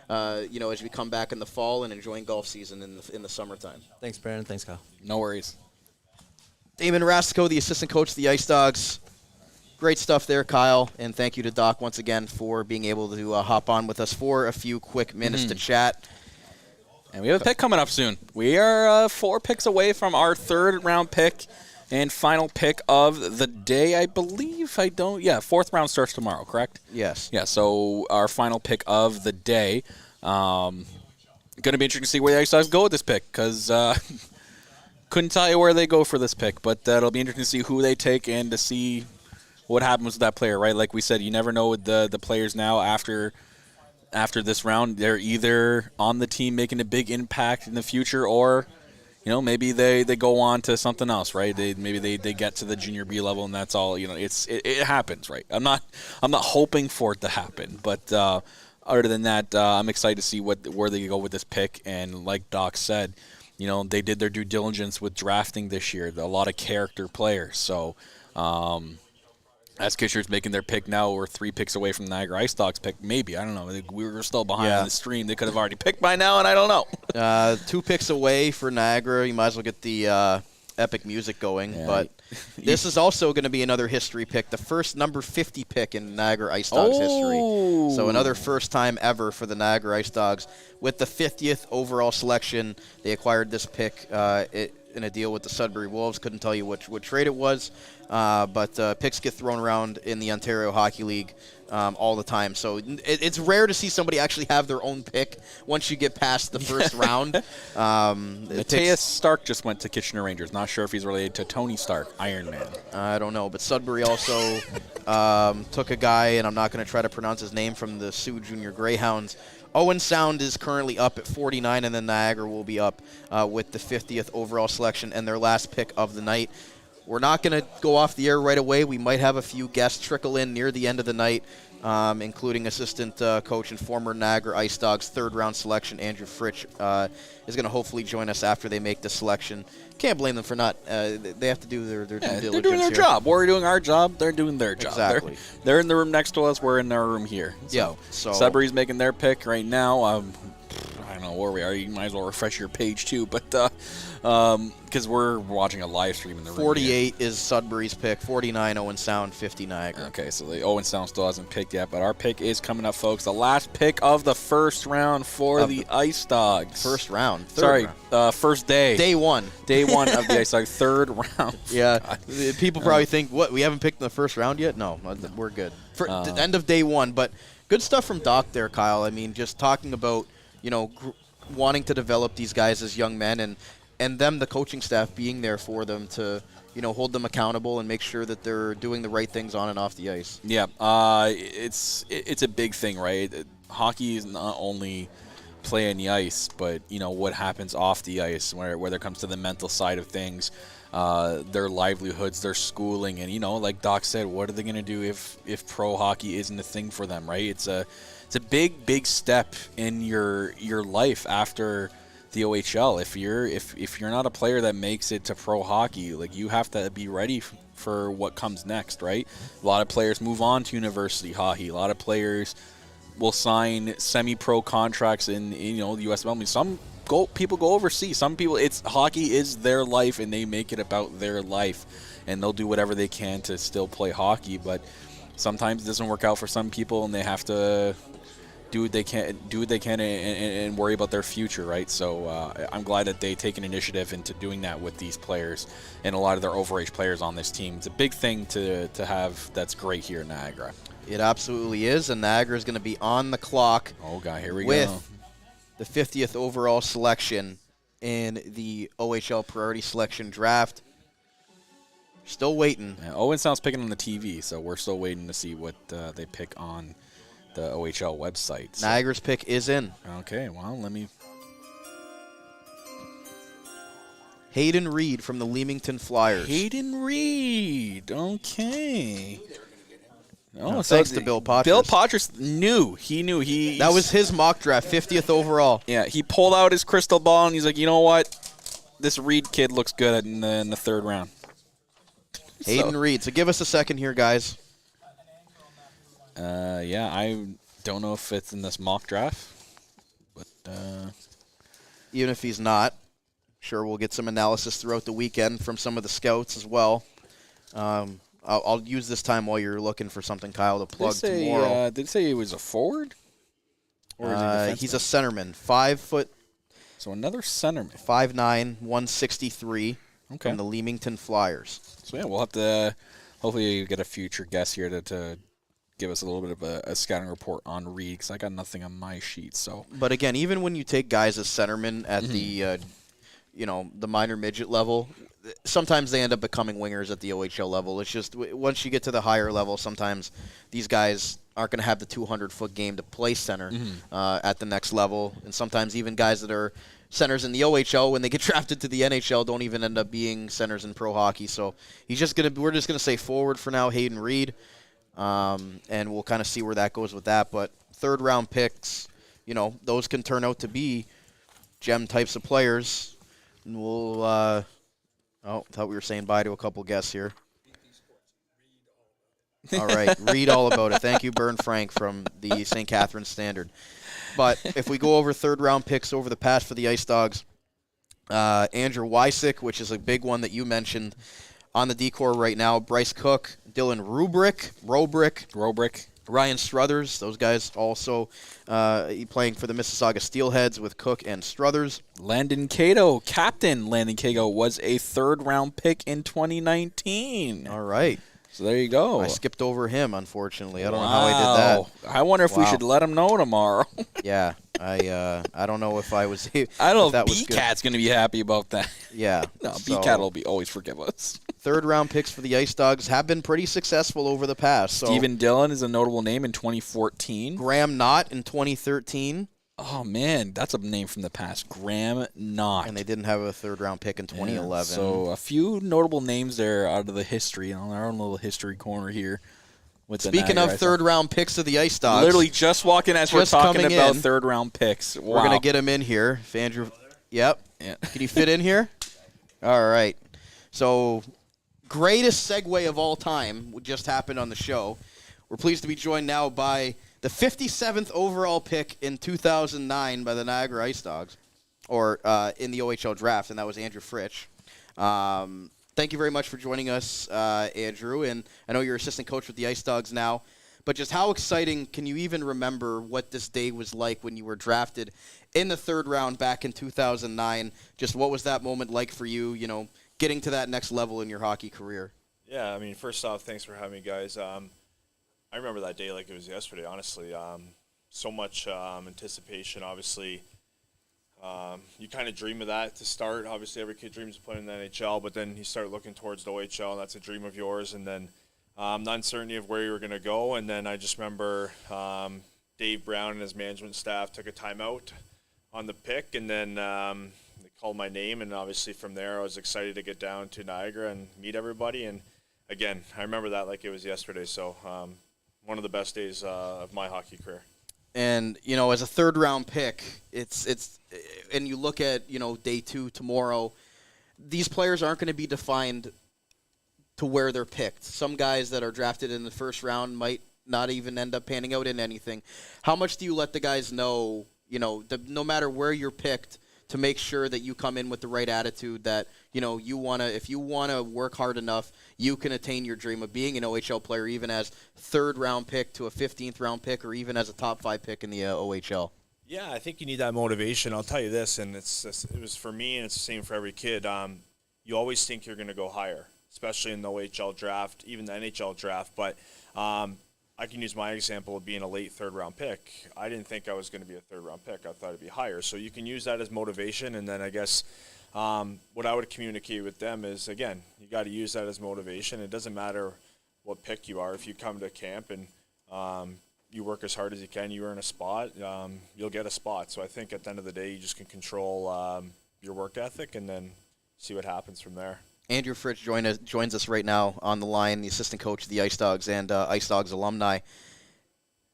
as we come back in the fall and enjoying golf season in the summertime. Thanks, Brandon. Thanks, Kyle. No worries. Damon Rasko, the assistant coach of the IceDogs. Great stuff there, Kyle, and thank you to Doc once again for being able to hop on with us for a few quick minutes to chat. And we have a pick coming up soon. We are 4 picks away from our 3rd-round pick and final pick of the day, I believe. 4th round starts tomorrow, correct? Yes. Yeah, so our final pick of the day. Going to be interesting to see where the IceDogs go with this pick because couldn't tell you where they go for this pick, but it'll be interesting to see who they take and to see what happens with that player, right? Like we said, you never know with the players now after this round. They're either on the team making a big impact in the future or, maybe they go on to something else, right? Maybe they get to the junior B level and that's all. It happens, right? I'm not hoping for it to happen, but other than that, I'm excited to see where they go with this pick. And like Doc said, they did their due diligence with drafting this year. A lot of character players, so. As Kisher's making their pick now, we're 3 picks away from the Niagara IceDogs pick. Maybe. I don't know. We were still behind on the stream. They could have already picked by now, and I don't know. 2 picks away for Niagara. You might as well get the epic music going. Yeah. But this is also going to be another history pick, the first number 50 pick in Niagara IceDogs history. So another first time ever for the Niagara IceDogs. With the 50th overall selection, they acquired this pick in a deal with the Sudbury Wolves. Couldn't tell you what trade it was. But picks get thrown around in the Ontario Hockey League all the time. So it's rare to see somebody actually have their own pick once you get past the first round. Matthias Stark just went to Kitchener Rangers. Not sure if he's related to Tony Stark, Iron Man. I don't know. But Sudbury also took a guy, and I'm not going to try to pronounce his name, from the Sioux Junior Greyhounds. Owen Sound is currently up at 49, and then Niagara will be up with the 50th overall selection and their last pick of the night. We're not going to go off the air right away. We might have a few guests trickle in near the end of the night including assistant coach and former Niagara IceDogs third-round selection Andrew Fritsch is going to hopefully join us after they make the selection. Can't blame them for not. They have to do their due diligence. They're doing their job. We're doing our job. They're doing their job. Exactly. They're in the room next to us. We're in our room here. So Sudbury's making their pick right now. I don't know where we are. You might as well refresh your page too, but because we're watching a live stream in the room. 48 is Sudbury's pick. 49 Owen Sound. 50 Niagara. Okay, so the Owen Sound still hasn't picked yet, but our pick is coming up, folks. The last pick of the first round for the IceDogs. First round. First day. Day one. Day one of the IceDogs. Third round. Yeah. People probably think, what, we haven't picked in the first round yet? No, we're good. For the end of day one, but good stuff from Doc there, Kyle. I mean, just talking about, wanting to develop these guys as young men and them, the coaching staff, being there for them to, hold them accountable and make sure that they're doing the right things on and off the ice. Yeah, it's a big thing, right? Hockey is not only play on the ice, but, what happens off the ice, whether it comes to the mental side of things, their livelihoods, their schooling, and, like Doc said, what are they going to do if pro hockey isn't a thing for them, right? It's a big step in your life after the OHL. If you're not a player that makes it to pro hockey, like, you have to be ready for what comes next, right? A lot of players move on to university hockey. A lot of players will sign semi-pro contracts in the USL. I mean, some people go overseas. Some people, hockey is their life, and they make it about their life, and they'll do whatever they can to still play hockey. But sometimes it doesn't work out for some people, and they have to do what they can and worry about their future, right? So I'm glad that they take an initiative into doing that with these players and a lot of their overage players on this team. It's a big thing to have. That's great here in Niagara. It absolutely is, and Niagara is going to be on the clock. Oh, God, here we go. With the 50th overall selection in the OHL Priority Selection draft. Still waiting. Yeah, Owen Sound's picking on the TV, so we're still waiting to see what they pick on the OHL website. So. Niagara's pick is in. Okay, well, let me... Hayden Reed from the Leamington Flyers. Hayden Reed, okay. No, thanks to Bill Potras. Bill Potras knew. That was his mock draft, 50th overall. Yeah, he pulled out his crystal ball, and he's like, you know what? This Reed kid looks good in the third round. Hayden Reed. So give us a second here, guys. Yeah, I don't know if it's in this mock draft, but even if he's not, sure we'll get some analysis throughout the weekend from some of the scouts as well. I'll use this time while you're looking for something, Kyle, to plug tomorrow. Did it say he was a forward? Or is he he's a centerman, 5 foot. So another centerman. 5'9", 163 okay. from the Leamington Flyers. So, yeah, we'll have to hopefully get a future guest here to give us a little bit of a scouting report on Reed, because I got nothing on my sheet. So, but again, even when you take guys as centermen at the the minor midget level, sometimes they end up becoming wingers at the OHL level. It's just once you get to the higher level, sometimes these guys aren't going to have the 200-foot game to play center at the next level, and sometimes even guys that are centers in the OHL, when they get drafted to the NHL, don't even end up being centers in pro hockey. So we're just gonna say forward for now, Hayden Reed. And we'll kind of see where that goes with that. But third-round picks, those can turn out to be gem types of players. And we'll thought we were saying bye to a couple guests here. All right, read all about it. Thank you, Bern Frank from the St. Catharines Standard. But if we go over third-round picks over the past for the IceDogs, Andrew Wysick, which is a big one that you mentioned, on the decor right now, Bryce Cook, Dylan Robrick, Ryan Struthers. Those guys also playing for the Mississauga Steelheads with Cook and Struthers. Landon Cato, Captain Landon Cato, was a third-round pick in 2019. All right. So there you go. I skipped over him, unfortunately. I don't know how I did that. I wonder if we should let him know tomorrow. Yeah. I don't know if I was. I don't know if B-Cat's going to be happy about that. Yeah. No, B-Cat will always forgive us. Third-round picks for the IceDogs have been pretty successful over the past. Stephen Dillon is a notable name in 2014. Graham Knott in 2013. Oh, man, that's a name from the past. Graham Knott. And they didn't have a third-round pick in 2011. Yeah, so a few notable names there out of the history, our own little history corner here. with the Speaking Niagara of third-round picks of the IceDogs. Literally just walking as we're Just talking coming about in. third-round picks. Wow. We're going to get him in here. If Andrew, yep. Yeah. Can you fit in here? All right. So, greatest segue of all time just happened on the show. We're pleased to be joined now by the 57th overall pick in 2009 by the Niagara IceDogs, or in the OHL draft, and that was Andrew Fritsch. Thank you very much for joining us, Andrew. And I know you're assistant coach with the IceDogs now, but just how exciting can you even remember what this day was like when you were drafted in the third round back in 2009? Just what was that moment like for you, you know, getting to that next level in your hockey career? Yeah, I mean, first off, thanks for having me, guys. I remember that day like it was yesterday, honestly. So much anticipation, obviously. You kind of dream of that to start. Obviously, every kid dreams of playing in the NHL, but then you start looking towards the OHL, and that's a dream of yours. And then the uncertainty of where you were going to go. And then I just remember Dave Brown and his management staff took a timeout on the pick, and then they called my name. And obviously from there, I was excited to get down to Niagara and meet everybody. And again, I remember that like it was yesterday. So one of the best days of my hockey career. And, you know, as a third-round pick, it's and you look at, you know, day two tomorrow, these players aren't going to be defined to where they're picked. Some guys that are drafted in the first round might not even end up panning out in anything. How much do you let the guys know, you know, no matter where you're picked, to make sure that you come in with the right attitude, that, you know, if you want to work hard enough, you can attain your dream of being an OHL player, even as third-round pick to a 15th-round pick, or even as a top-5 pick in the OHL? Yeah, I think you need that motivation. I'll tell you this, and it was for me, and it's the same for every kid. You always think you're going to go higher, especially in the OHL draft, even the NHL draft. But I can use my example of being a late third-round pick. I didn't think I was going to be a third-round pick. I thought it'd be higher. So you can use that as motivation, and then I guess what I would communicate with them is, again, you got to use that as motivation. It doesn't matter what pick you are. If you come to camp and you work as hard as you can, you earn a spot, you'll get a spot. So I think at the end of the day, you just can control your work ethic and then see what happens from there. Andrew Fritsch joins us right now on the line, the assistant coach of the IceDogs and IceDogs alumni.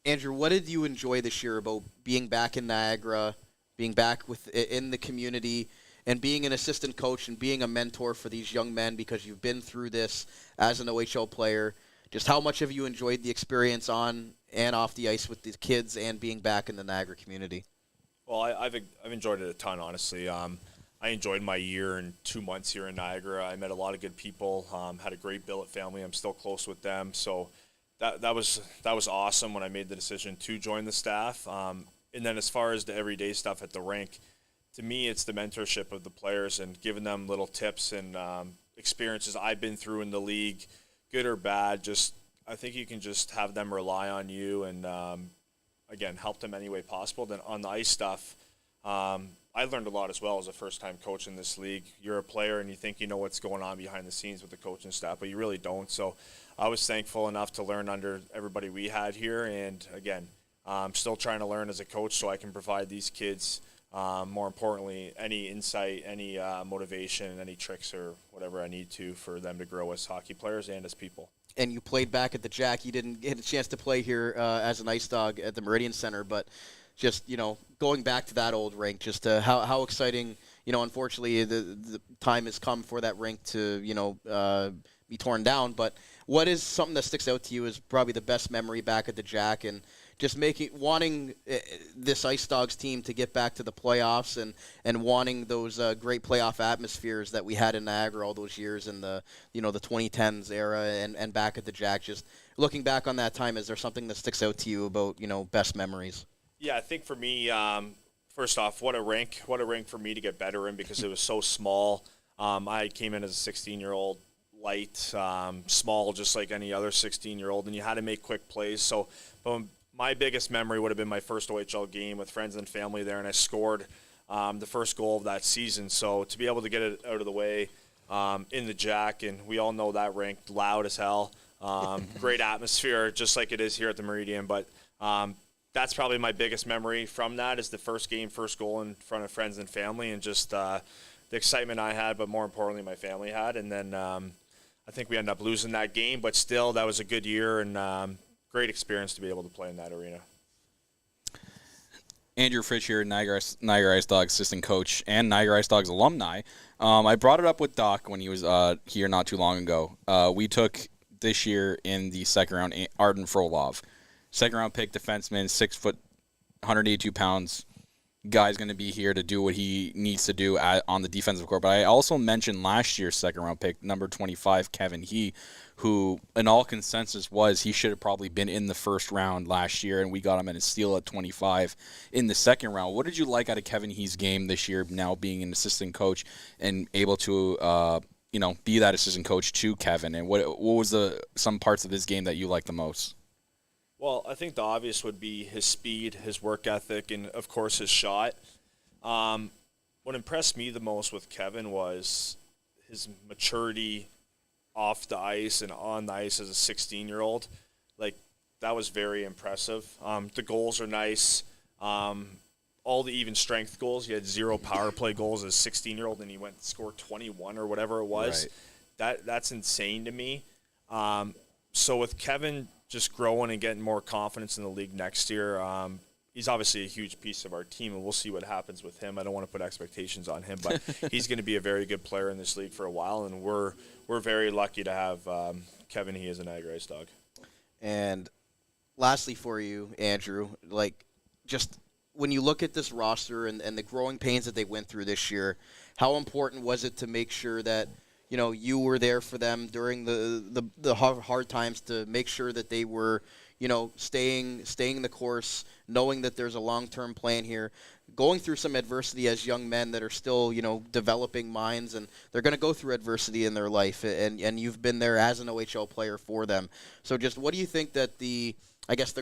Andrew, what did you enjoy this year about being back in Niagara, being back in the community, and being an assistant coach and being a mentor for these young men, because you've been through this as an OHL player? Just how much have you enjoyed the experience on and off the ice with the kids and being back in the Niagara community? Well, I've enjoyed it a ton, honestly. I enjoyed my year and 2 months here in Niagara. I met a lot of good people, had a great billet family. I'm still close with them. So that was awesome when I made the decision to join the staff. And then as far as the everyday stuff at the rink, to me, it's the mentorship of the players and giving them little tips and experiences I've been through in the league, good or bad. Just I think you can just have them rely on you and, again, help them any way possible. Then on the ice stuff, I learned a lot as well as a first-time coach in this league. You're a player and you think you know what's going on behind the scenes with the coaching staff, but you really don't. So I was thankful enough to learn under everybody we had here. And, again, I'm still trying to learn as a coach so I can provide these kids, more importantly, any insight, any motivation, any tricks or whatever I need to for them to grow as hockey players and as people. And you played back at the Jack. You didn't get a chance to play here as an IceDog at the Meridian Centre, but just, you know, going back to that old rink, just how exciting, you know, unfortunately the time has come for that rink to, you know, be torn down. But what is something that sticks out to you as probably the best memory back at the Jack, and just wanting this IceDogs team to get back to the playoffs and wanting those great playoff atmospheres that we had in Niagara all those years in the, you know, the 2010s era and back at the Jack? Just looking back on that time, is there something that sticks out to you about, you know, best memories? Yeah, I think for me, first off, what a rink for me to get better in, because it was so small. I came in as a 16-year-old, light, small, just like any other 16-year-old, and you had to make quick plays. So my biggest memory would have been my first OHL game with friends and family there, and I scored the first goal of that season. So to be able to get it out of the way in the Jack, and we all know that rink, loud as hell, great atmosphere, just like it is here at the Meridian, but that's probably my biggest memory from that, is the first game, first goal in front of friends and family, and just the excitement I had, but more importantly, my family had. And then I think we ended up losing that game, but still, that was a good year and great experience to be able to play in that arena. Andrew Fritsch here, Niagara IceDogs assistant coach and Niagara IceDogs alumni. I brought it up with Doc when he was here not too long ago. We took this year in the second round Arden Frolov, second round pick defenseman, 6 foot, 182 pounds. Guy's going to be here to do what he needs to do on the defensive court. But I also mentioned last year's second round pick, number 25, Kevin He, who in all consensus was he should have probably been in the first round last year, and we got him at a steal at 25 in the second round. What did you like out of Kevin He's game this year, now being an assistant coach and able to be that assistant coach to Kevin? And what was some parts of his game that you liked the most? Well, I think the obvious would be his speed, his work ethic, and, of course, his shot. What impressed me the most with Kevin was his maturity off the ice and on the ice as a 16-year-old. Like, that was very impressive. The goals are nice. All the even strength goals. He had 0 power play goals as a 16-year-old, and he went and scored 21 or whatever it was. Right. That's insane to me. So with Kevin just growing and getting more confidence in the league next year, he's obviously a huge piece of our team, and we'll see what happens with him. I don't want to put expectations on him, but he's going to be a very good player in this league for a while, and we're very lucky to have Kevin He as a Niagara IceDog. And lastly for you, Andrew, just when you look at this roster and the growing pains that they went through this year, how important was it to make sure that you were there for them during the hard times, to make sure that they were, staying the course, knowing that there's a long-term plan here, going through some adversity as young men that are still, developing minds, and they're going to go through adversity in their life, and you've been there as an OHL player for them. So just what do you think that the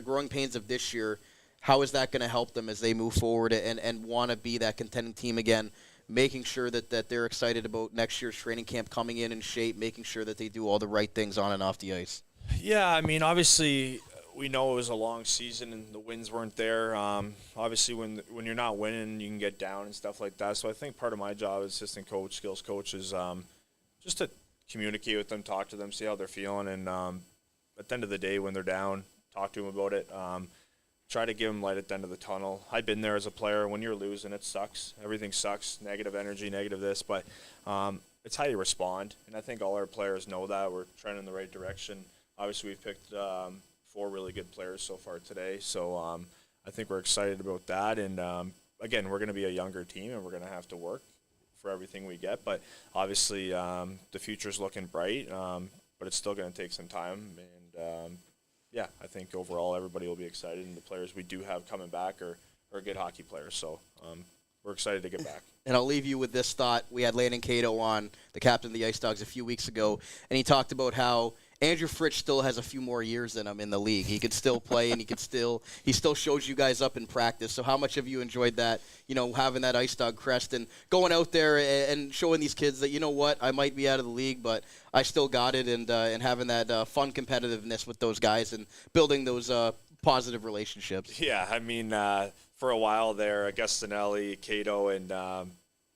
growing pains of this year, how is that going to help them as they move forward and want to be that contending team again, making sure that they're excited about next year's training camp, coming in shape, making sure that they do all the right things on and off the ice? Yeah, I mean, obviously we know it was a long season and the wins weren't there. Obviously when you're not winning, you can get down and stuff like that. So I think part of my job as assistant coach, skills coach, is just to communicate with them, talk to them, see how they're feeling, and at the end of the day when they're down, talk to them about it. Try to give them light at the end of the tunnel. I've been there as a player. When you're losing, it sucks. Everything sucks. Negative energy, negative this. But it's how you respond. And I think all our players know that. We're trending in the right direction. Obviously, we've picked 4 really good players so far today. So I think we're excited about that. And, again, we're going to be a younger team, and we're going to have to work for everything we get. But obviously the future's looking bright, but it's still going to take some time. And, yeah, I think overall everybody will be excited, and the players we do have coming back are good hockey players. So we're excited to get back. And I'll leave you with this thought. We had Landon Cato on, the captain of the IceDogs, a few weeks ago, and he talked about how Andrew Fritsch still has a few more years in him in the league. He could still play, and he still shows you guys up in practice. So how much have you enjoyed that, having that IceDog crest and going out there and showing these kids that, I might be out of the league, but I still got it, and having that fun competitiveness with those guys and building those positive relationships. Yeah, I mean, for a while there, Agustinelli, Cato, and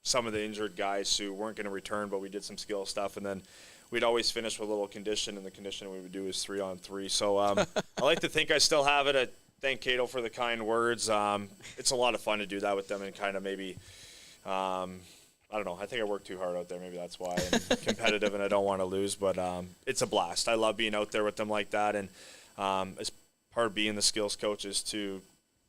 some of the injured guys who weren't going to return, but we did some skill stuff, and then we'd always finish with a little condition, and the condition we would do is 3-on-3. So I like to think I still have it. I thank Cato for the kind words. It's a lot of fun to do that with them and kind of maybe, I don't know, I think I work too hard out there. Maybe that's why I'm competitive and I don't want to lose. But it's a blast. I love being out there with them like that. And as part of being the skills coach is to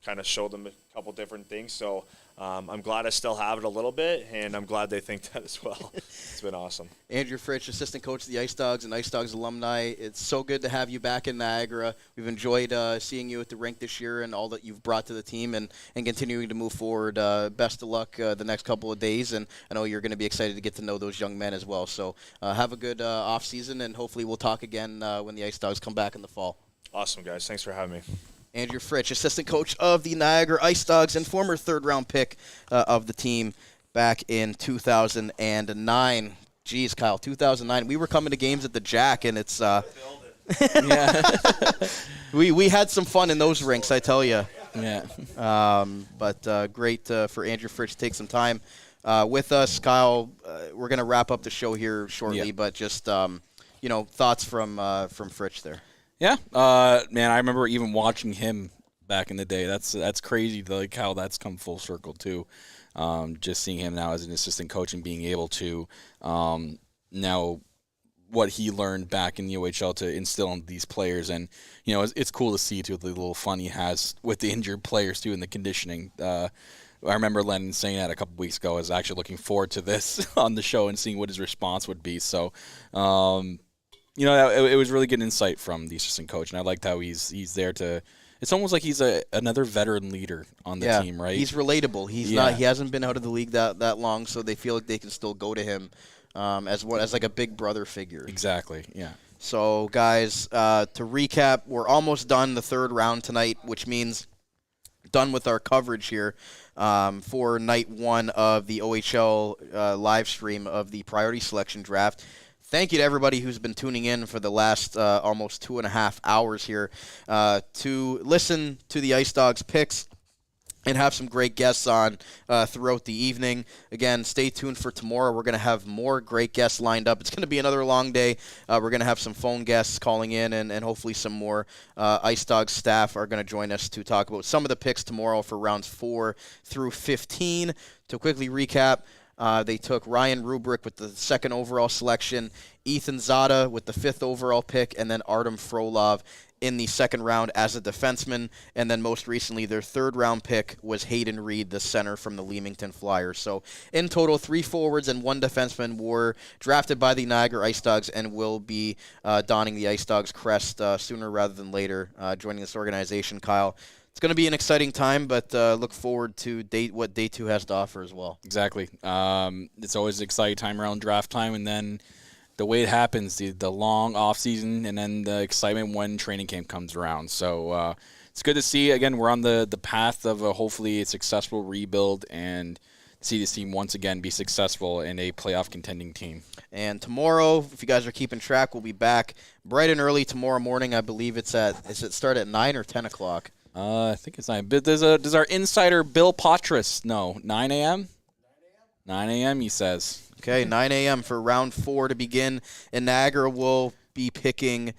kind of show them a couple different things. So I'm glad I still have it a little bit, and I'm glad they think that as well. It's been awesome. Andrew Fritsch, assistant coach of the IceDogs and IceDogs alumni. It's so good to have you back in Niagara. We've enjoyed seeing you at the rink this year and all that you've brought to the team and continuing to move forward. Best of luck the next couple of days, and I know you're going to be excited to get to know those young men as well. So have a good off season, and hopefully we'll talk again when the IceDogs come back in the fall. Awesome, guys. Thanks for having me. Andrew Fritsch, assistant coach of the Niagara IceDogs and former third-round pick of the team back in 2009. Geez, Kyle, 2009. We were coming to games at the Jack, and it's yeah. we had some fun in those rinks, I tell you. Yeah. But great for Andrew Fritsch to take some time with us. Kyle, we're going to wrap up the show here shortly, but just thoughts from Fritch there. Yeah, man, I remember even watching him back in the day. That's crazy, like how that's come full circle too. Just seeing him now as an assistant coach and being able to now what he learned back in the OHL to instill in these players, and it's cool to see too the little fun he has with the injured players too in the conditioning. I remember Lennon saying that a couple weeks ago. I was actually looking forward to this on the show and seeing what his response would be. So. It was really good insight from the assistant coach, and I liked how he's there to. It's almost like he's another veteran leader on the team, right? He's relatable. He's not. He hasn't been out of the league that long, so they feel like they can still go to him as like a big brother figure. Exactly. Yeah. So, guys, to recap, we're almost done the third round tonight, which means done with our coverage here for night one of the OHL live stream of the Priority Selection Draft. Thank you to everybody who's been tuning in for the last almost 2.5 hours here to listen to the IceDogs picks and have some great guests on throughout the evening. Again, stay tuned for tomorrow. We're going to have more great guests lined up. It's going to be another long day. We're going to have some phone guests calling in, and hopefully some more IceDogs staff are going to join us to talk about some of the picks tomorrow for rounds 4 through 15. To quickly recap, they took Ryan Rubrick with the 2nd overall selection, Ethan Zada with the 5th overall pick, and then Artem Frolov in the 2nd round as a defenseman. And then most recently, their 3rd round pick was Hayden Reed, the center from the Leamington Flyers. So in total, 3 forwards and 1 defenseman were drafted by the Niagara IceDogs and will be donning the IceDogs crest sooner rather than later, joining this organization. Kyle, it's going to be an exciting time, but look forward to what day 2 has to offer as well. Exactly. It's always an exciting time around draft time, and then the way it happens, the long off season, and then the excitement when training camp comes around. So it's good to see. Again, we're on the path of hopefully a successful rebuild and see this team once again be successful in a playoff contending team. And tomorrow, if you guys are keeping track, we'll be back bright and early tomorrow morning. I believe is it start at 9 or 10 o'clock? I think it's 9. But does our insider Bill Potras know 9 a.m.? 9 a.m. he says. Okay, 9 a.m. for round 4 to begin. And Niagara will be picking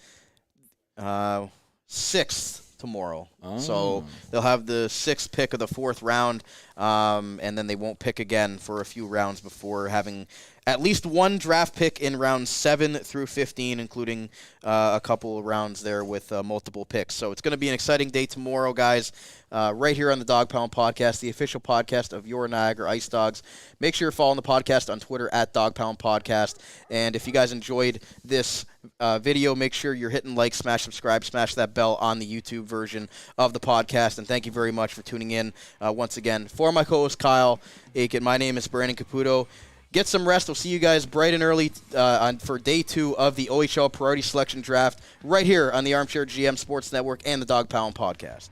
6th tomorrow. Oh. So they'll have the 6th pick of the 4th round, and then they won't pick again for a few rounds before having at least 1 draft pick in rounds 7 through 15, including a couple of rounds there with multiple picks. So it's going to be an exciting day tomorrow, guys, right here on the Dog Pound Podcast, the official podcast of your Niagara IceDogs. Make sure you're following the podcast on Twitter at Dog Pound Podcast. And if you guys enjoyed this video, make sure you're hitting like, smash subscribe, smash that bell on the YouTube version of the podcast. And thank you very much for tuning in once again. For my co-host Kyle Aiken, my name is Brandon Caputo. Get some rest. We'll see you guys bright and early for day 2 of the OHL Priority Selection Draft right here on the Armchair GM Sports Network and the Dog Pound Podcast.